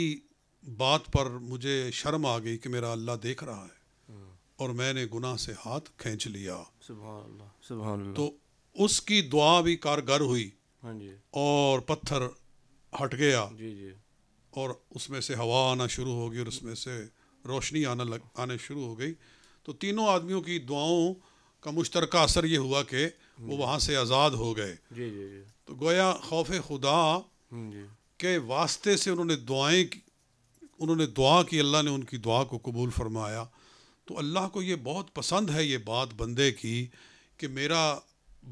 [SPEAKER 11] بات پر مجھے شرم آ گئی کہ میرا اللہ دیکھ رہا ہے, اور میں نے گناہ سے ہاتھ کھینچ لیا.
[SPEAKER 9] سبحان اللہ, سبحان اللہ.
[SPEAKER 11] تو اس کی دعا بھی کارگر ہوئی.
[SPEAKER 9] ہاں جی.
[SPEAKER 11] اور پتھر ہٹ گیا.
[SPEAKER 9] جی جی.
[SPEAKER 11] اور اس میں سے ہوا آنا شروع ہو گئی اور اس میں سے روشنی آنے شروع ہو گئی. تو تینوں آدمیوں کی دعاؤں کا مشترکہ اثر یہ ہوا کہ وہ وہاں سے آزاد ہو گئے.
[SPEAKER 9] جی جی جی.
[SPEAKER 11] تو گویا خوف خدا کے واسطے سے انہوں نے دعا کی, اللہ نے ان کی دعا کو قبول فرمایا. تو اللہ کو یہ بہت پسند ہے یہ بات بندے کی کہ میرا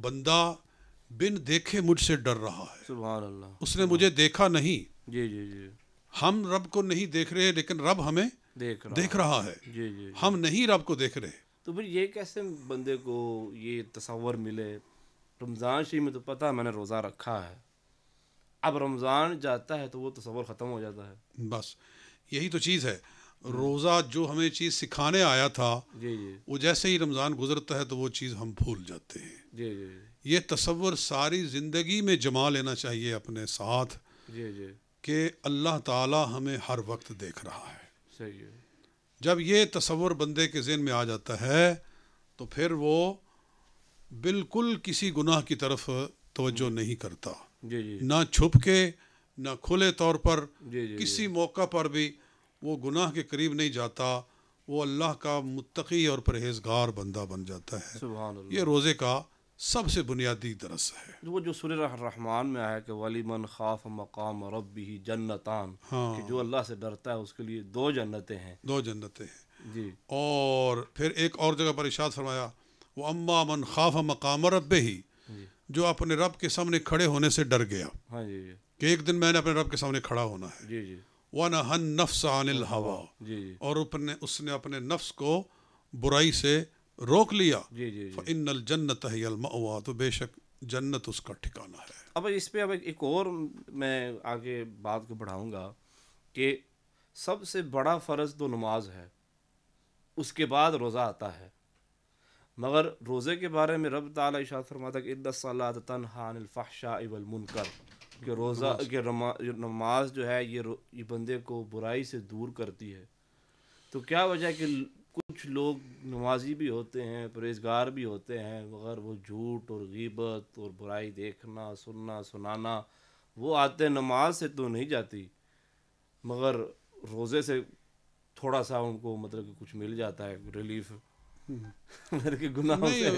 [SPEAKER 11] بندہ بن دیکھے مجھ سے ڈر رہا ہے.
[SPEAKER 9] سبحان اللہ.
[SPEAKER 11] اس نے مجھے دیکھا نہیں.
[SPEAKER 9] جی جی جی.
[SPEAKER 11] ہم رب کو نہیں دیکھ رہے لیکن رب ہمیں دیکھ رہا ہے.
[SPEAKER 9] جی جی.
[SPEAKER 11] ہم نہیں رب کو دیکھ رہے.
[SPEAKER 9] تو پھر یہ کیسے بندے کو یہ تصور ملے؟ رمضان شریف میں تو پتہ میں نے روزہ رکھا ہے, اب رمضان جاتا ہے تو وہ تصور ختم ہو جاتا ہے.
[SPEAKER 11] بس یہی تو چیز ہے. روزہ جو ہمیں چیز سکھانے آیا تھا,
[SPEAKER 9] جی جی,
[SPEAKER 11] وہ جیسے ہی رمضان گزرتا ہے تو وہ چیز ہم بھول جاتے ہیں.
[SPEAKER 9] جی جی.
[SPEAKER 11] یہ تصور ساری زندگی میں جما لینا چاہیے اپنے ساتھ.
[SPEAKER 9] جی جی.
[SPEAKER 11] کہ اللہ تعالی ہمیں ہر وقت دیکھ رہا ہے.
[SPEAKER 9] صحیح ہے.
[SPEAKER 11] جب یہ تصور بندے کے ذہن میں آ جاتا ہے تو پھر وہ بالکل کسی گناہ کی طرف توجہ نہیں کرتا.
[SPEAKER 9] جی جی.
[SPEAKER 11] نہ چھپ کے نہ کھلے طور پر.
[SPEAKER 9] جی جی.
[SPEAKER 11] کسی موقع پر بھی وہ گناہ کے قریب نہیں جاتا. وہ اللہ کا متقی اور پرہیزگار بندہ بن جاتا ہے.
[SPEAKER 9] سبحان اللہ.
[SPEAKER 11] یہ روزے کا سب سے بنیادی درس ہے.
[SPEAKER 9] وہ جو سورہ الرحمن میں آیا کہ وَلِمَنْ خَافَ مَقَامَ رَبِّهِ جَنَّتَانِ, کہ جو اللہ سے ڈرتا ہے اس کے لیے 2 جنتیں ہیں.
[SPEAKER 11] 2 جنتیں ہیں.
[SPEAKER 9] جی.
[SPEAKER 11] اور پھر ایک اور جگہ پر ارشاد فرمایا وَأَمَّا مَنْ خَافَ مَقَامَ رَبِّهِ, جو اپنے رب کے سامنے کھڑے ہونے سے ڈر گیا.
[SPEAKER 9] ہاں جی.
[SPEAKER 11] کہ ایک دن میں نے اپنے رب کے سامنے کھڑا ہونا ہے.
[SPEAKER 9] جی جی.
[SPEAKER 11] وَنَهَا النَّفْسَ عَنِ الْهَوَىٰ,
[SPEAKER 9] جی.
[SPEAKER 11] اور اس نے اپنے نفس کو برائی سے روک لیا.
[SPEAKER 9] جی جی.
[SPEAKER 11] فَإِنَّ الْجَنَّةَ هِيَ الْمَأْوَىٰ, تو بے شک جنت اس کا ٹھکانہ ہے.
[SPEAKER 9] اب اس پہ ایک اور میں آگے بات کو بڑھاؤں گا کہ سب سے بڑا فرض تو نماز ہے, اس کے بعد روزہ آتا ہے. مگر روزے کے بارے میں رب تعالیٰ ارشاد فرماتا ہے کہ اِنَّ الصَّلَاةَ تَنْہَىٰ عَنِ الْفَحْشَاءِ وَالْمُنکَرِ, کہ روزہ کہ نماز جو ہے یہ بندے کو برائی سے دور کرتی ہے. تو کیا وجہ ہے کہ کچھ لوگ نمازی بھی ہوتے ہیں, پرہیزگار بھی ہوتے ہیں, مگر وہ جھوٹ اور غیبت اور برائی دیکھنا, سننا, سنانا, وہ آتے ہیں نماز سے تو نہیں جاتی, مگر روزے سے تھوڑا سا ان کو مطلب کہ کچھ مل جاتا ہے ریلیف میرے کے گناہوں سے.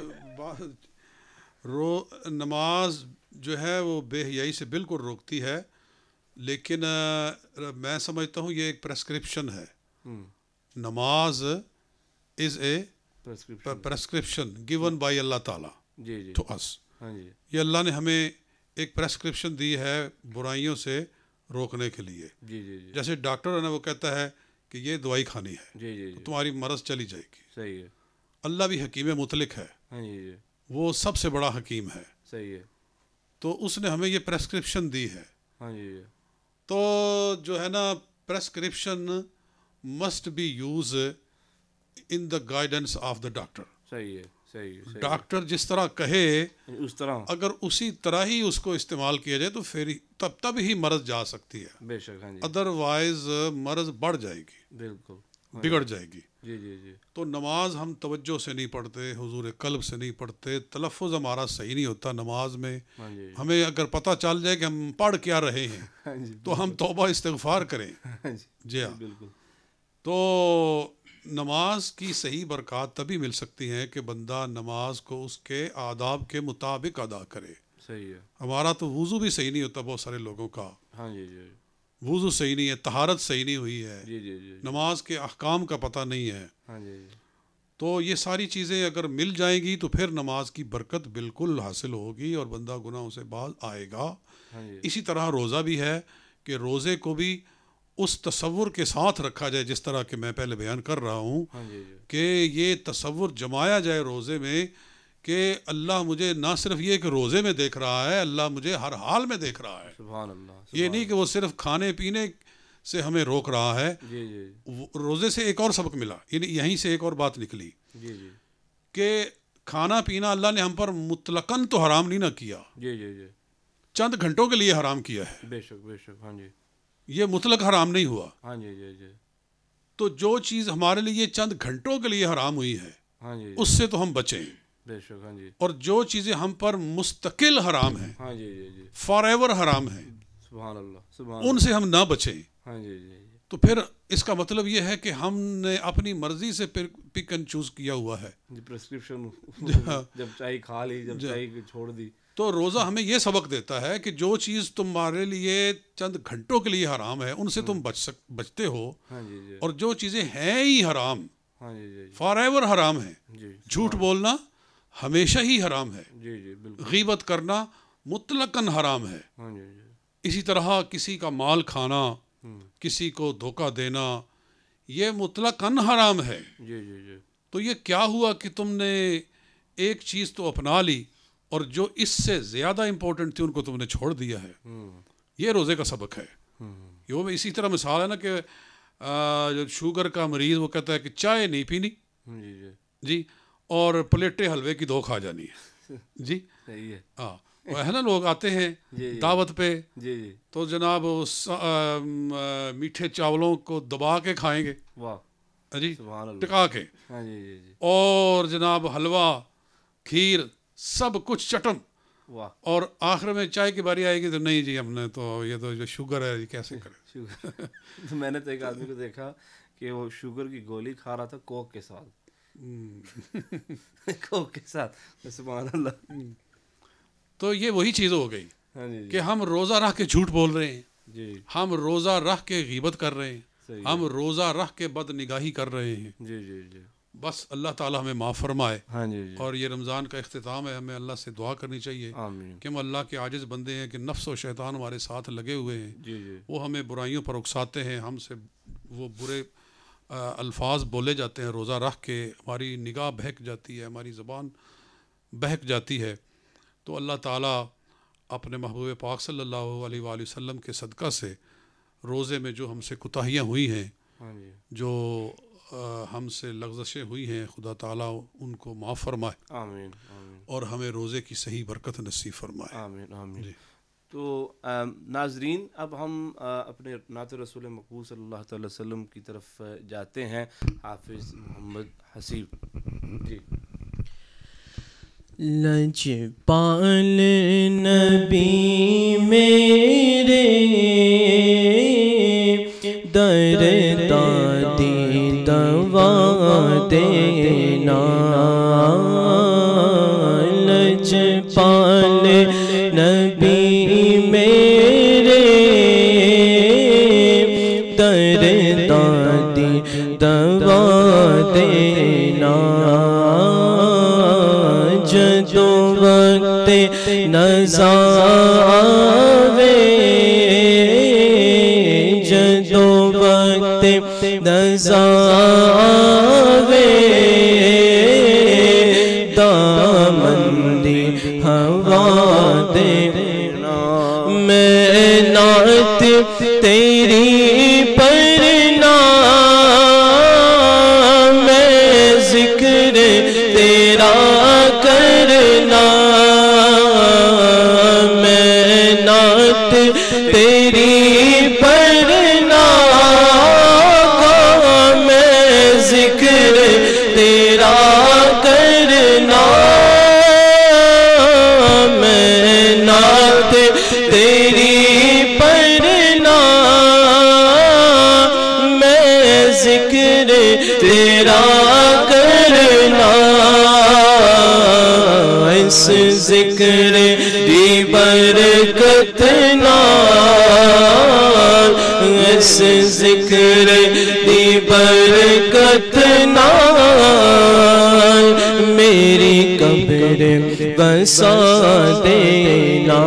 [SPEAKER 11] نماز جو ہے وہ بے حیائی سے بالکل روکتی ہے, لیکن میں سمجھتا ہوں یہ ایک پرسکرپشن ہے. نماز از اے پرسکرپشن گیون بائی اللہ تعالیٰ ٹو اس. یہ اللہ نے ہمیں ایک پریسکرپشن دی ہے برائیوں سے روکنے کے لیے.
[SPEAKER 9] جی جی جی
[SPEAKER 11] جیسے ڈاکٹر ہے نا وہ کہتا ہے کہ یہ دوائی کھانی ہے
[SPEAKER 9] جی جی
[SPEAKER 11] تو تمہاری مرض چلی جائے گی.
[SPEAKER 9] صحیح ہے.
[SPEAKER 11] اللہ بھی حکیم مطلق ہے,
[SPEAKER 9] ہاں جی جی
[SPEAKER 11] وہ سب سے بڑا حکیم ہے.
[SPEAKER 9] صحیح ہے.
[SPEAKER 11] تو اس نے ہمیں یہ پریسکرپشن دی ہے.
[SPEAKER 9] ہاں جی جی
[SPEAKER 11] تو جو ہے نا prescription must be use in the guidance of the doctor.
[SPEAKER 9] صحیح ہے. صحیح ہے.
[SPEAKER 11] ڈاکٹر جس طرح کہے
[SPEAKER 9] اس طرح
[SPEAKER 11] اگر اسی طرح ہی اس کو استعمال کیا جائے تو پھر تب ہی مرض جا سکتی ہے.
[SPEAKER 9] بے شک. ہاں جی
[SPEAKER 11] ادروائز مرض بڑھ جائے گی,
[SPEAKER 9] بالکل
[SPEAKER 11] بگڑ جائے گی.
[SPEAKER 9] جی جی جی
[SPEAKER 11] تو نماز ہم توجہ سے نہیں پڑھتے, حضور قلب سے نہیں پڑھتے, تلفظ ہمارا صحیح نہیں ہوتا نماز میں.
[SPEAKER 9] ہاں جی
[SPEAKER 11] ہمیں اگر پتہ چل جائے کہ ہم پڑھ کیا رہے ہیں
[SPEAKER 9] ہاں جی
[SPEAKER 11] تو ہم توبہ استغفار کریں.
[SPEAKER 9] ہاں جی
[SPEAKER 11] جی ہاں.
[SPEAKER 9] بالکل.
[SPEAKER 11] تو نماز کی صحیح برکات تبھی مل سکتی ہیں کہ بندہ نماز کو اس کے آداب کے مطابق ادا کرے.
[SPEAKER 9] صحیح ہے.
[SPEAKER 11] ہمارا تو وضو بھی صحیح نہیں ہوتا بہت سارے لوگوں کا.
[SPEAKER 9] ہاں جی جی
[SPEAKER 11] وضو صحیح نہیں ہے, طہارت صحیح نہیں ہوئی ہے,
[SPEAKER 9] جی جی جی
[SPEAKER 11] نماز کے احکام کا پتہ نہیں ہے.
[SPEAKER 9] ہاں جی جی
[SPEAKER 11] تو یہ ساری چیزیں اگر مل جائیں گی تو پھر نماز کی برکت بالکل حاصل ہوگی اور بندہ گناہوں سے باز آئے گا.
[SPEAKER 9] ہاں جی
[SPEAKER 11] اسی طرح روزہ بھی ہے کہ روزے کو بھی اس تصور کے ساتھ رکھا جائے جس طرح کہ میں پہلے بیان کر رہا ہوں
[SPEAKER 9] ہاں جی جی
[SPEAKER 11] کہ یہ تصور جمایا جائے روزے میں کہ اللہ مجھے نہ صرف یہ کہ روزے میں دیکھ رہا ہے, اللہ مجھے ہر حال میں دیکھ رہا ہے.
[SPEAKER 9] سبحان اللہ.
[SPEAKER 11] یہ نہیں کہ وہ صرف کھانے پینے سے ہمیں روک رہا ہے.
[SPEAKER 9] جی جی
[SPEAKER 11] روزے سے ایک اور سبق ملا, یعنی یہیں سے ایک اور بات نکلی
[SPEAKER 9] جی جی
[SPEAKER 11] کہ کھانا پینا اللہ نے ہم پر مطلقاً تو حرام نہیں نہ کیا,
[SPEAKER 9] جی جی جی
[SPEAKER 11] چند گھنٹوں کے لیے حرام کیا ہے.
[SPEAKER 9] بے شک بے شک. ہاں جی
[SPEAKER 11] یہ مطلق حرام نہیں ہوا.
[SPEAKER 9] ہاں جی جی جی
[SPEAKER 11] تو جو چیز ہمارے لیے چند گھنٹوں کے لیے حرام ہوئی ہے
[SPEAKER 9] ہاں جی
[SPEAKER 11] اس سے تو ہم بچیں,
[SPEAKER 9] بے شک. ہاں جی
[SPEAKER 11] اور جو چیزیں ہم پر مستقل حرام ہیں,
[SPEAKER 9] ہاں جی جی جی
[SPEAKER 11] فار ایور حرام ہیں,
[SPEAKER 9] سبحان اللہ. سبحان
[SPEAKER 11] ان
[SPEAKER 9] اللہ.
[SPEAKER 11] سے ہم نہ بچیں.
[SPEAKER 9] ہاں جی جی جی
[SPEAKER 11] تو پھر اس کا مطلب یہ ہے کہ ہم نے اپنی مرضی سے پک اینڈ چوز کیا ہوا ہے.
[SPEAKER 9] جی پرسکرپشن جب چائے کھا لی, جب چائے چھوڑ دی.
[SPEAKER 11] تو روزہ ہمیں یہ سبق دیتا ہے کہ جو چیز تمہارے لیے چند گھنٹوں کے لیے حرام ہے ان سے تم بچتے ہو,
[SPEAKER 9] ہاں جی جی
[SPEAKER 11] اور جو چیزیں ہیں ہی حرام,
[SPEAKER 9] ہاں جی جی
[SPEAKER 11] فار ایور حرام ہیں.
[SPEAKER 9] جی
[SPEAKER 11] جھوٹ بولنا ہمیشہ ہی حرام ہے,
[SPEAKER 9] جی جی بالکل.
[SPEAKER 11] غیبت کرنا مطلقاً حرام ہے.
[SPEAKER 9] ہاں جی جی
[SPEAKER 11] اسی طرح کسی کا مال کھانا, کسی کو دھوکہ دینا, یہ مطلقاً حرام ہے.
[SPEAKER 9] جی جی جی
[SPEAKER 11] تو یہ کیا ہوا کہ تم نے ایک چیز تو اپنا لی اور جو اس سے زیادہ امپورٹنٹ تھی ان کو تم نے چھوڑ دیا ہے. یہ روزے کا سبق ہے. یہ وہ اسی طرح مثال ہے نا کہ جو شوگر کا مریض وہ کہتا ہے کہ چائے نہیں پینی
[SPEAKER 9] جی جی
[SPEAKER 11] جی, اور پلیٹیں حلوے کی 2 کھا جانی ہے. جی
[SPEAKER 9] صحیح ہے.
[SPEAKER 11] ہاں وہ ہے نا, لوگ آتے ہیں
[SPEAKER 9] جی
[SPEAKER 11] دعوت پہ
[SPEAKER 9] جی جی
[SPEAKER 11] تو جناب میٹھے چاولوں کو دبا کے کھائیں گے,
[SPEAKER 9] واہ
[SPEAKER 11] جی
[SPEAKER 9] سبحان اللہ.
[SPEAKER 11] ٹکا کے,
[SPEAKER 9] ہاں جی جی جی
[SPEAKER 11] اور جناب حلوہ کھیر سب کچھ چٹم,
[SPEAKER 9] واہ.
[SPEAKER 11] اور آخر میں چائے کی باری آئے گی تو نہیں جی ہم نے تو یہ تو جو شوگر ہے یہ کیسے کرے.
[SPEAKER 9] شوگر تو میں نے تو ایک آدمی کو دیکھا کہ وہ شوگر کی گولی کھا رہا تھا کوک کے ساتھ. کوک کے ساتھ. سبحان اللہ.
[SPEAKER 11] تو یہ وہی چیز ہو گئی
[SPEAKER 9] ہاں جی
[SPEAKER 11] کہ ہم روزہ رکھ کے جھوٹ بول رہے ہیں,
[SPEAKER 9] جی
[SPEAKER 11] ہم روزہ رکھ کے غیبت کر رہے ہیں,
[SPEAKER 9] صحیح
[SPEAKER 11] ہم روزہ رکھ کے بد نگاہی کر رہے ہیں.
[SPEAKER 9] جی جی جی
[SPEAKER 11] بس اللہ تعالی ہمیں معاف فرمائے.
[SPEAKER 9] ہاں جی جی
[SPEAKER 11] اور یہ رمضان کا اختتام ہے, ہمیں اللہ سے دعا کرنی چاہیے
[SPEAKER 9] آمین.
[SPEAKER 11] کہ ہم اللہ کے عاجز بندے ہیں کہ نفس و شیطان ہمارے ساتھ لگے ہوئے ہیں,
[SPEAKER 9] جی جی
[SPEAKER 11] وہ ہمیں برائیوں پر اکساتے ہیں, ہم سے وہ برے الفاظ بولے جاتے ہیں روزہ رکھ کے, ہماری نگاہ بہک جاتی ہے, ہماری زبان بہک جاتی ہے. تو اللہ تعالیٰ اپنے محبوب پاک صلی اللہ علیہ وآلہ وسلم کے صدقہ سے روزے میں جو ہم سے کوتاہیاں ہوئی ہیں,
[SPEAKER 9] ہاں جی
[SPEAKER 11] جو ہم سے لغزشیں ہوئی ہیں, خدا تعالیٰ ان کو معاف فرمائے
[SPEAKER 9] آمین آمین
[SPEAKER 11] اور ہمیں روزے کی صحیح برکت نصیب فرمائے.
[SPEAKER 9] آمین آمین.
[SPEAKER 11] جی.
[SPEAKER 9] تو ناظرین اب ہم اپنے نعت رسول مقبول صلی اللہ تعالی وسلم کی طرف جاتے ہیں. حافظ محمد حسیب جی.
[SPEAKER 10] لجپال نبی میرے در دادی دوا دینا, لجپال نبی میرے در دادی دوا دینا, جدو وقت نہ نظر آوے جدو وقت نظر آوے دامن دی ہوا دینا میں نعت تیری پڑھنا میں ذکر تیرا کرنا میں نعت تیری پڑھنا میں ذکر تیرا کرنا میں نعت تیری پڑھنا میں ذکر تیرا کرنا اس ذکر دی برکت نال اس ذکر دی برکت نال میری قبر بسا دینا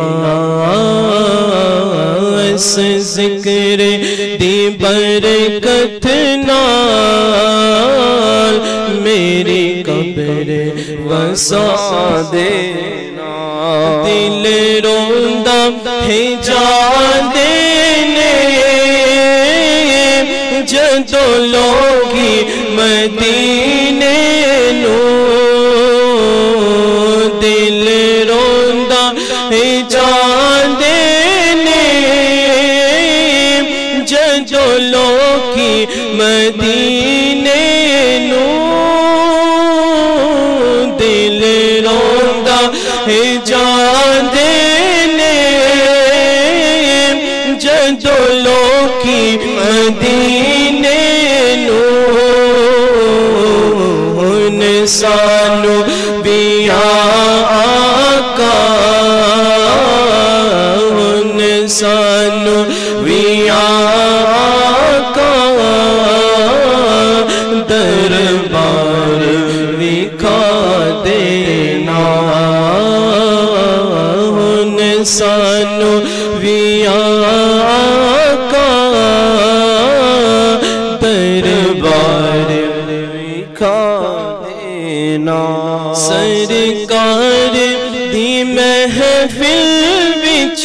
[SPEAKER 10] اس ذکر دی برکت نال میری قبر بسا دینا دل روندا ہے جان دینے جدو لوگی مدینے نو دل روندا ہے جان دینے جدو لوگی مدینے نو دل روندا ہے جان دینے جدو لوگی مدینے نو ہن سانو بیا آقا ہن سانو بیا آقا دربار وکھا دینا ہن سانو بیا آقا دربار وکھا دینا سرکار دی محفل وچ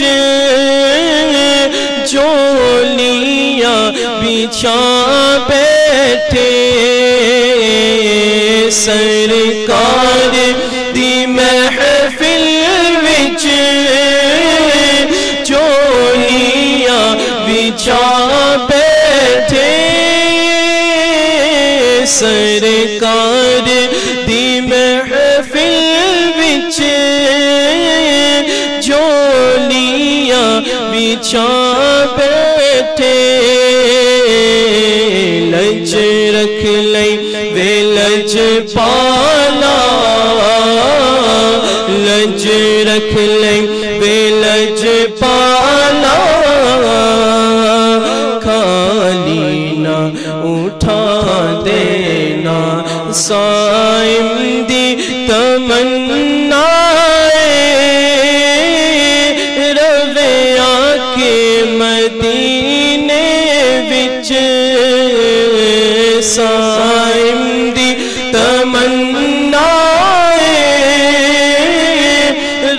[SPEAKER 10] جولیاں بچھا بیٹھے سرکار دی محفل وچ جولیاں بچھا بیٹھے سرکار دی محفل وچ جولیاں بچھا بیٹھے لج رکھ لئی وے لج پالا لج رکھ لئی وے لج پالا خالی نہ اٹھا دینا صائم دی تمنا رویا کے مدینے وچ صائم دی تمنا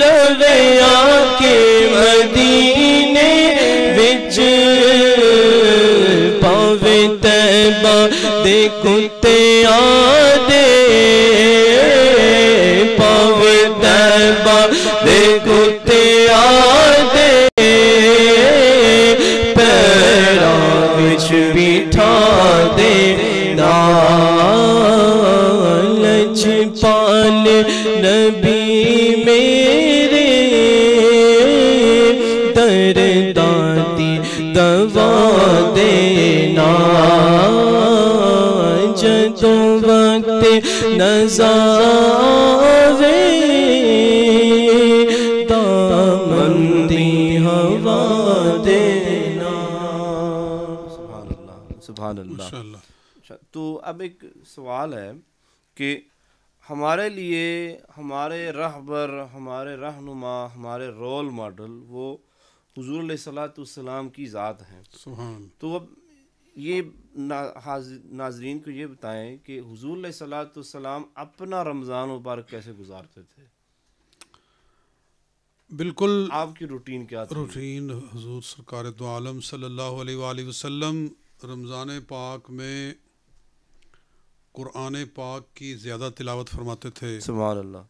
[SPEAKER 10] رویا کے مدینے وچ پاوے طیبہ دے کتے آدے پاوے طیبہ دے کتے آدے پیراں وچ بٹھا دینا لج پال نبی میرے درداں دی دوا دینا جدو وقت نظر آوے دامن دی ہوا دینا
[SPEAKER 9] سبحان اللہ. تو اب ایک سوال ہے کہ ہمارے لیے ہمارے رہبر، ہمارے رہنما، ہمارے رول ماڈل وہ حضور علیہ الصلوۃ والسلام کی ذات ہیں.
[SPEAKER 11] سبحان.
[SPEAKER 9] تو اب یہ ناظرین کو یہ بتائیں کہ حضور علیہ الصلوۃ والسلام اپنا رمضان مبارک کیسے گزارتے تھے؟
[SPEAKER 11] بالکل
[SPEAKER 9] آپ کی روٹین کیا تھی؟
[SPEAKER 11] روٹین حضور سرکار دو عالم صلی اللہ علیہ وآلہ وسلم رمضان پاک میں قرآن پاک کی زیادہ تلاوت فرماتے تھے.
[SPEAKER 9] سبحان اللہ.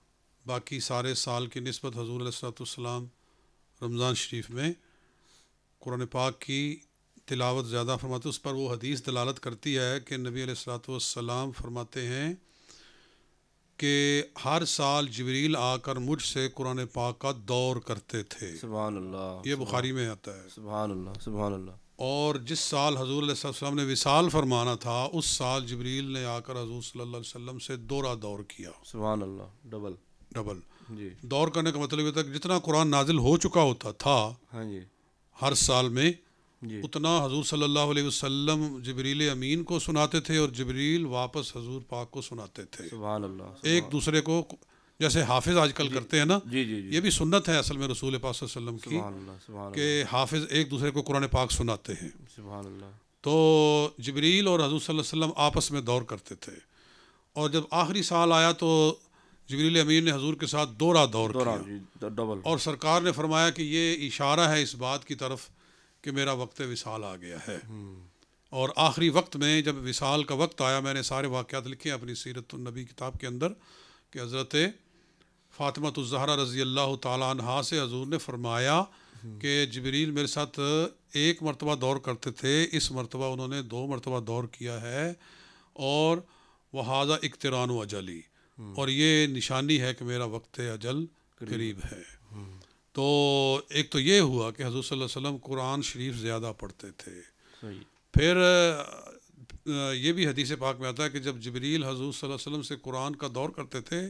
[SPEAKER 11] باقی سارے سال کی نسبت حضور علیہ الصلوۃ والسلام رمضان شریف میں قرآن پاک کی تلاوت زیادہ فرماتے. اس پر وہ حدیث دلالت کرتی ہے کہ نبی علیہ الصلوۃ والسلام فرماتے ہیں کہ ہر سال جبریل آ کر مجھ سے قرآن پاک کا دور کرتے تھے.
[SPEAKER 9] سبحان اللہ.
[SPEAKER 11] یہ بخاری میں آتا ہے.
[SPEAKER 9] سبحان اللہ. سبحان اللہ.
[SPEAKER 11] اور جس سال حضور علیہ السلام نے وصال فرمانا تھا اس سال جبریل نے آ کر حضور صلی اللہ علیہ وسلم سے دورہ دور کیا.
[SPEAKER 9] سبحان اللہ. ڈبل.
[SPEAKER 11] جی. دور کرنے کا مطلب یہ تھا کہ جتنا قرآن نازل ہو چکا ہوتا تھا
[SPEAKER 9] ہاں جی
[SPEAKER 11] ہر سال میں
[SPEAKER 9] جی
[SPEAKER 11] اتنا حضور صلی اللہ علیہ وسلم جبریل امین کو سناتے تھے اور جبریل واپس حضور پاک کو سناتے تھے.
[SPEAKER 9] سبحان اللہ.
[SPEAKER 11] ایک دوسرے کو جیسے حافظ آج کل کرتے ہیں نا.
[SPEAKER 9] جی جی
[SPEAKER 11] یہ بھی سنت ہے اصل میں رسول پاک صلی اللہ علیہ وسلم
[SPEAKER 9] سبحان اللہ. سبحان اللہ.
[SPEAKER 11] کہ حافظ ایک دوسرے کو قرآن پاک سناتے ہیں.
[SPEAKER 9] سبحان اللہ.
[SPEAKER 11] تو جبریل اور حضور صلی اللہ علیہ وسلم آپس میں دور کرتے تھے اور جب آخری سال آیا تو جبریل امین نے حضور کے ساتھ دورہ دور کیا
[SPEAKER 9] ڈبل.
[SPEAKER 11] اور سرکار نے فرمایا کہ یہ اشارہ ہے اس بات کی طرف کہ میرا وقت وصال آ گیا ہے. اور آخری وقت میں جب وصال کا وقت آیا میں نے سارے واقعات لکھے ہیں اپنی سیرت النبی کتاب کے اندر کہ حضرت فاطمہ الزہرا رضی اللہ تعالیٰ عنہا سے حضور نے فرمایا کہ جبریل میرے ساتھ ایک مرتبہ دور کرتے تھے، اس مرتبہ انہوں نے 2 مرتبہ دور کیا ہے اور وہذا اقتران و اجلی، اور یہ نشانی ہے کہ میرا وقت اجل قریب ہے. تو ایک تو یہ ہوا کہ حضور صلی اللہ علیہ وسلم قرآن شریف زیادہ پڑھتے تھے. پھر یہ بھی حدیث پاک میں آتا ہے کہ جب جبریل حضور صلی اللہ علیہ وسلم سے قرآن کا دور کرتے تھے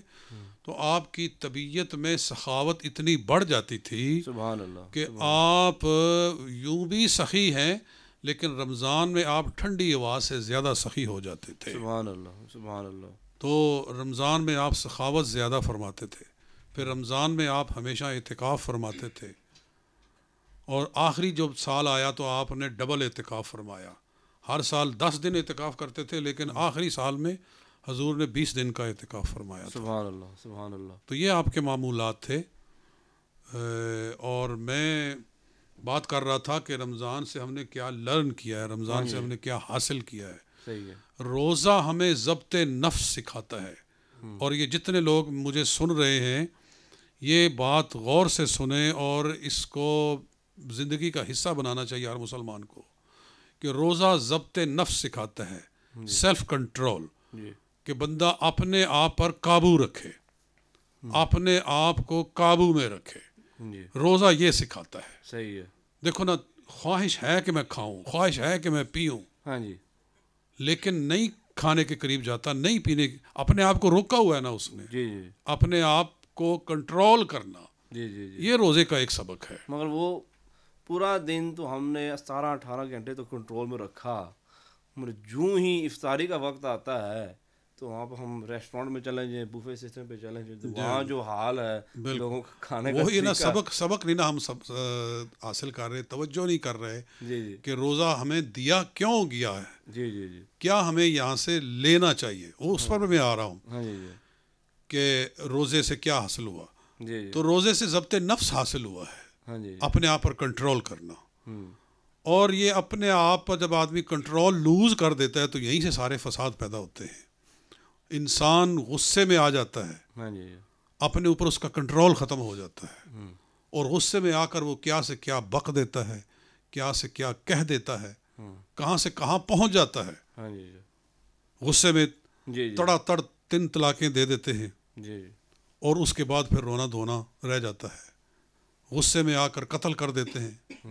[SPEAKER 11] تو آپ کی طبیعت میں سخاوت اتنی بڑھ جاتی تھی
[SPEAKER 9] سبحان اللہ
[SPEAKER 11] کہ آپ یوں بھی سخی ہیں لیکن رمضان میں آپ ٹھنڈی آواز سے زیادہ سخی ہو جاتے تھے.
[SPEAKER 9] سبحان اللہ. سبحان اللہ.
[SPEAKER 11] تو رمضان میں آپ سخاوت زیادہ فرماتے تھے. پھر رمضان میں آپ ہمیشہ اعتکاف فرماتے تھے اور آخری جب سال آیا تو آپ نے ڈبل اعتکاف فرمایا. ہر سال 10 دن اعتکاف کرتے تھے لیکن آخری سال میں حضور نے 20 دن کا اعتکاف فرمایا تھا.
[SPEAKER 9] سبحان اللہ. سبحان اللہ.
[SPEAKER 11] تو یہ آپ کے معمولات تھے. اور میں بات کر رہا تھا کہ رمضان سے ہم نے کیا لرن کیا ہے، رمضان سے ہم نے کیا حاصل کیا ہے.
[SPEAKER 9] صحیح ہے.
[SPEAKER 11] روزہ ہمیں ضبط نفس سکھاتا ہے. اور یہ جتنے لوگ مجھے سن رہے ہیں یہ بات غور سے سنیں اور اس کو زندگی کا حصہ بنانا چاہیے ہر مسلمان کو کہ روزہ ضبط نفس سکھاتا ہے، سیلف کنٹرول، کہ بندہ اپنے آپ پر قابو رکھے، اپنے آپ کو قابو میں رکھے. روزہ یہ سکھاتا ہے.
[SPEAKER 9] صحیح ہے.
[SPEAKER 11] دیکھو نا، خواہش ہے کہ میں کھاؤں، خواہش ہے کہ میں پیوں،
[SPEAKER 9] ہاں جی،
[SPEAKER 11] لیکن نہیں کھانے کے قریب جاتا، نہیں پینے، اپنے آپ کو روکا ہوا ہے نا اس نے.
[SPEAKER 9] جی جی.
[SPEAKER 11] اپنے آپ کو کنٹرول کرنا،
[SPEAKER 9] جی جی جی.
[SPEAKER 11] یہ روزے کا ایک سبق ہے.
[SPEAKER 9] مگر وہ پورا دن تو ہم نے 17-18 گھنٹے تو کنٹرول میں رکھا، مگر جوں ہی افطاری کا وقت آتا ہے تو وہاں پہ ہم ریسٹورینٹ میں چلیں جائیں، بوفے سسٹم پہ چلیں جائیں، وہاں جو حال ہے لوگوں کا کھانے کا،
[SPEAKER 11] وہی نا سبق نہیں نا ہم سب حاصل کر رہے، توجہ نہیں کر رہے
[SPEAKER 9] جی جی
[SPEAKER 11] کہ روزہ ہمیں دیا کیوں گیا ہے،
[SPEAKER 9] جی جی جی،
[SPEAKER 11] کیا ہمیں یہاں سے لینا چاہیے، وہ اس پر میں آ رہا ہوں.
[SPEAKER 9] ہاں جی جی.
[SPEAKER 11] کہ روزے سے کیا حاصل ہوا.
[SPEAKER 9] جی جی.
[SPEAKER 11] تو روزے سے ضبط نفس حاصل ہوا ہے،
[SPEAKER 9] ہاں جی.
[SPEAKER 11] اپنے آپ پر کنٹرول کرنا. اور یہ اپنے آپ پر جب آدمی کنٹرول لوز کر دیتا ہے تو یہیں سے سارے فساد پیدا ہوتے ہیں. انسان غصے میں آ جاتا ہے،
[SPEAKER 9] ہاں جی،
[SPEAKER 11] اپنے اوپر اس کا کنٹرول ختم ہو جاتا ہے اور غصے میں آ کر وہ کیا سے کیا بک دیتا ہے، کیا سے کیا کہہ دیتا ہے، کہاں سے کہاں پہنچ جاتا ہے.
[SPEAKER 9] ہاں جی.
[SPEAKER 11] غصے میں
[SPEAKER 9] جی جی.
[SPEAKER 11] تڑا تڑ 3 طلاقیں دے دیتے ہیں
[SPEAKER 9] جی.
[SPEAKER 11] اور اس کے بعد پھر رونا دھونا رہ جاتا ہے. غصے میں آ کر قتل کر دیتے ہیں،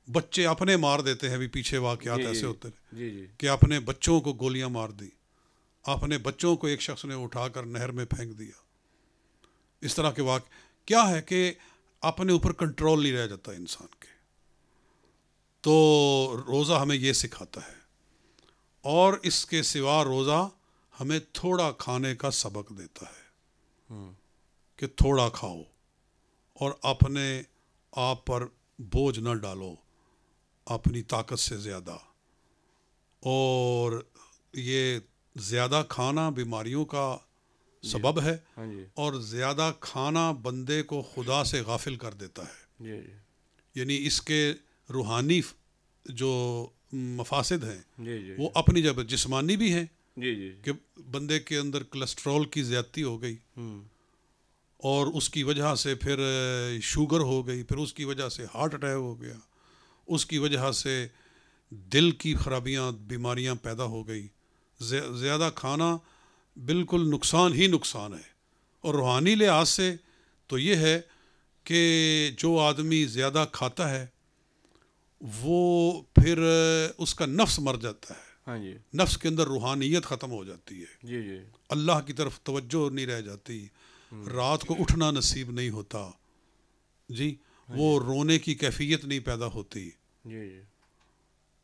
[SPEAKER 11] بچے اپنے مار دیتے ہیں. ابھی پیچھے واقعات ایسے ہوتے ہیں کہ اپنے بچوں کو گولیاں مار دی، اپنے بچوں کو ایک شخص نے اٹھا کر نہر میں پھینک دیا. اس طرح کے واقع کیا ہے کہ اپنے اوپر کنٹرول نہیں رہ جاتا انسان کے. تو روزہ ہمیں یہ سکھاتا ہے. اور اس کے سوا روزہ ہمیں تھوڑا کھانے کا سبق دیتا ہے کہ تھوڑا کھاؤ اور اپنے آپ پر بوجھ نہ ڈالو اپنی طاقت سے زیادہ. اور یہ زیادہ کھانا بیماریوں کا سبب ہے اور زیادہ کھانا بندے کو خدا سے غافل کر دیتا ہے. یعنی اس کے روحانی جو مفاسد ہیں وہ اپنی جگہ جسمانی بھی ہیں کہ بندے کے اندر کولیسٹرول کی زیادتی ہو گئی اور اس کی وجہ سے پھر شوگر ہو گئی, پھر اس کی وجہ سے ہارٹ اٹیک ہو گیا, اس کی وجہ سے دل کی خرابیاں بیماریاں پیدا ہو گئی. زیادہ کھانا بالکل نقصان ہی نقصان ہے. اور روحانی لحاظ سے تو یہ ہے کہ جو آدمی زیادہ کھاتا ہے وہ پھر اس کا نفس مر جاتا ہے, نفس کے اندر روحانیت ختم ہو جاتی ہے, اللہ کی طرف توجہ نہیں رہ جاتی, رات کو اٹھنا نصیب نہیں ہوتا جی, وہ رونے کی کیفیت نہیں پیدا ہوتی.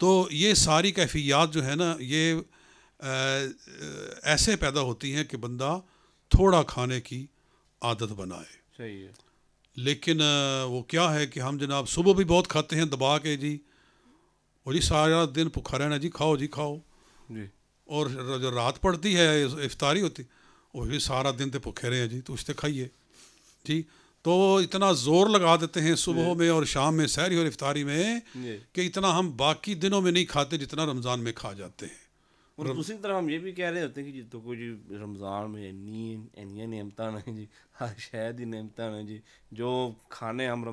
[SPEAKER 11] تو یہ ساری کیفیات جو ہے نا یہ ایسے پیدا ہوتی ہیں کہ بندہ تھوڑا کھانے کی عادت بنائے.
[SPEAKER 9] صحیح ہے.
[SPEAKER 11] لیکن وہ کیا ہے کہ ہم جناب صبح بھی بہت کھاتے ہیں دبا کے جی, اور جی سارا دن بھوکا رہنا جی, کھاؤ جی کھاؤ جی, اور جو رات پڑتی ہے افطاری ہوتی وہ جی سارا دن تو بھوکے رہے ہیں جی, تو اس سے کھائیے جی. تو اتنا زور لگا دیتے ہیں صبح میں اور شام میں سحری اور افطاری میں کہ اتنا ہم باقی دنوں میں نہیں کھاتے جتنا رمضان میں کھا جاتے ہیں.
[SPEAKER 9] اور دوسری طرف ہم یہ بھی کہہ رہے ہوتے ہیں کہ جی تو کوئی جی رمضان میں اینیاں نعمتاں ہیں جی, ہر شاید ہی نعمتاں ہیں جی, جو کھانے ہم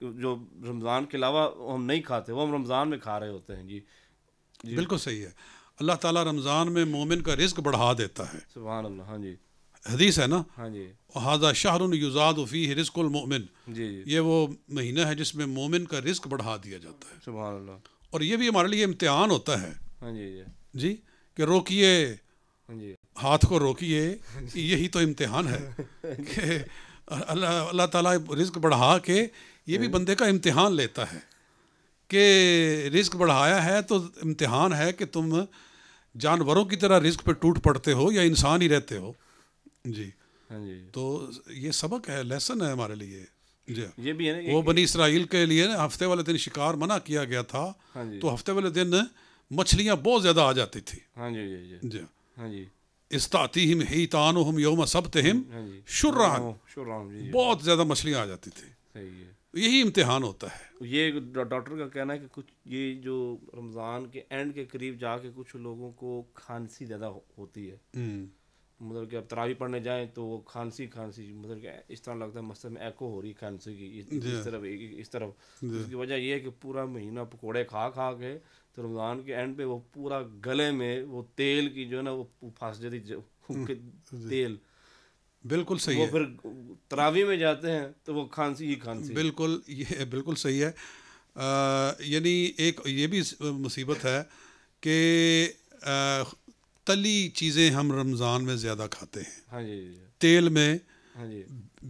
[SPEAKER 9] جو رمضان کے علاوہ ہم نہیں کھاتے وہ ہم رمضان میں کھا رہے ہوتے ہیں جی.
[SPEAKER 11] بالکل صحیح ہے. اللہ تعالیٰ رمضان میں مومن کا رزق بڑھا دیتا ہے.
[SPEAKER 9] سبحان اللہ. ہاں جی,
[SPEAKER 11] حدیث ہے نا,
[SPEAKER 9] ہاں جی,
[SPEAKER 11] ھذا شہر یزاد فیہ رزق المؤمن,
[SPEAKER 9] جی
[SPEAKER 11] یہ وہ مہینہ ہے جس میں مومن کا رزق بڑھا دیا جاتا ہے.
[SPEAKER 9] سبحان اللہ.
[SPEAKER 11] اور یہ بھی ہمارے لیے امتحان ہوتا ہے.
[SPEAKER 9] ہاں جی
[SPEAKER 11] جی, کہ روکیے,
[SPEAKER 9] جی
[SPEAKER 11] ہاتھ کو روکیے, یہی تو امتحان ہے کہ اللہ تعالیٰ رزق بڑھا کے یہ بھی بندے کا امتحان لیتا ہے کہ رزق بڑھایا ہے تو امتحان ہے کہ تم جانوروں کی طرح رزق پہ ٹوٹ پڑتے ہو یا انسان ہی رہتے ہو جی.
[SPEAKER 9] ہاں جی,
[SPEAKER 11] تو یہ سبق ہے, لیسن ہے ہمارے لیے جی.
[SPEAKER 9] یہ بھی ہے نا
[SPEAKER 11] وہ بنی اسرائیل کے لیے ہفتے والے دن شکار منع کیا گیا تھا, تو ہفتے والے دن مچھلیاں بہت زیادہ آ جاتی تھی.
[SPEAKER 9] ہاں جی جی
[SPEAKER 11] جی,
[SPEAKER 9] ہاں جی,
[SPEAKER 11] استعتیہم حیتانہم یوم سبتہم شرعن, بہت زیادہ مچھلیاں آ جاتی تھی.
[SPEAKER 9] صحیح ہے.
[SPEAKER 11] یہی امتحان ہوتا ہے.
[SPEAKER 9] یہ ڈاکٹر کا کہنا ہے کہ کچھ یہ جو رمضان کے اینڈ کے قریب جا کے کچھ لوگوں کو کھانسی زیادہ ہوتی ہے, مطلب کہ اب تراویح پڑھنے جائیں تو وہ کھانسی مطلب کہ اس طرح لگتا ہے مسجد میں ایکو ہو رہی کھانسی کی اس طرف. اس کی وجہ یہ ہے کہ پورا مہینہ پکوڑے کھا کے تو رمضان کے اینڈ پہ وہ پورا گلے میں وہ تیل کی جو ہے نا وہ پھنس جاتی تیل. بالکل صحیح ہے. وہ پھر تراویح میں جاتے ہیں تو وہ کھانسی.
[SPEAKER 11] بالکل, یہ بالکل صحیح ہے. یعنی ایک یہ بھی مصیبت ہے کہ تلی چیزیں ہم رمضان میں زیادہ کھاتے ہیں.
[SPEAKER 9] ہاں جی,
[SPEAKER 11] تیل میں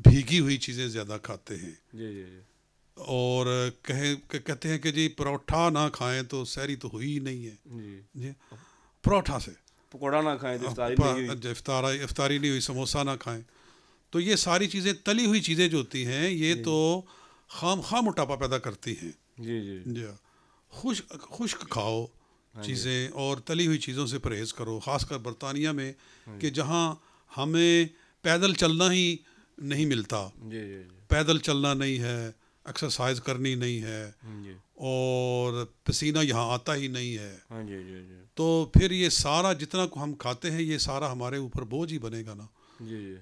[SPEAKER 11] بھیگی ہوئی چیزیں زیادہ کھاتے ہیں.
[SPEAKER 9] جی جی,
[SPEAKER 11] اور کہتے ہیں کہ جی پروٹھا نہ کھائیں تو سحری تو ہوئی ہی نہیں ہے جی. پروٹھا سے
[SPEAKER 9] پکوڑا نہ کھائیں تو
[SPEAKER 11] افطاری نہیں ہوئی, سموسہ نہ کھائیں. تو یہ ساری چیزیں تلی ہوئی چیزیں جو ہوتی ہیں یہ تو خام موٹاپا پیدا کرتی ہیں.
[SPEAKER 9] جی جی
[SPEAKER 11] جی, خشک کھاؤ چیزیں اور تلی ہوئی چیزوں سے پرہیز کرو, خاص کر برطانیہ میں کہ جہاں ہمیں پیدل چلنا ہی نہیں ملتا. پیدل چلنا نہیں ہے, ایکسرسائز کرنی نہیں ہے, اور پسینہ یہاں آتا ہی نہیں ہے. تو پھر یہ سارا جتنا ہم کھاتے ہیں یہ سارا ہمارے اوپر بوجھ ہی بنے گا نا,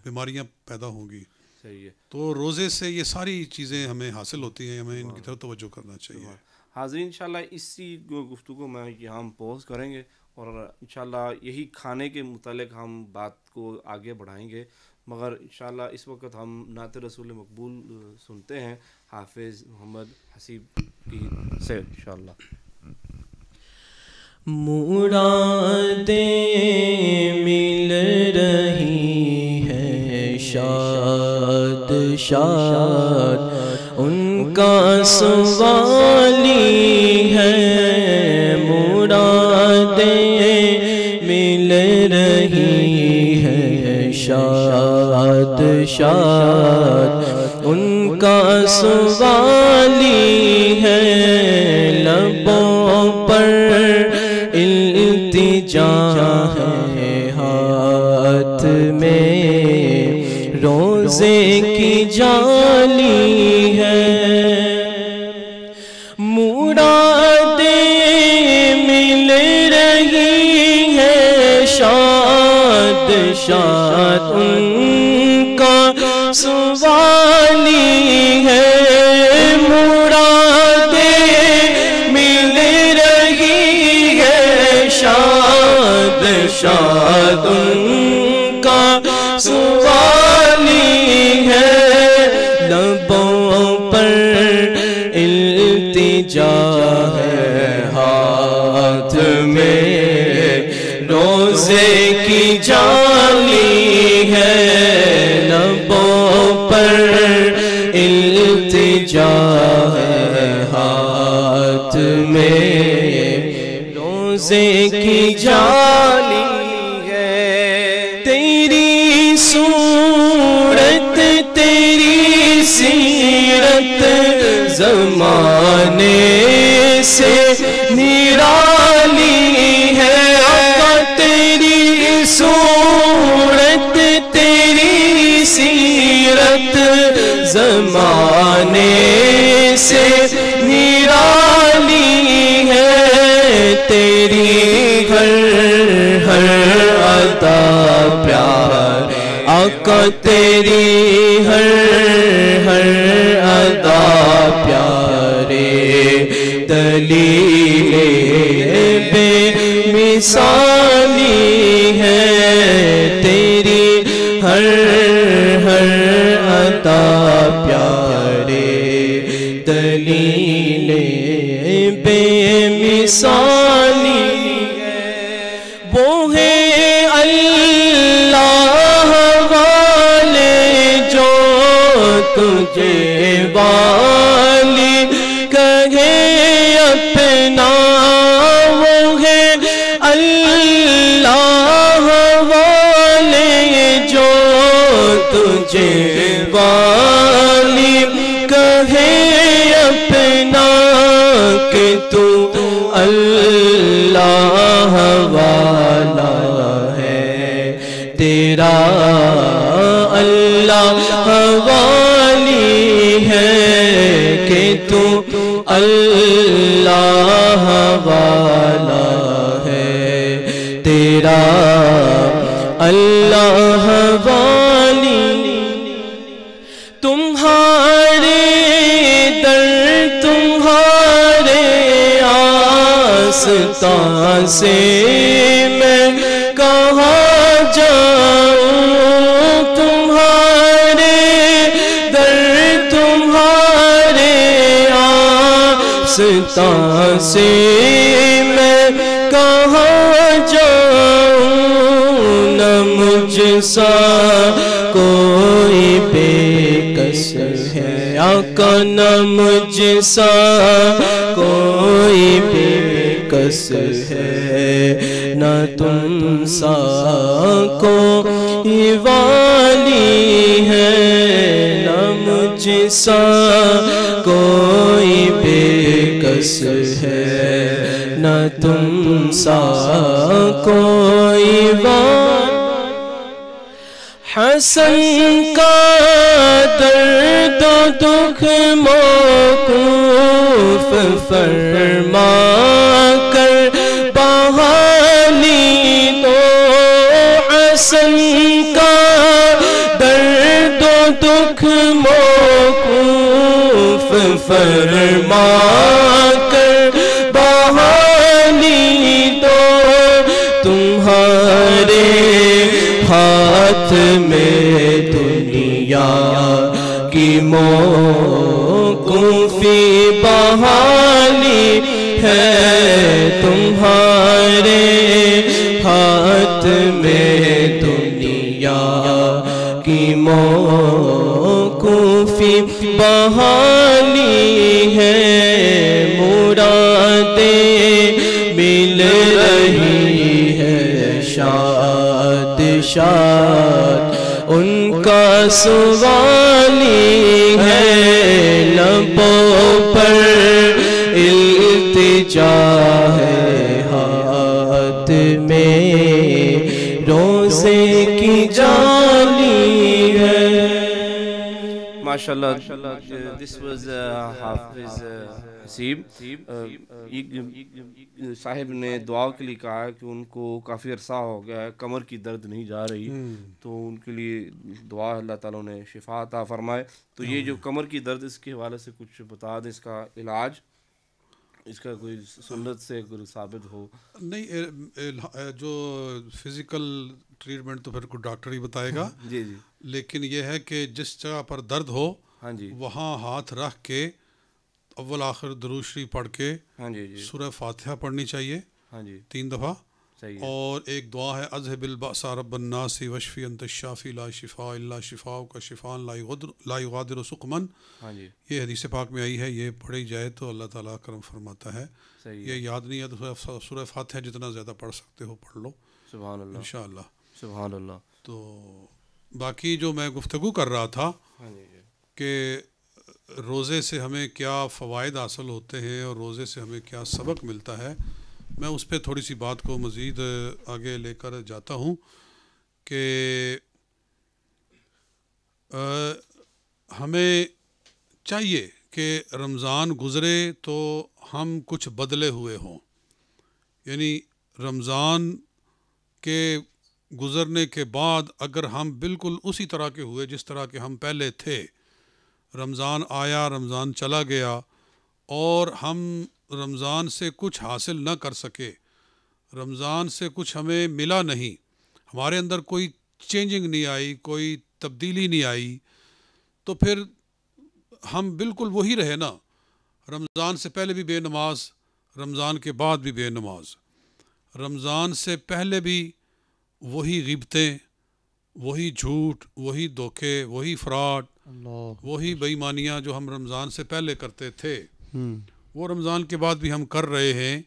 [SPEAKER 11] بیماریاں پیدا ہوں گی.
[SPEAKER 9] صحیح ہے.
[SPEAKER 11] تو روزے سے یہ ساری چیزیں ہمیں حاصل ہوتی ہیں, ہمیں ان کی طرف توجہ کرنا چاہیے.
[SPEAKER 9] حاضرین انشاءاللہ اسی گفتگو میں یہاں ہم پوز کریں گے اور انشاءاللہ یہی کھانے کے متعلق ہم بات کو آگے بڑھائیں گے. مگر انشاءاللہ اس وقت ہم نعت رسول مقبول سنتے ہیں حافظ محمد حسیب کی سے انشاءاللہ.
[SPEAKER 10] مرادیں مل رہی ہے شاد شاد, ان کا سوالی ہے. مرادیں مل رہی شاد شاد ان کا سوالی ہے لبوں پر التجا ہے ہاتھ میں روزے کی جالی ہے شاد ان کا سوالی ہے مرادیں مل رہی ہے شاد شاد ان کا سوالی ہے لبوں پر التجا ہے ہاتھ میں روزے کی جالی ہے لبوں پر التجا ہے ہاتھ میں روزے کی جالی ہے تیری صورت تیری سیرت زمانے سے نرالی ہے صورت تیری سیرت زمانے سے نرالی ہے تیری ہر عطا پیار آقا تیری ہر عطا پیارے دلیل بے مثالی ہے تیری ہر عطا پیارے دلیل بے مثالی ہے وہ ہے اللہ والے جو تجھے والی کہے اپنا وہ ہے اللہ والے جو تجھے والی کہے اپنا کہ تو اللہ والا ہے تیرا اللہ والی ہے کہ تو اللہ والا ہے تیرا اللہ والی تمہارے در تمہارے آستان سے میں کہاں جاؤں تمہارے در تمہارے آستان سے میں کہاں جاؤں نہ مجھ سا کوئی بے کس ہے آقا نہ مجھ سا کوئی بے کس ہے نہ تم سا کوئی والی ہے نہ مجھ سا کوئی بے کس ہے نہ تم سا کوئی والی حسن کا درد و دکھ موقوف فرما کر بحالی دو حسن کا درد و دکھ موقوف فرما کر بحالی دو تمہارے ہاتھ میں دنیا کی موقوفی بحالی ہے تمہارے ہاتھ میں دنیا کی موقوفی بحالی ہے مرادیں مل رہی ہے شاد شاد کا سوالی ہے، لبوں پر التجا ہے، ہاتھ میں روزے کی جالی ہے.
[SPEAKER 9] MashaAllah, this was Hafiz Haseeb صاحب نے دعا کے لیے کہا ہے کہ ان کو کافی عرصہ ہو گیا ہے کمر کی درد نہیں جا رہی، تو ان کے لیے دعا اللہ تعالیٰ نے شفا عطا فرمائے. تو یہ جو کمر کی درد، اس کے حوالے سے کچھ بتا دیں، اس کا علاج، اس کا کوئی سنت سے کوئی ثابت ہو؟
[SPEAKER 11] نہیں، جو فزیکل ٹریٹمنٹ تو پھر کوئی ڈاکٹر ہی بتائے گا.
[SPEAKER 9] جی جی.
[SPEAKER 11] لیکن یہ ہے کہ جس جگہ پر درد ہو
[SPEAKER 9] ہاں جی،
[SPEAKER 11] وہاں ہاتھ رکھ کے اول آخر درود شریف پڑھ کے
[SPEAKER 9] ہاں جی جی،
[SPEAKER 11] سورہ فاتحہ پڑھنی چاہیے
[SPEAKER 9] ہاں جی
[SPEAKER 11] 3 دفعہ.
[SPEAKER 9] صحیح ہے.
[SPEAKER 11] اور ایک دعا ہے اذهب البأس رب الناس واشفی انت الشافی لا شفاء الا شفاؤک شفاء لا یغادر سقما.
[SPEAKER 9] ہاں جی
[SPEAKER 11] یہ حدیث پاک میں آئی ہے، یہ پڑھی جائے تو اللہ تعالیٰ کرم فرماتا ہے.
[SPEAKER 9] صحیح
[SPEAKER 11] یہ
[SPEAKER 9] ہے.
[SPEAKER 11] یاد نہیں ہے تو سورہ فاتحہ جتنا زیادہ پڑھ سکتے ہو پڑھ لو
[SPEAKER 9] سبحان اللہ
[SPEAKER 11] انشاءاللہ.
[SPEAKER 9] سبحان اللہ.
[SPEAKER 11] تو باقی جو میں گفتگو کر رہا تھا
[SPEAKER 9] ہاں جی جی،
[SPEAKER 11] کہ روزے سے ہمیں کیا فوائد حاصل ہوتے ہیں اور روزے سے ہمیں کیا سبق ملتا ہے، میں اس پہ تھوڑی سی بات کو مزید آگے لے کر جاتا ہوں کہ ہمیں چاہیے کہ رمضان گزرے تو ہم کچھ بدلے ہوئے ہوں. یعنی رمضان کے گزرنے کے بعد اگر ہم بالکل اسی طرح کے ہوئے جس طرح کے ہم پہلے تھے، رمضان آیا، رمضان چلا گیا اور ہم رمضان سے کچھ حاصل نہ کر سکے، رمضان سے کچھ ہمیں ملا نہیں، ہمارے اندر کوئی چینجنگ نہیں آئی، کوئی تبدیلی نہیں آئی، تو پھر ہم بالکل وہی رہے نا. رمضان سے پہلے بھی بے نماز، رمضان کے بعد بھی بے نماز، رمضان سے پہلے بھی وہی غیبتیں، وہی جھوٹ، وہی دھوکے، وہی فراڈ، وہی بے ایمانیاں جو ہم رمضان سے پہلے کرتے تھے وہ رمضان کے بعد بھی ہم کر رہے ہیں.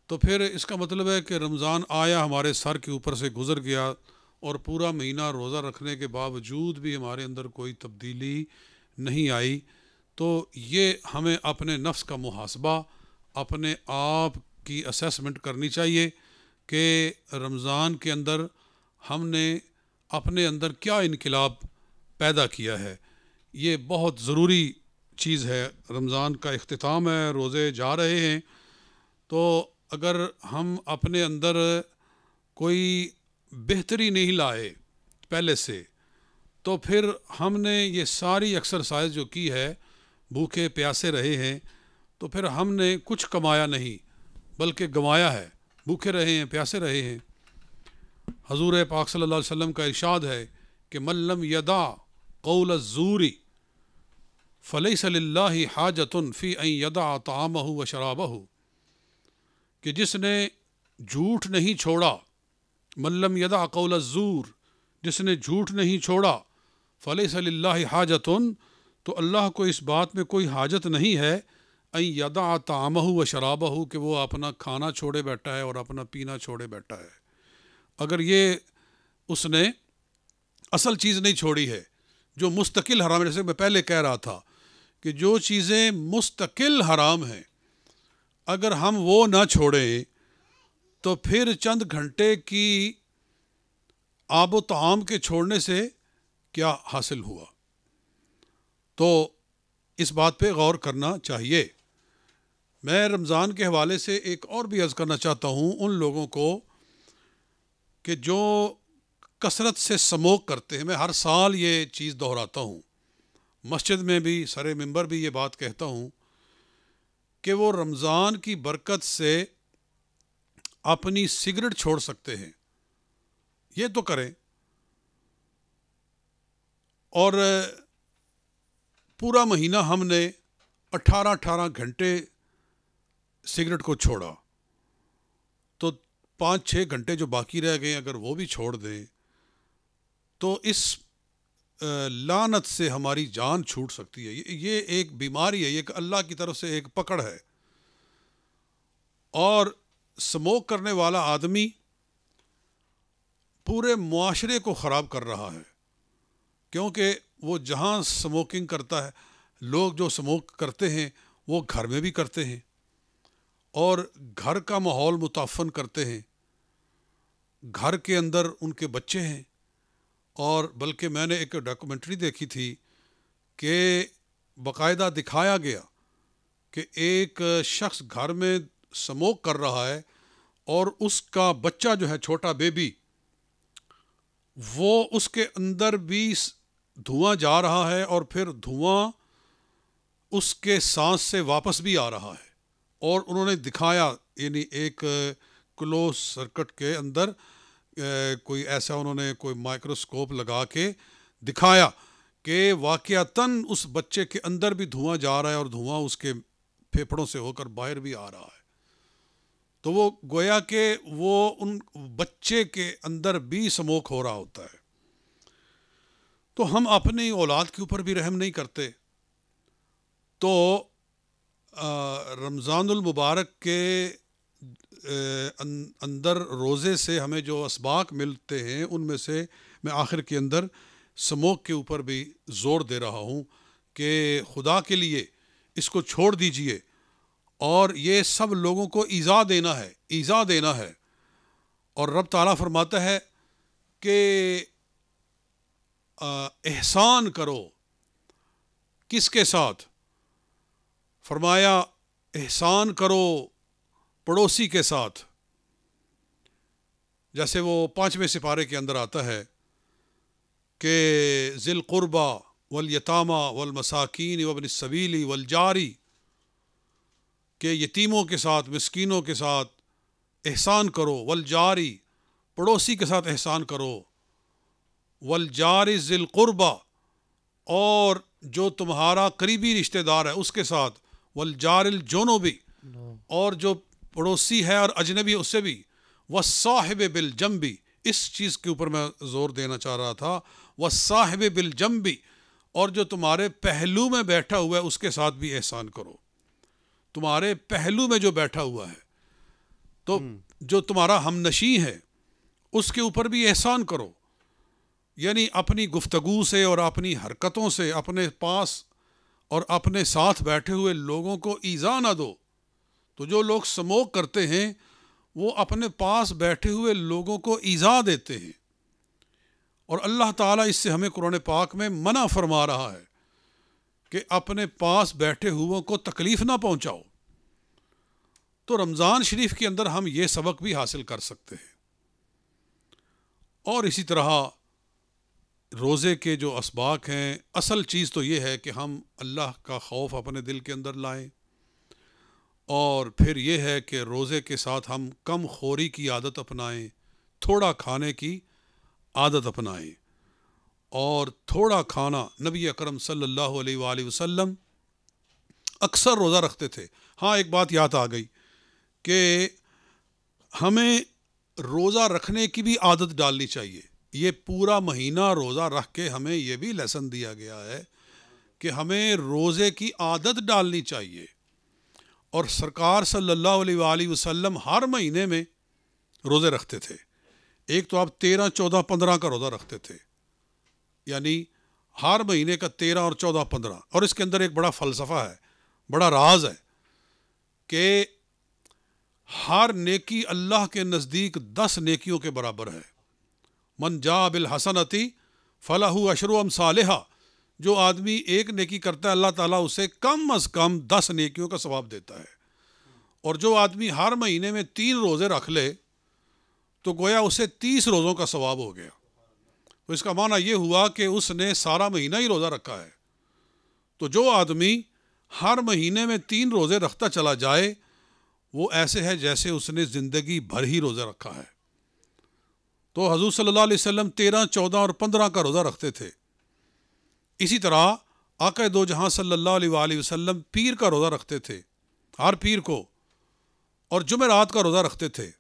[SPEAKER 11] تو پھر اس کا مطلب ہے کہ رمضان آیا، ہمارے سر کے اوپر سے گزر گیا اور پورا مہینہ روزہ رکھنے کے باوجود بھی ہمارے اندر کوئی تبدیلی نہیں آئی. تو یہ ہمیں اپنے نفس کا محاسبہ، اپنے آپ کی اسیسمنٹ کرنی چاہیے کہ رمضان کے اندر ہم نے اپنے اندر کیا انقلاب پیدا کیا ہے. یہ بہت ضروری چیز ہے. رمضان کا اختتام ہے، روزے جا رہے ہیں، تو اگر ہم اپنے اندر کوئی بہتری نہیں لائے پہلے سے، تو پھر ہم نے یہ ساری ایکسرسائز جو کی ہے، بھوکے پیاسے رہے ہیں، تو پھر ہم نے کچھ کمایا نہیں بلکہ گنوایا ہے. بھوکے رہے ہیں، پیاسے رہے ہیں. حضور پاک صلی اللہ علیہ وسلم کا ارشاد ہے کہ من لم یدع قول الزور فلیس للہ حاجۃ فی ان یدع طعامہ و شرابہ، کہ جس نے جھوٹ نہیں چھوڑا، من لم یدع قول الزور، جس نے جھوٹ نہیں چھوڑا، فلیس للہ حاجۃ، تو اللہ کو اس بات میں کوئی حاجت نہیں ہے، ان یدع طعامہ و شرابہ، کہ وہ اپنا کھانا چھوڑے بیٹھا ہے اور اپنا پینا چھوڑے بیٹھا ہے. اگر یہ اس نے اصل چیز نہیں چھوڑی ہے جو مستقل حرام ہے، جیسے میں پہلے کہہ رہا تھا کہ جو چیزیں مستقل حرام ہیں اگر ہم وہ نہ چھوڑیں تو پھر چند گھنٹے کی آب و طعام کے چھوڑنے سے کیا حاصل ہوا. تو اس بات پہ غور کرنا چاہیے. میں رمضان کے حوالے سے ایک اور بھی عرض کرنا چاہتا ہوں ان لوگوں کو کہ جو کثرت سے سموک کرتے ہیں. میں ہر سال یہ چیز دہراتا ہوں، مسجد میں بھی سر ممبر بھی یہ بات کہتا ہوں کہ وہ رمضان کی برکت سے اپنی سگریٹ چھوڑ سکتے ہیں، یہ تو کریں. اور پورا مہینہ ہم نے 18 گھنٹے سگریٹ کو چھوڑا، تو 5-6 گھنٹے جو باقی رہ گئے اگر وہ بھی چھوڑ دیں تو اس لعنت سے ہماری جان چھوٹ سکتی ہے. یہ ایک بیماری ہے، یہ ایک اللہ کی طرف سے ایک پکڑ ہے. اور سموک کرنے والا آدمی پورے معاشرے کو خراب کر رہا ہے. کیونکہ وہ جہاں سموکنگ کرتا ہے، لوگ جو سموک کرتے ہیں وہ گھر میں بھی کرتے ہیں اور گھر کا ماحول متعفن کرتے ہیں، گھر کے اندر ان کے بچے ہیں. اور بلکہ میں نے ایک ڈاکومنٹری دیکھی تھی کہ باقاعدہ دکھایا گیا کہ ایک شخص گھر میں سموک کر رہا ہے اور اس کا بچہ جو ہے چھوٹا بیبی، وہ اس کے اندر بھی دھواں جا رہا ہے اور پھر دھواں اس کے سانس سے واپس بھی آ رہا ہے. اور انہوں نے دکھایا، یعنی ایک کلوز سرکٹ کے اندر کوئی ایسا انہوں نے کوئی مائکروسکوپ لگا کے دکھایا کہ واقعتاً اس بچے کے اندر بھی دھواں جا رہا ہے اور دھواں اس کے پھیپھڑوں سے ہو کر باہر بھی آ رہا ہے. تو وہ گویا کہ وہ ان بچے کے اندر بھی سموک ہو رہا ہوتا ہے. تو ہم اپنی اولاد کے اوپر بھی رحم نہیں کرتے. تو رمضان المبارک کے اندر روزے سے ہمیں جو اسباق ملتے ہیں ان میں سے میں آخر کے اندر سموک کے اوپر بھی زور دے رہا ہوں کہ خدا کے لیے اس کو چھوڑ دیجئے. اور یہ سب لوگوں کو ایذا دینا ہے. اور رب تعالیٰ فرماتا ہے کہ احسان کرو. کس کے ساتھ؟ فرمایا احسان کرو پڑوسی کے ساتھ. جیسے وہ 5ویں سپارے کے اندر آتا ہے کہ ذی القربى والیتامى والمساکین وابن السبیل والجاری، کہ یتیموں کے ساتھ، مسکینوں کے ساتھ احسان کرو. والجاری، پڑوسی کے ساتھ احسان کرو. والجاری ذی القربى، اور جو تمہارا قریبی رشتہ دار ہے اس کے ساتھ. والجار الجنوبی، اور جو پڑوسی ہے اور اجنبی اس سے بھی. والصاحب بالجنبی، اس چیز کے اوپر میں زور دینا چاہ رہا تھا. والصاحب بالجنبی، اور جو تمہارے پہلو میں بیٹھا ہوا ہے اس کے ساتھ بھی احسان کرو. تمہارے پہلو میں جو بیٹھا ہوا ہے، تو جو تمہارا ہمنشیں ہے اس کے اوپر بھی احسان کرو. یعنی اپنی گفتگو سے اور اپنی حرکتوں سے اپنے پاس اور اپنے ساتھ بیٹھے ہوئے لوگوں کو ایذا نہ دو. تو جو لوگ سموک کرتے ہیں وہ اپنے پاس بیٹھے ہوئے لوگوں کو ایذا دیتے ہیں، اور اللہ تعالیٰ اس سے ہمیں قرآن پاک میں منع فرما رہا ہے کہ اپنے پاس بیٹھے ہوئوں کو تکلیف نہ پہنچاؤ. تو رمضان شریف کے اندر ہم یہ سبق بھی حاصل کر سکتے ہیں. اور اسی طرح روزے کے جو اسباق ہیں، اصل چیز تو یہ ہے کہ ہم اللہ کا خوف اپنے دل کے اندر لائیں، اور پھر یہ ہے کہ روزے کے ساتھ ہم کم خوری کی عادت اپنائیں، تھوڑا کھانے کی عادت اپنائیں. اور تھوڑا کھانا، نبی اکرم صلی اللہ علیہ وآلہ وسلم اکثر روزہ رکھتے تھے. ہاں ایک بات یاد آ گئی کہ ہمیں روزہ رکھنے کی بھی عادت ڈالنی چاہیے. یہ پورا مہینہ روزہ رکھ کے ہمیں یہ بھی لیسن دیا گیا ہے کہ ہمیں روزے کی عادت ڈالنی چاہیے. اور سرکار صلی اللہ علیہ وآلہ وسلم ہر مہینے میں روزے رکھتے تھے. ایک تو آپ 13, 14, 15 کا روزہ رکھتے تھے، یعنی ہر مہینے کا 13 اور 14, 15. اور اس کے اندر ایک بڑا فلسفہ ہے، بڑا راز ہے کہ ہر نیکی اللہ کے نزدیک 10 نیکیوں کے برابر ہے. من جاء بالحسنۃ فلہ عشر امثالھا. جو آدمی ایک نیکی کرتا ہے اللہ تعالیٰ اسے کم از کم 10 نیکیوں کا ثواب دیتا ہے. اور جو آدمی ہر مہینے میں 3 روزے رکھ لے تو گویا اسے 30 روزوں کا ثواب ہو گیا. تو اس کا معنی یہ ہوا کہ اس نے سارا مہینہ ہی روزہ رکھا ہے. تو جو آدمی ہر مہینے میں 3 روزے رکھتا چلا جائے وہ ایسے ہے جیسے اس نے زندگی بھر ہی روزہ رکھا ہے. تو حضور صلی اللہ علیہ وسلم 13, 14 اور 15 کا روزہ رکھتے تھے. اسی طرح آقا دو جہاں صلی اللہ علیہ وآلہ وسلم پیر کا روزہ رکھتے تھے ہر پیر کو، اور جمعرات کا روزہ رکھتے تھے.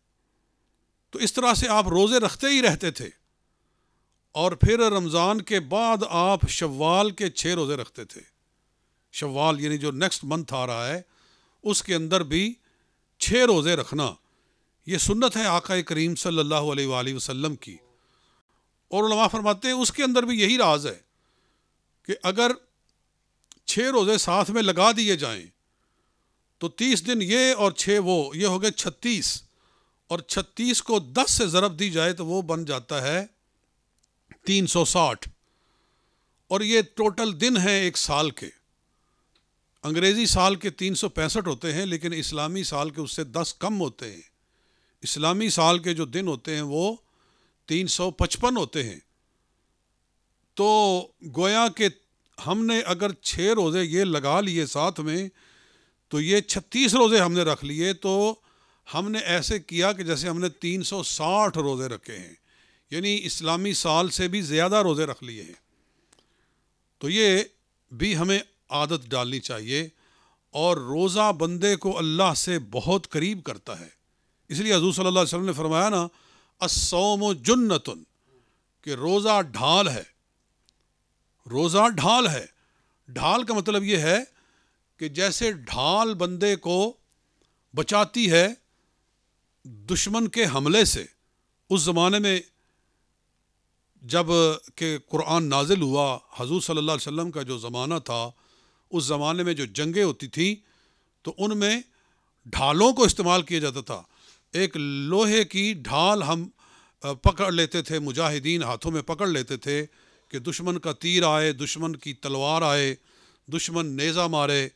[SPEAKER 11] تو اس طرح سے آپ روزے رکھتے ہی رہتے تھے. اور پھر رمضان کے بعد آپ شوال کے 6 روزے رکھتے تھے. شوال یعنی جو نیکسٹ منتھ آ رہا ہے اس کے اندر بھی 6 روزے رکھنا یہ سنت ہے آقا کریم صلی اللہ علیہ وآلہ وسلم کی. اور علماء فرماتے ہیں اس کے اندر بھی یہی راز ہے کہ اگر 6 روزے ساتھ میں لگا دیے جائیں تو 30 دن یہ اور 6 وہ، یہ ہو گئے 36، اور 36 کو 10 سے ضرب دی جائے تو وہ بن جاتا ہے 360، اور یہ ٹوٹل دن ہیں ایک سال کے۔ انگریزی سال کے 365 ہوتے ہیں، لیکن اسلامی سال کے اس سے 10 کم ہوتے ہیں۔ اسلامی سال کے جو دن ہوتے ہیں وہ 355 ہوتے ہیں۔ تو گویا کہ ہم نے اگر 6 روزے یہ لگا لیے ساتھ میں تو یہ 36 روزے ہم نے رکھ لیے، تو ہم نے ایسے کیا کہ جیسے ہم نے 360 روزے رکھے ہیں، یعنی اسلامی سال سے بھی زیادہ روزے رکھ لیے ہیں۔ تو یہ بھی ہمیں عادت ڈالنی چاہیے، اور روزہ بندے کو اللہ سے بہت قریب کرتا ہے۔ اس لیے حضور صلی اللہ علیہ وسلم نے فرمایا نا، الصوم جنتن، کہ روزہ ڈھال ہے۔ روزہ ڈھال ہے۔ ڈھال کا مطلب یہ ہے کہ جیسے ڈھال بندے کو بچاتی ہے دشمن کے حملے سے۔ اس زمانے میں جب کہ قرآن نازل ہوا، حضور صلی اللہ علیہ وسلم کا جو زمانہ تھا، اس زمانے میں جو جنگیں ہوتی تھیں تو ان میں ڈھالوں کو استعمال کیا جاتا تھا۔ ایک لوہے کی ڈھال ہم پکڑ لیتے تھے، مجاہدین ہاتھوں میں پکڑ لیتے تھے کہ دشمن کا تیر آئے، دشمن کی تلوار آئے، دشمن نیزہ مارے،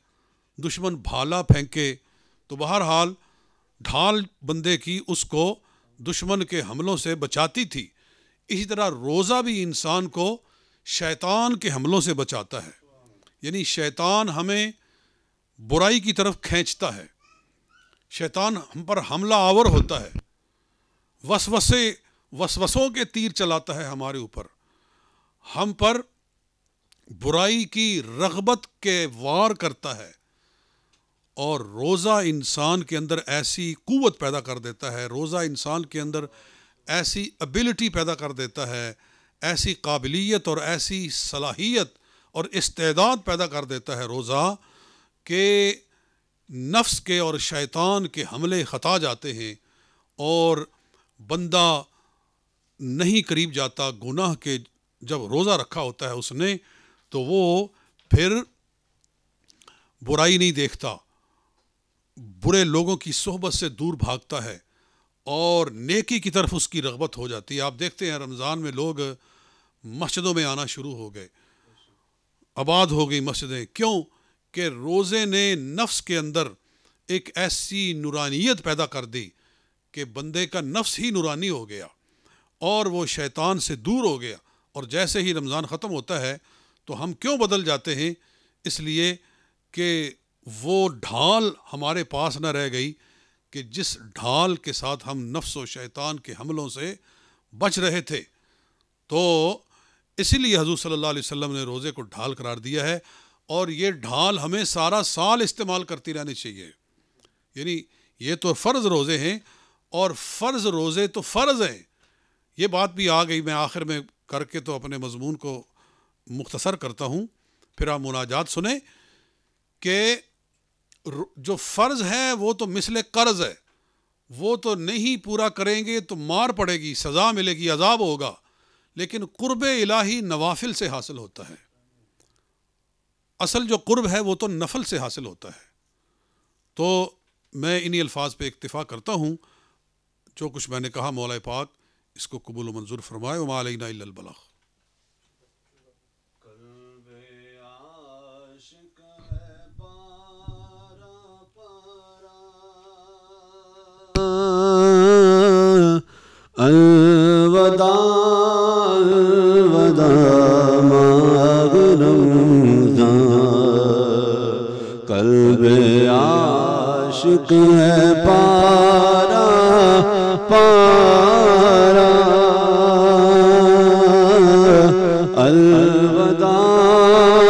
[SPEAKER 11] دشمن بھالا پھینکے، تو بہرحال ڈھال بندے کی اس کو دشمن کے حملوں سے بچاتی تھی۔ اسی طرح روزہ بھی انسان کو شیطان کے حملوں سے بچاتا ہے، یعنی شیطان ہمیں برائی کی طرف کھینچتا ہے، شیطان ہم پر حملہ آور ہوتا ہے، وسوسوں کے تیر چلاتا ہے ہمارے اوپر، ہم پر برائی کی رغبت کے وار کرتا ہے، اور روزہ انسان کے اندر ایسی قوت پیدا کر دیتا ہے، روزہ انسان کے اندر ایسی ابیلٹی پیدا کر دیتا ہے، ایسی قابلیت اور ایسی صلاحیت اور استعداد پیدا کر دیتا ہے روزہ، کہ نفس کے اور شیطان کے حملے خطا جاتے ہیں، اور بندہ نہیں قریب جاتا گناہ کے۔ جب روزہ رکھا ہوتا ہے اس نے تو وہ پھر برائی نہیں دیکھتا، برے لوگوں کی صحبت سے دور بھاگتا ہے، اور نیکی کی طرف اس کی رغبت ہو جاتی ہے۔ آپ دیکھتے ہیں رمضان میں لوگ مسجدوں میں آنا شروع ہو گئے، آباد ہو گئی مسجدیں، کیوں کہ روزے نے نفس کے اندر ایک ایسی نورانیت پیدا کر دی کہ بندے کا نفس ہی نورانی ہو گیا، اور وہ شیطان سے دور ہو گیا۔ اور جیسے ہی رمضان ختم ہوتا ہے تو ہم کیوں بدل جاتے ہیں؟ اس لیے کہ وہ ڈھال ہمارے پاس نہ رہ گئی کہ جس ڈھال کے ساتھ ہم نفس و شیطان کے حملوں سے بچ رہے تھے۔ تو اسی لیے حضور صلی اللہ علیہ وسلم نے روزے کو ڈھال قرار دیا ہے، اور یہ ڈھال ہمیں سارا سال استعمال کرتی رہنی چاہیے۔ یعنی یہ تو فرض روزے ہیں، اور فرض روزے تو فرض ہیں، یہ بات بھی آ گئی۔ میں آخر میں کر کے تو اپنے مضمون کو مختصر کرتا ہوں، پھر آپ مناجات سنیں، کہ جو فرض ہے وہ تو مثل قرض ہے، وہ تو نہیں پورا کریں گے تو مار پڑے گی، سزا ملے گی، عذاب ہوگا، لیکن قرب الہی نوافل سے حاصل ہوتا ہے۔ اصل جو قرب ہے وہ تو نفل سے حاصل ہوتا ہے۔ تو میں انہی الفاظ پہ اکتفا کرتا ہوں۔ جو کچھ میں نے کہا مولا پاک اس کو قبول و منظور فرمائے، وما علینا الا البلاغ۔
[SPEAKER 12] الوداع الوداع ماہ رمضان، قلب عاشق ہے پارا پارا، الوداع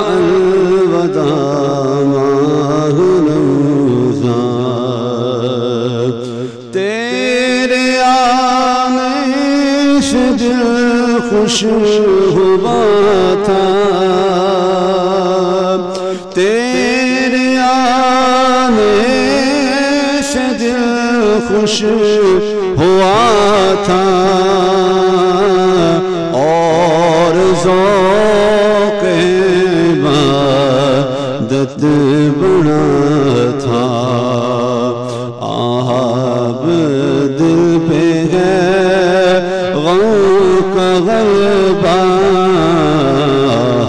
[SPEAKER 12] الوداع ماہ رمضان، تیرے آنے سے دل خوش ہوا تھا، تیرے آنے سے دل خوش ہوا تھا، اور ذوق وقت بڑا تھا آب دل پہ ہے غم کا غلبہ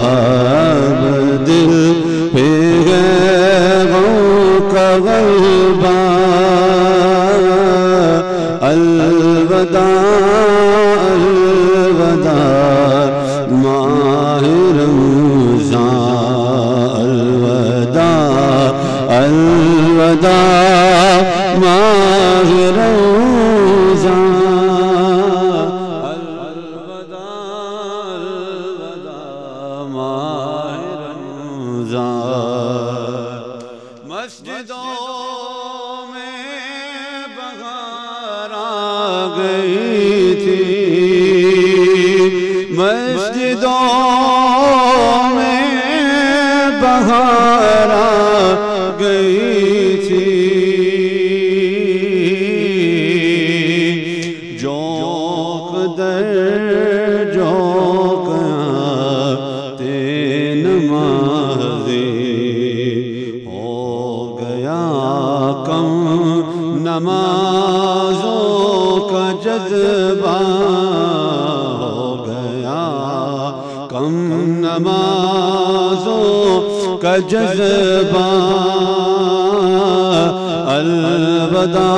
[SPEAKER 12] آب دل پہ ہے غم کا غلبہ الوداع الوداع ماہ رمضان الوداع الوداع ماہ رمضان الوداع الوداع ماہ رمضان مسجدوں میں بہار آ گئی تھی مسجدوں میں بہار آ گئی تھی جوک در جوک آتے نمازی ہو گیا کم نمازوں کا جذبہ ہو گیا کم نمازوں کا جذبہ الوداع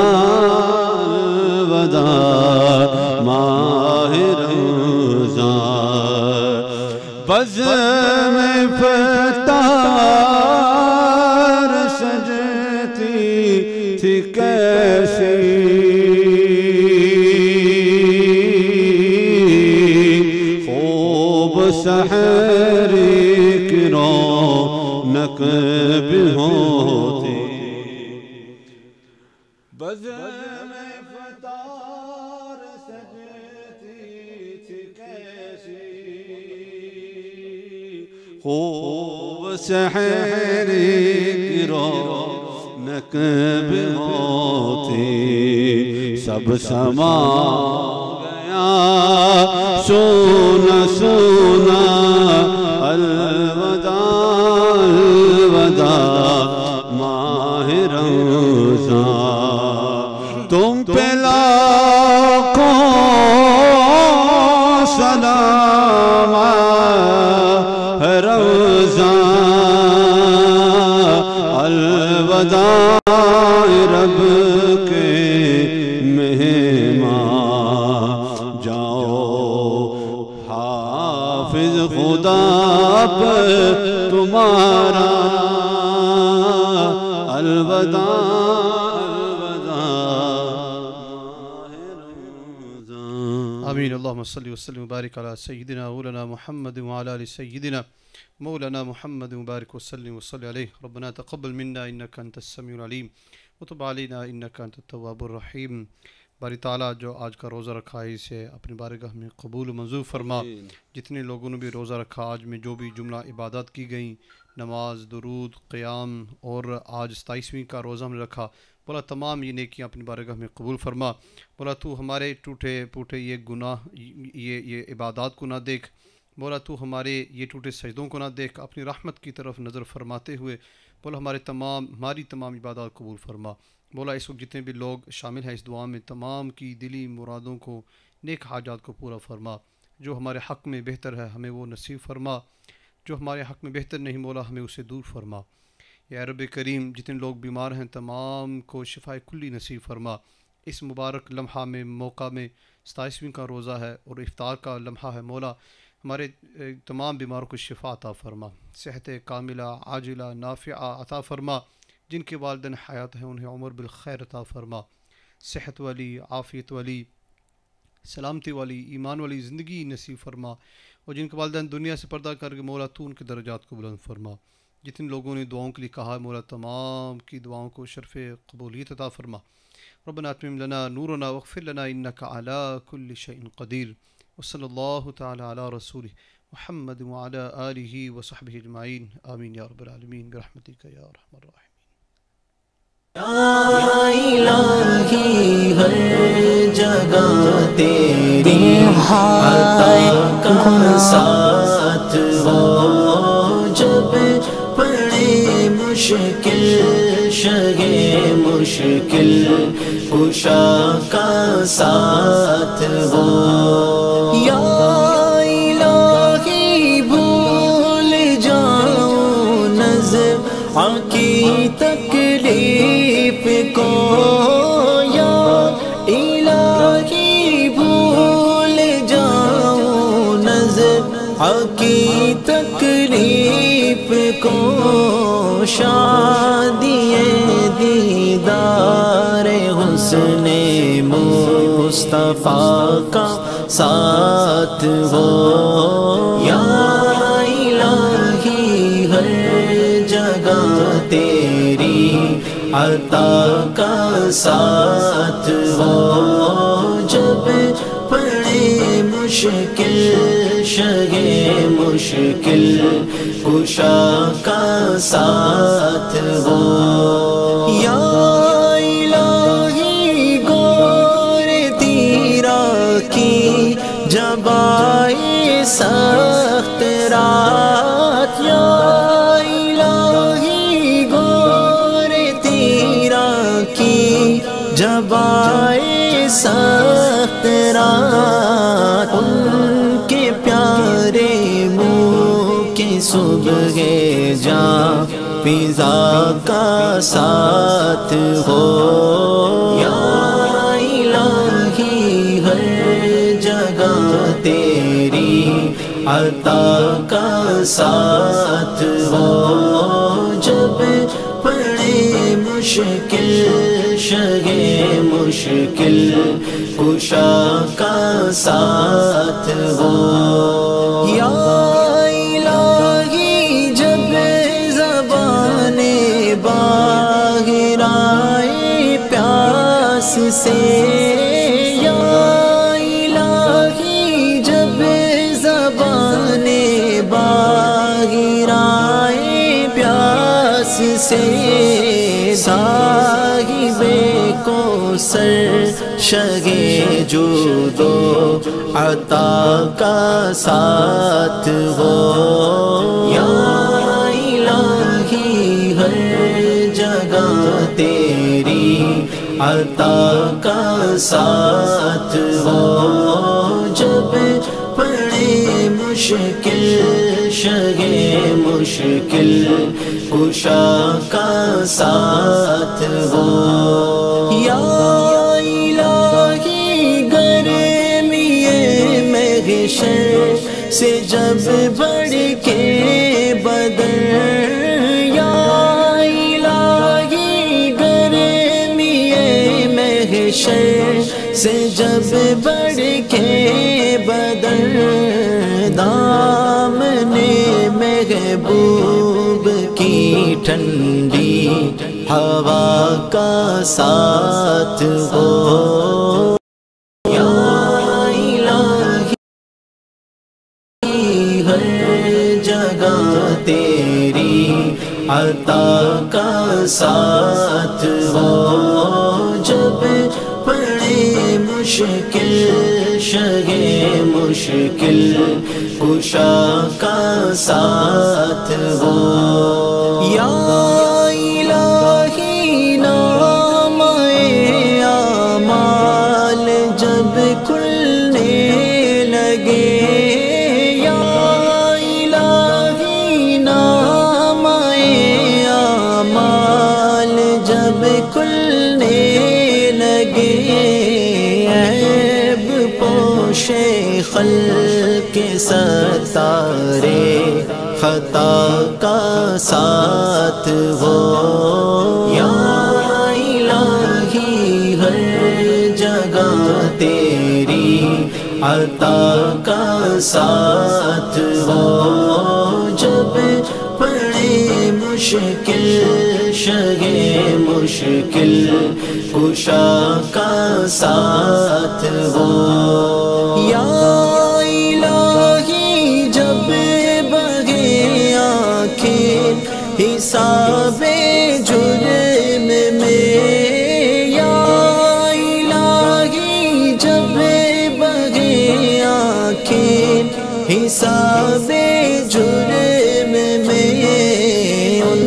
[SPEAKER 12] الوداع ماہ رمضان بزم فتار سجتی تھی کیسی خوب سحری کی رونق بھی ہوتی بزم فتار سجتی تھی کیسی خوب سحری کی رونق بھی ہوتی سب سما گیا سونا سونا الوداع الوداع ماہ رمضان تم پہ لاکھوں سلام رمضان الوداع رب کے مہمان جاؤ حافظ خدا پر تمہارا الوداع
[SPEAKER 13] آمین اللہم صلی وسلم وبارک علی سیدنا مولانا محمد وعلی آل سیدنا مولانا محمد مبارک وسلم وصلی علیہ ربنا تقبل منا انکا انت السمیع العلیم وتب علینا انکا انت التواب الرحیم باری تعالیٰ جو آج کا روزہ رکھا ہے اسے اپنی بارگاہ میں قبول و منظور فرما جتنے لوگوں نے بھی روزہ رکھا آج میں جو بھی جملہ عبادات کی گئیں نماز درود قیام اور آج 27ویں کا روزہ ہم نے رکھا بولا تمام یہ نیکیاں اپنی بارگاہ میں قبول فرما بولا تو ہمارے ٹوٹے پوٹے یہ گناہ یہ عبادات کو نہ دیکھ بولا تو ہمارے یہ ٹوٹے سجدوں کو نہ دیکھ اپنی رحمت کی طرف نظر فرماتے ہوئے بولا ہماری تمام عبادات قبول فرما بولا اس وقت جتنے بھی لوگ شامل ہیں اس دعا میں تمام کی دلی مرادوں کو نیک حاجات کو پورا فرما جو ہمارے حق میں بہتر ہے ہمیں وہ نصیب فرما جو ہمارے حق میں بہتر نہیں مولا ہمیں اسے دور فرما یا رب کریم جتنے لوگ بیمار ہیں تمام کو شفائے کلی نصیب فرما اس مبارک لمحہ میں موقع میں 27ویں کا روزہ ہے اور افطار کا لمحہ ہے مولا ہمارے تمام بیماروں کو شفا عطا فرما صحت کاملہ عاجلہ نافعہ عطا فرما جن کے والدین حیات ہیں انہیں عمر بالخیر عطا فرما صحت والی عافیت والی سلامتی والی ایمان والی زندگی نصیب فرما اور جن کے والدین دنیا سے پردہ کر کے مولا تو ان کے درجات کو بلند فرما جتنے لوگوں نے دعاؤں کے لیے کہا مولا تمام کی دعاؤں کو شرف قبولیت عطا فرما ربنا اتمم لنا نورنا واغفر لنا انك على كل شيء قدير وصلی اللہ تعالی علی رسول محمد وعلى آلہ وصحبہ اجمعین آمین یا رب العالمین برحمتک یا ارحم الراحمین
[SPEAKER 4] یا الہی ہر جگہ تیری عطا کا ساتھ ہو جب پڑے مشکل کشا کا ساتھ ہو یا الہی بھول جاؤں نظم کی تکلیف کو یا الہی بھول جاؤں نظم کی تکلیف کو شادی دیدار حسن مصطفیٰ کا ساتھ ہو یا الہی ہر جگہ تیری عطا کا ساتھ ہو جب پڑے مشکل شگے مشکل کشا کا ساتھ ہو یا الہی گور تیرا کی جب آئے سخت رات یا الہی گور تیرا کی جب آئے سخت رات ان کے پیارے منہ کی صبح جاں فضا کا ساتھ ہو یا الہی ہر جگہ تیری عطا کا ساتھ ہو جب پڑے مشکل شگے مشکل کشا کا ساتھ ہو یا الہی جب زبان باہر آئے پیاس سے یا الہی جب زبان باہر آئے پیاس سے صاحب کو سر شگے جود و عطا کا ساتھ ہو یا الہی ہر جگہ تیری عطا کا ساتھ ہو جب پڑے مشکل شگے مشکل کشا کا ساتھ ہو یا الہی گرمی محشر سے جب بڑھ کے بدر یا الہی گرمی محشر سے جب بڑھ کے بدر دامن محبوب کی ٹھنڈی ہوا کا ساتھ ہو یا الہی ہر جگہ تیری عطا کا ساتھ ہو جب پڑے مشکل شگے مشکل کشا کا ساتھ ہو یا الہی نام اعمال جب کھلنے لگے یا الہی نام اعمال جب کھلنے لگے عیب پوش خلق کے ستارے خطا کا ساتھ ہو یا الہی ہر جگہ تیری عطا کا ساتھ ہو جب پڑے مشکل شگے مشکل کشا کا ساتھ ہو یا الہی جب بہے آنکھیں حساب جرم میں یا الہی جب بہے آنکھیں حساب جرم میں ان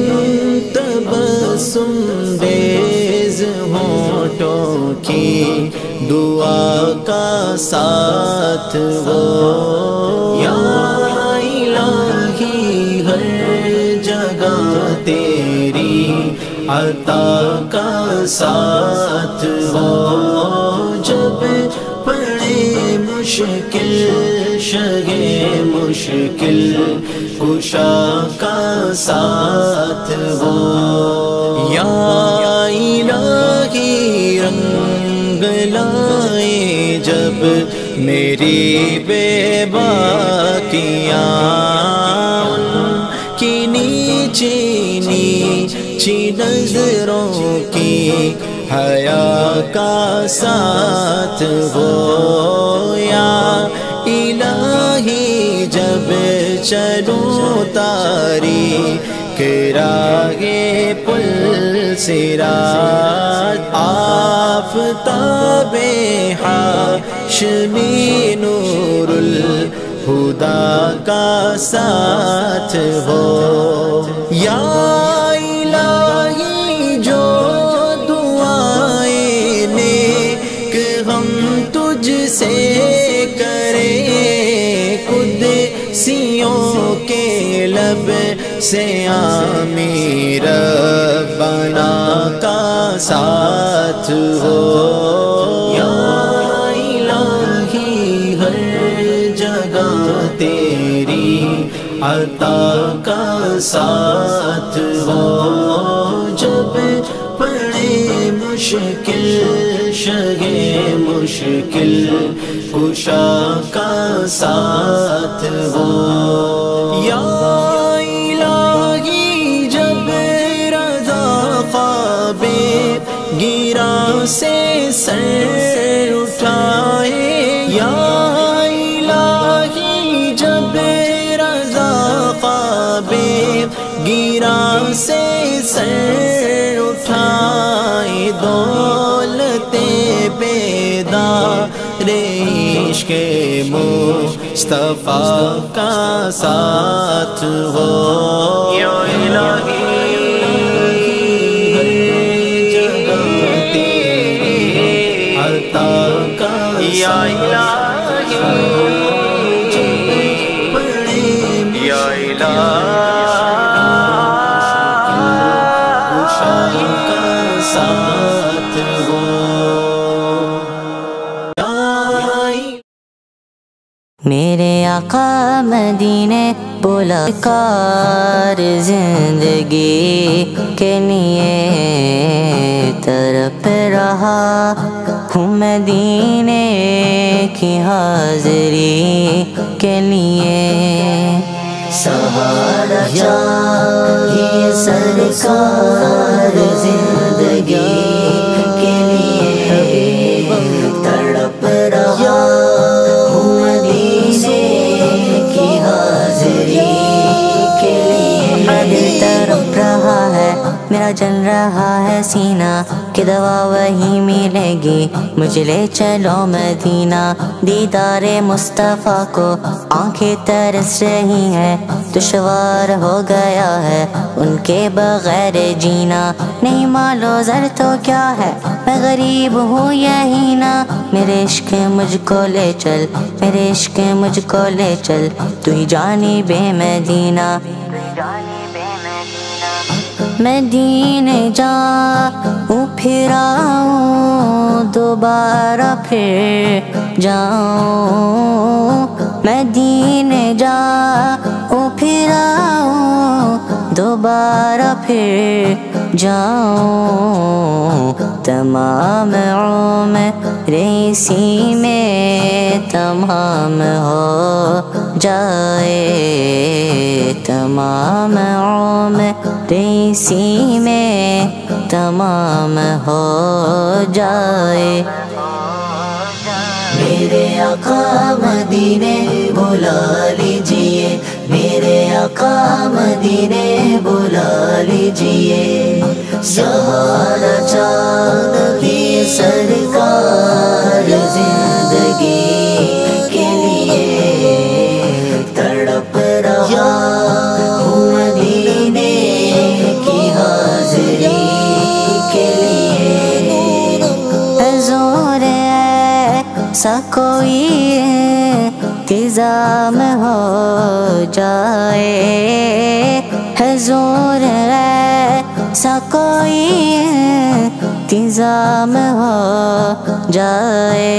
[SPEAKER 4] تبسم بیز کا ساتھ ہو یا الہی ہر جگہ تیری عطا کا ساتھ ہو جب پڑے مشکل شگے مشکل کشا کا ساتھ ہو یا الہی رنگ لائے جب میری بے باکیاں کی نیچی نیچی نظروں کی حیا کا ساتھ ہو یا الہی جب چلوں تاریخ راہ پل صراط آفتاب ہاشمی نور الہدا کا ساتھ ہو یا الہی جو دعائیں نیک ہم تجھ سے قدسیوں کے لب سے آمین ربنا کا ساتھ ہو یا الہی ہر جگہ تیری عطا کا ساتھ ہو جب پڑے مشکل شگے مشکل کشا کا ساتھ ہو یا الہی جب رضا خواب گیرا سے سر اٹھائے یا الہی جب رضا خواب گیرا سے سر اٹھائے دولت بیدار عشق مصطفیٰ کا ساتھ ہو یا الہی ہر جگہ تیری عطا کا یا الہی یا الہی کا ساتھ ہو
[SPEAKER 8] میرے آقا مدینے بولا کار زندگی کے لیے تڑپ رہا ہوں مدینے کی حاضری کے لیے سہارا چاہیے سرکار زندگی کے لیے تڑپ رہا تڑپ رہا ہے میرا جل رہا ہے سینہ کہ دوا وہی ملے گی مجھے لے چلو مدینہ دیدار مصطفیٰ کو آنکھیں ترس رہی ہیں دشوار ہو گیا ہے ان کے بغیر جینا نہیں مالو زر تو کیا ہے میں غریب ہوں یہی نا میرے عشق مجھ کو لے چل میرے عشق مجھ کو لے چل تو ہی جانب مدینہ مدینے جاؤں پھر آؤں دوبارہ پھر جاؤں مدینے جاؤں پھر آؤں دوبارہ پھر جاؤں تمام عمر اسی میں تمام ہو جائے تمام عمر اسی میں تمام ہو جائے میرے آقا مدینے بلا لیجئے میرے آقا مدینے بلا لیجئے سہارا چاہیے سرکار زندگی کے لیے تڑپ رہا ہوں مدینے کی حاضری کے لیے زور ایسا کوئی انتظام ہو جائے، ہے زور ایسا کوئی انتظام ہو جائے،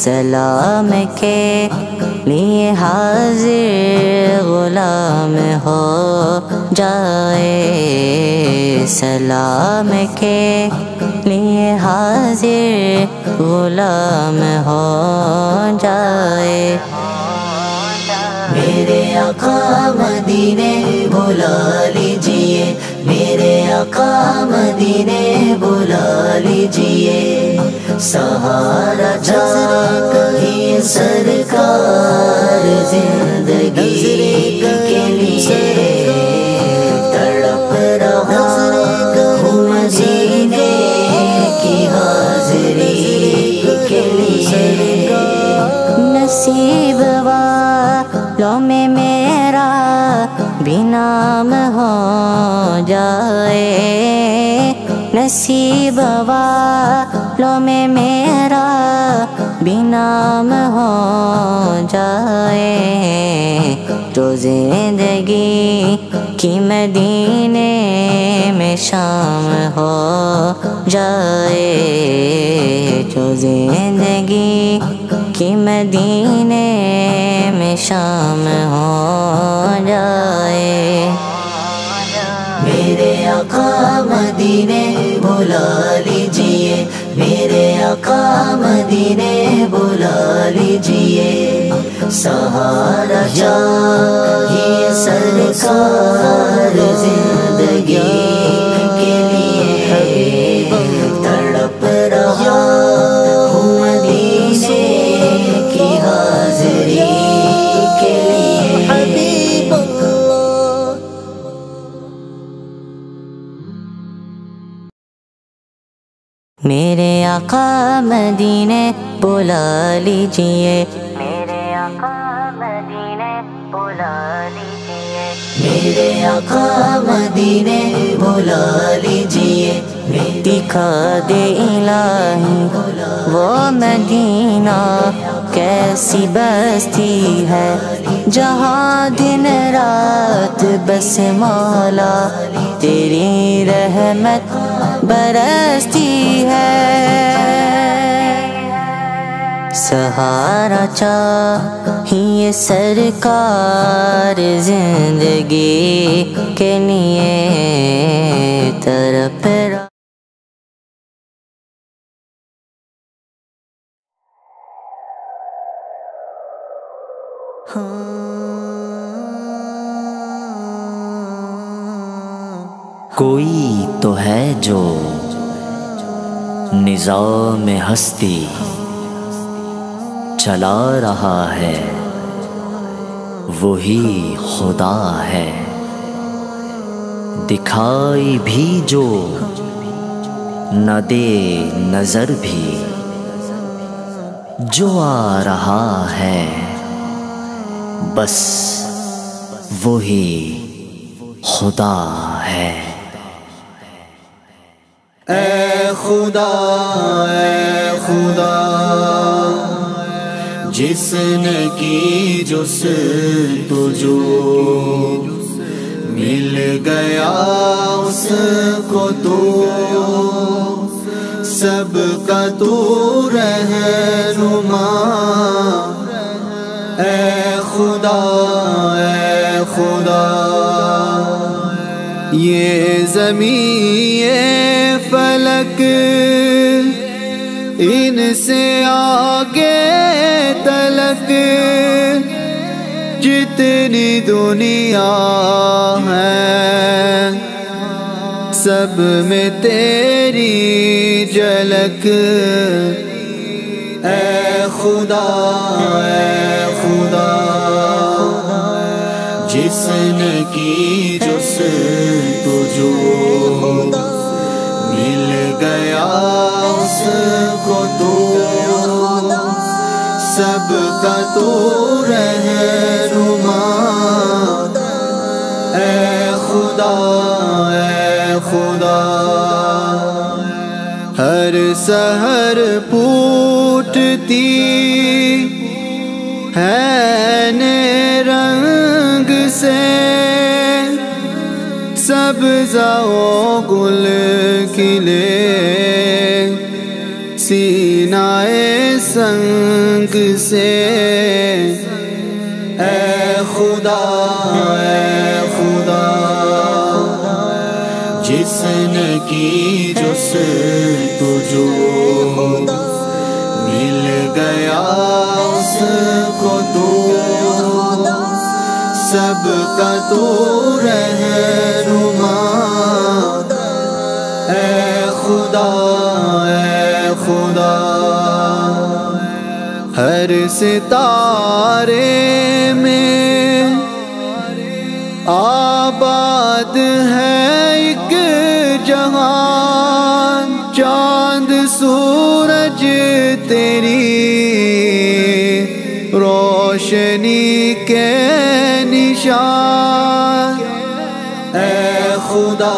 [SPEAKER 8] سلام کے لیے حاضر غلام ہو جائے، سلام کے لیے حاضر غلام ہو جائے۔ میرے آقا مدینے بلا لیجئے، میرے آقا مدینے بلا لیجئے، سہارا چاہیے سرکار زندگی کے لیے، تڑپ رہا ہوں مدینے کی حاضری کے لیے، نصیب والوں میں میرا بھی نام ہو جائے، نصیب والوں میں میرا بھی نام ہو جائے، جو زندگی کی مدینے میں شام ہو جائے، جو زندگی کی مدینے میں شام ہو جائے۔ میرے آقا مدینے بلا لیجئے، میرے آقا مدینے بلا لیجئے، سہارا چاہیے سرکار زندگی کے لیے، تڑپ رہا ہوں مدینے کی حاضری کے لیے، حبیب اللہ۔ میرے آقا مدینے بلا لیجئے، میرے آقا مدینے بلا لیجئے، میرے آقا مدینے بلا لیجئے، دکھا دے الہی وہ مدینہ کیسی بستی ہے، جہاں دن رات بس مولا تیری رحمت برستی ہے، سہارا چاہیے سرکار زندگی کے لیے، تڑپ رہا۔
[SPEAKER 14] کوئی تو ہے جو نظام ہستی چلا رہا ہے، وہی خدا ہے، دکھائی بھی جو نہ دے نظر بھی، جو آ رہا ہے بس وہی خدا ہے۔
[SPEAKER 4] اے خدا جس نے کی جستجو، مل گیا اس کو تو، سب کا تو رہنما، اے خدا یہ زمین یہ فلک ان سے آگے تلک جتنی دنیا ہے، سب میں تیری جھلک، اے خدا جس نے کی جستجو، مل گیا اس کو تو، سب کا تو رہنما، اے خدا ہر سحر پوچھ
[SPEAKER 12] سجتی ہے نئے رنگ سے سبزہ و گل کھلے سینہ سنگ سے اے خدا جس نے کی جستجو مل گیا اس کو تو سب کا تو رہنما اے خدا ہر ستارے میں آباد ہے ایک جہان چاند سورج تیری روشنی کے نشان اے خدا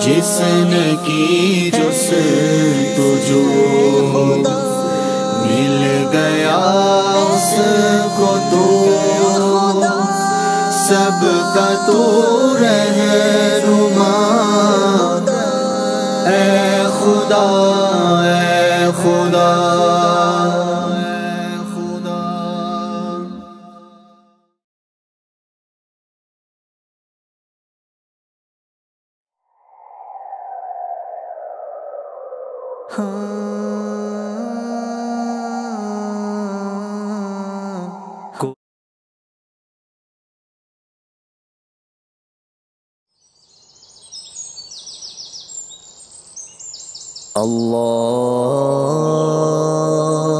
[SPEAKER 12] جس نے کی جستجو مل گیا اس کو تو سب کا تو رہنما اے خدا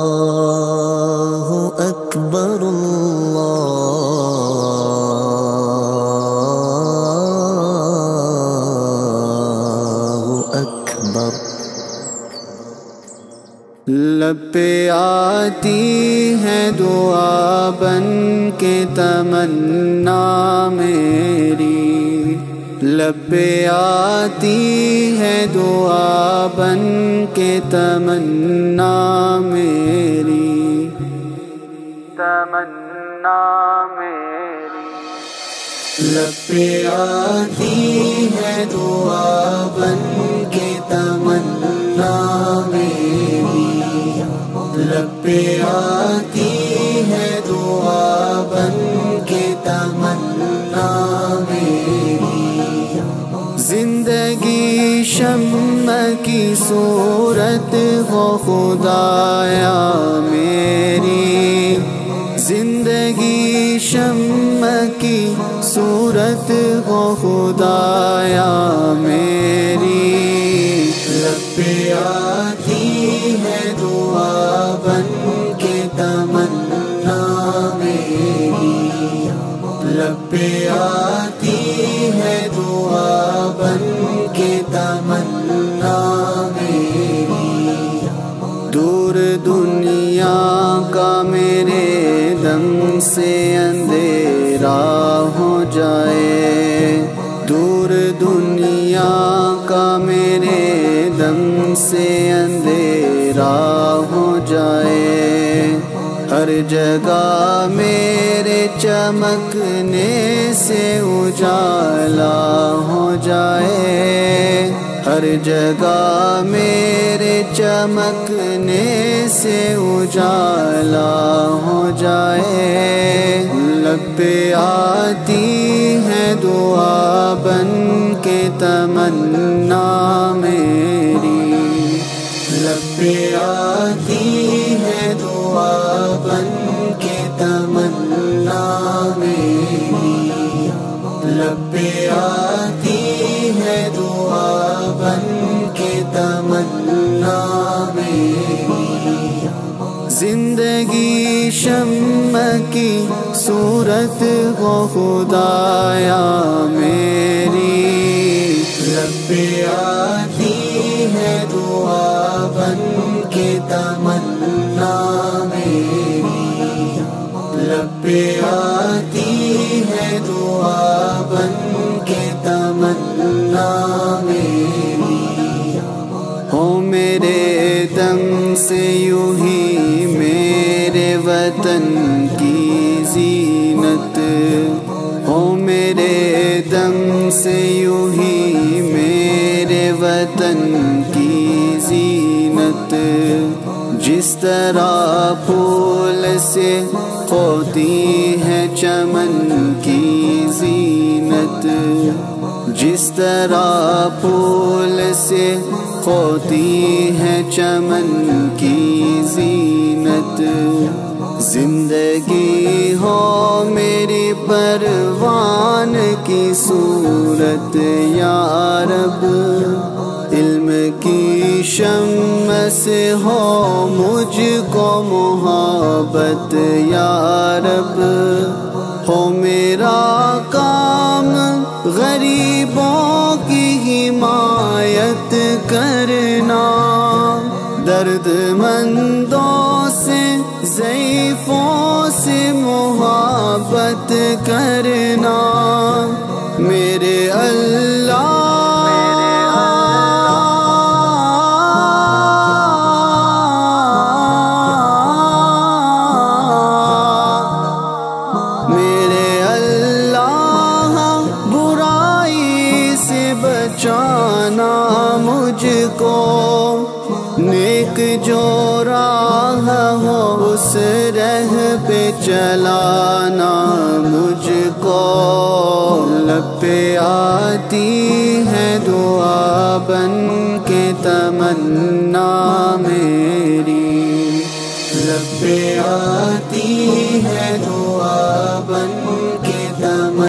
[SPEAKER 14] اللہ اکبر اللہ اکبر
[SPEAKER 12] لب پہ آتی ہے دعا بن کے تمنا میری لب پہ آتی ہے دعا بن کے تمنا میری لب پہ آتی ہے دعا بن کے تمنا میری لب پہ آتی ہے دعا بن کے تمنا میری زندگی شمع کی صورت ہو خدایا میری زندگی شمع کی صورت ہو خدایا میری لب پہ آتی ہے دعا بن کے تمنا میری لب پہ آتی ہے دعا بن کے تمنا میری دور دنیا کا میرے دم سے اندھیرا ہو جائے دور دنیا کا میرے دم سے اندھیرا ہو جائے ہر جگہ میرے چمکنے سے اجالا ہو جائے ہر جگہ میرے چمکنے سے اجالا ہو جائے لب پہ آتی ہے دعا بن کے تمنا میری لب پہ آتی ہے دعا بن کے تمنا میری لب پہ آتی ہے دعا بن کے تمنا میری زندگی شمع کی صورت ہو خدایا میری لب پہ آتی ہے دعا بن کے تمنا میری لب پہ آتی ہے دعا بن کے تمنا میری
[SPEAKER 15] میرے دم سے یوں ہی میرے وطن کی زینت، ہو میرے دم سے یوں ہی میرے وطن کی زینت، جس طرح پھول سے ہوتی ہے چمن کی زینت، جس طرح پھول سے ہوتی ہے چمن کی زینت، زندگی ہو میری پروان کی صورت یا رب، علم کی شمع سے ہو مجھ کو محبت یا رب، ہو میرا کام غریبوں کی حمایت کرنا، درد مندوں سے ضعیفوں سے محبت کرنا، میرے اللہ مجھ کو، نیک جو راہ ہو اس راہ پہ چلانا مجھ کو، لب پہ آتی ہے دعا بن کے تمنا میری، لب پہ آتی